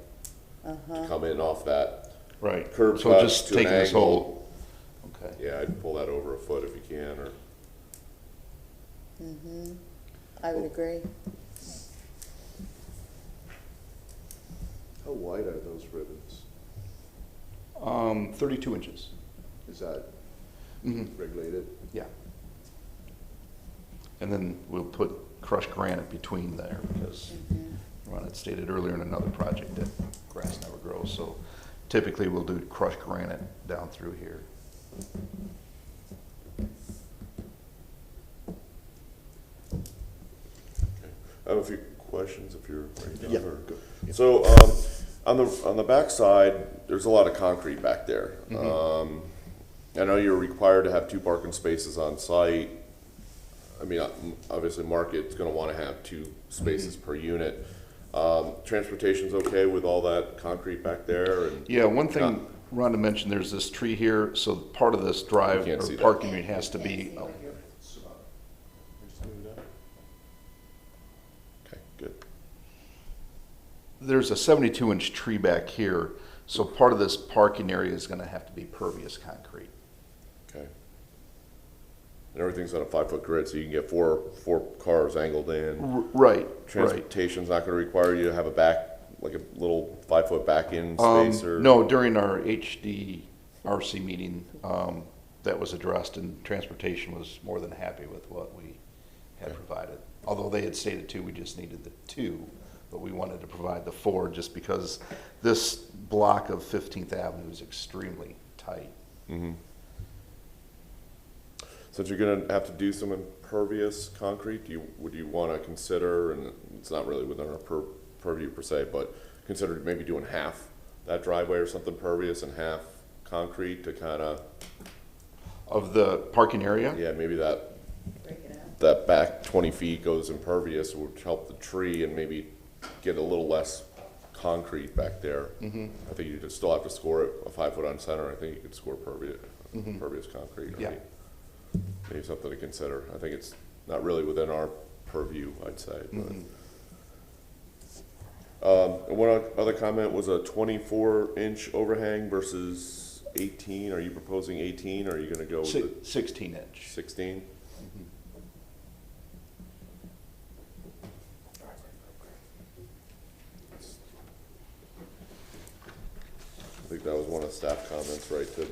To come in off that, Right. Curb So cut just to an taking this angle. whole, okay. yeah, I'd pull that over a foot if you can, or, I would agree. How wide are those ribbons? 32 inches. Is that Mhm. regulated? Yeah. And then we'll put crushed granite between there because Ron had stated earlier in another project that grass never grows. So typically we'll do crushed granite down through here. I have a few questions if you're ready. to Yeah, or- go. So, on the back side, there's a lot of concrete back there. I know you're required to have 2 parking spaces on site. I mean, obviously, Market's gonna wanna have 2 spaces per unit. Transportation's okay with all that concrete back there, and Yeah, one Not- thing Rhonda mentioned, there's this tree here, so part of this drive You can't or see that. parking unit has to be, okay, good. there's a 72-inch tree back here, so part of this parking area is gonna have to be pervious concrete. Okay. And everything's on a 5-foot grid, so you can get four cars angled in. Right, right. Transportation's not gonna require you to have a back, like a little 5-foot back-in space, or? No, during our HDRC meeting, that was addressed, and transportation was more than happy with what we had Okay. provided. Although they had stated 2, we just needed the 2, but we wanted to provide the 4 just because this block of 15th Avenue is extremely tight. Since you're gonna have to do some impervious concrete, would you wanna consider, and it's not really within our purview per se, but consider maybe doing half that driveway or something pervious and half concrete to kinda, Of the parking area? yeah, maybe that, Break it out. that back 20 feet goes impervious, would help the tree and maybe get a little less concrete back there. I think you still have to score it a 5-foot on center. I think you could score pervious concrete. Yeah. Right? Maybe something to consider. I think it's not really within our purview, I'd say. But. And one other comment was a 24-inch overhang versus 18. Are you proposing 18, or are you gonna go with the 16 inch. 16? I think that was one of staff comments, right, to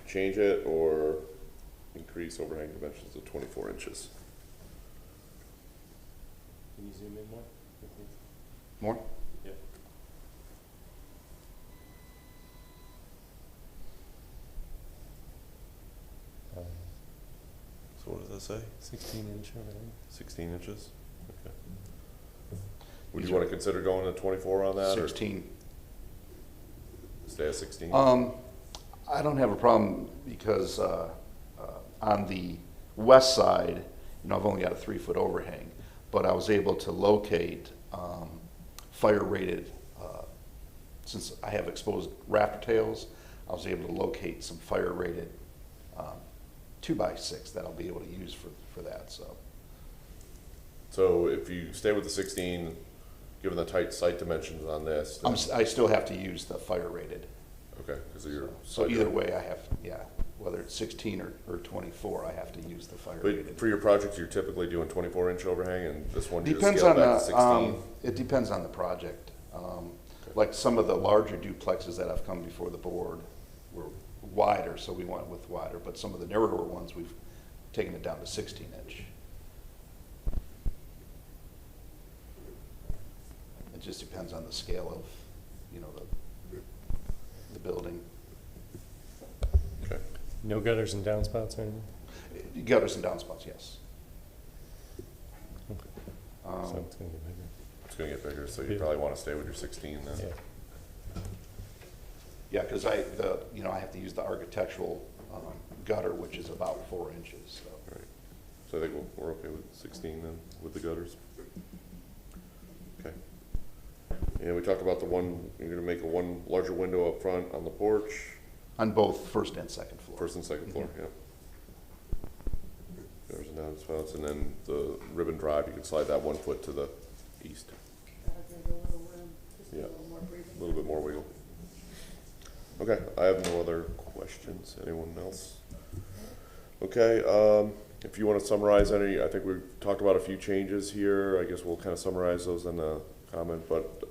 change it or increase overhang dimensions to 24 inches. Can you zoom in more? More? Yeah. So what does that say? 16-inch overhang. 16 inches? Okay. Would you want to consider going to 24 on that? 16. Or stay at 16? I don't have a problem because on the west side, I've only got a 3-foot overhang, but I was able to locate fire rated, since I have exposed rafter tails, I was able to locate some fire rated 2x6 that I'll be able to use for that, so. So if you stay with the 16, given the tight site dimensions on this, then- I still have to use the fire rated. okay, because of your. So either way, I have, whether it's 16 or 24, I have to use the fire rated. But for your projects, you're typically doing 24-inch overhang, and this one you just Depends scale on back to 16? it depends on the project. Like some of the larger duplexes that have come before the board were wider, so we went with wider, but some of the narrower ones, we've taken it down to 16 inch. It just depends on the scale of, the building. Okay. No gutters and downspouts or anything? Gutters and downspouts, yes. So it's gonna get bigger. It's going to get bigger, so you Yeah. probably want to stay with your 16 then. Yeah. Yeah, because I have to use the architectural gutter, which is about 4 inches, so. Right. So I think we're okay with 16 then, with the gutters. Okay. And we talked about you're going to make one larger window up front on the porch, On both first and second floor. first and second floor, yeah. Gutters and downspouts, and then the ribbon drive, you can slide that 1 foot to the east. Yeah, a little bit more wiggle. Okay, I have no other questions. Anyone else? Okay, if you want to summarize any, I think we've talked about a few changes here. I guess we'll kind of summarize those in the comment, but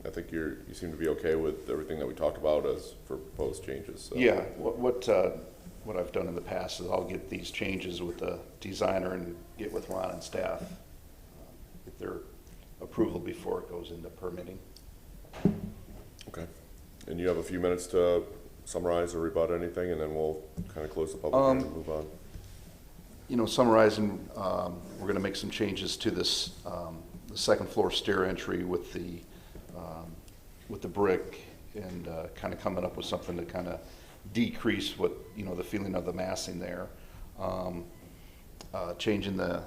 I think you seem to be okay with everything that we talked about as for proposed changes. So. Yeah, what I've done in the past is I'll get these changes with the designer and get with Ron and staff, get their approval before it goes into permitting. Okay. And you have a few minutes to summarize or rebut anything, and then we'll kind of close the public hearing and move on. Summarizing, we're going to make some changes to this, the second floor stair entry with the brick, and kind of coming up with something to kind of decrease what, the feeling of the massing there. Changing the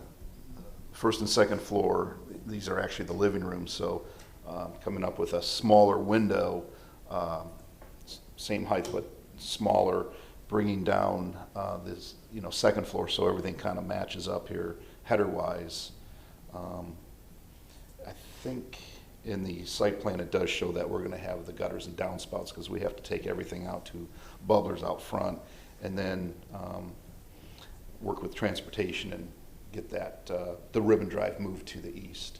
first and second floor, these are actually the living rooms, so coming up with a smaller window, same height but smaller, bringing down this second floor so everything kind of matches up here header wise. I think in the site plan it does show that we're going to have the gutters and downspouts because we have to take everything out to bubblers out front, and then work with transportation and get that the ribbon drive moved to the east.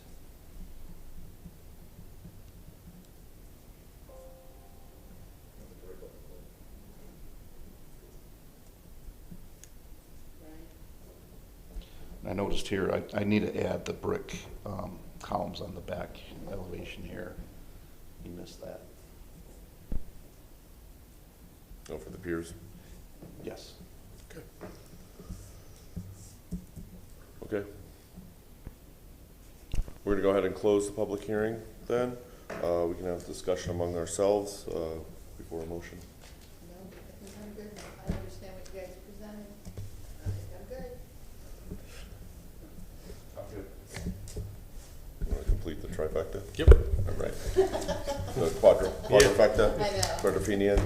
I noticed here, I need to add the brick columns on the back elevation here. You missed that. Oh, for the piers? Yes. Okay. Okay. We're gonna go ahead and close the public hearing then. We can have a discussion among ourselves before a motion. No, I think I'm good. I understand what you guys presented. I think I'm good. You wanna complete the trifecta? Yep. All right. The quadrifecta? I know. Quadrophenia?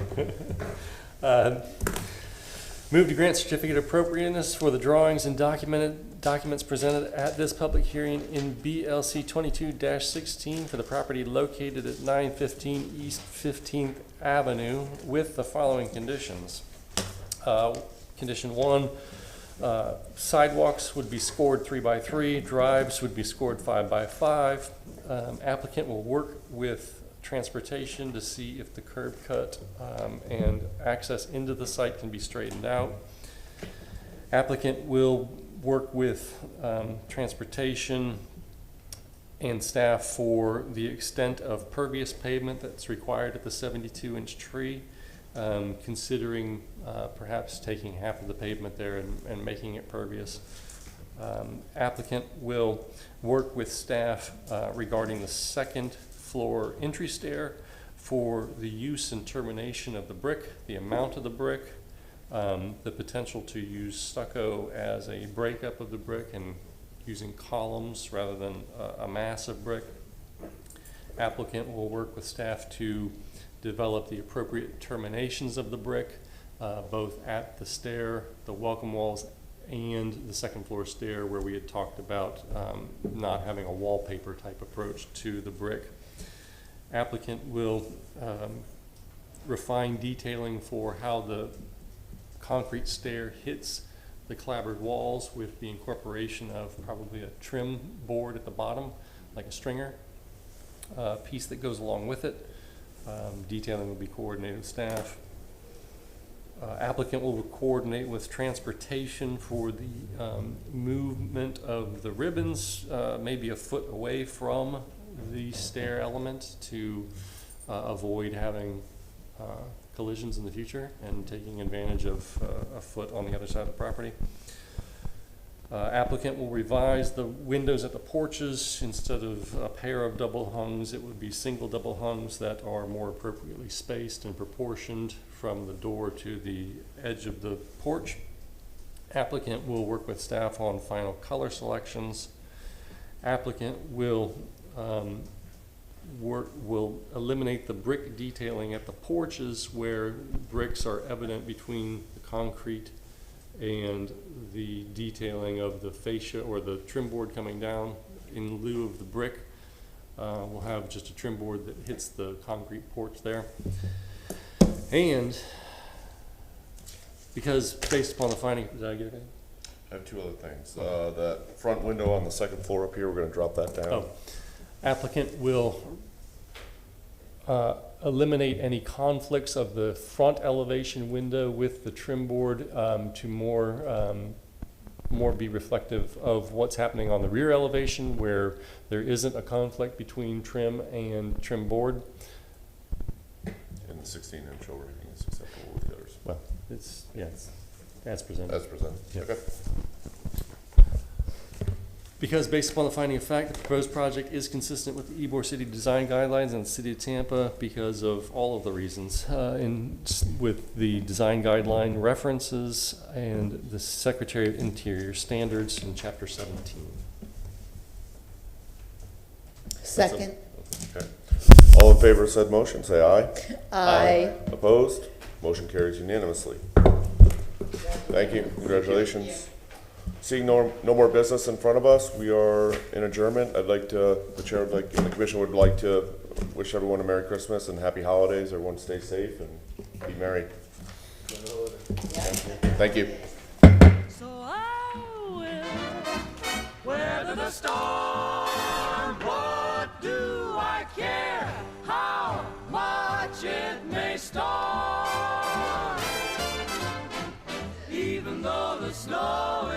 Move to grant certificate of appropriateness for the drawings and documents presented at this public hearing in BLC 22-16 for the property located at 915 East 15th Avenue with the following conditions. Condition 1, sidewalks would be scored 3x3, drives would be scored 5x5. Applicant will work with transportation to see if the curb cut and access into the site can be straightened out. Applicant will work with transportation and staff for the extent of pervious pavement that's required at the 72-inch tree, considering perhaps taking half of the pavement there and making it pervious. Applicant will work with staff regarding the second floor entry stair for the use and termination of the brick, the amount of the brick, the potential to use stucco as a breakup of the brick and using columns rather than a mass of brick. Applicant will work with staff to develop the appropriate terminations of the brick, both at the stair, the welcome walls, and the second floor stair where we had talked about not having a wallpaper type approach to the brick. Applicant will refine detailing for how the concrete stair hits the clapboard walls with the incorporation of probably a trim board at the bottom, like a stringer piece that goes along with it. Detailing will be coordinated with staff. Applicant will coordinate with transportation for the movement of the ribbons, maybe a foot away from the stair element to avoid having collisions in the future and taking advantage of a foot on the other side of the property. Applicant will revise the windows at the porches. Instead of a pair of double hungs, it would be single double hungs that are more appropriately spaced and proportioned from the door to the edge of the porch. Applicant will work with staff on final color selections. Applicant will eliminate the brick detailing at the porches where bricks are evident between the concrete and the detailing of the fascia or the trim board coming down. In lieu of the brick, we'll have just a trim board that hits the concrete porch there. And because based upon the finding, did I get it? I have two other things. That front window on the second floor up here, we're gonna drop that down. Oh. Applicant will eliminate any conflicts of the front elevation window with the trim board to more be reflective of what's happening on the rear elevation where there isn't a conflict between trim and trim board. And the 16-inch overhang is acceptable with the others. Well, it's as presented. As presented. Yeah. Okay. Because based upon the finding of fact, the proposed project is consistent with the Ybor City Design Guidelines and the City of Tampa because of all of the reasons with the design guideline references and the Secretary of Interior standards in Chapter 17. Second. Okay. All in favor of said motion, say aye. Aye. Opposed? Motion carries unanimously. Thank you. Congratulations. Seeing no more business in front of us, we are in adjournment. The chair would like, and the commission would like to wish everyone a Merry Christmas and Happy Holidays. Everyone stay safe and be merry. Thank you. So I will weather the storm. What do I care how much it may storm?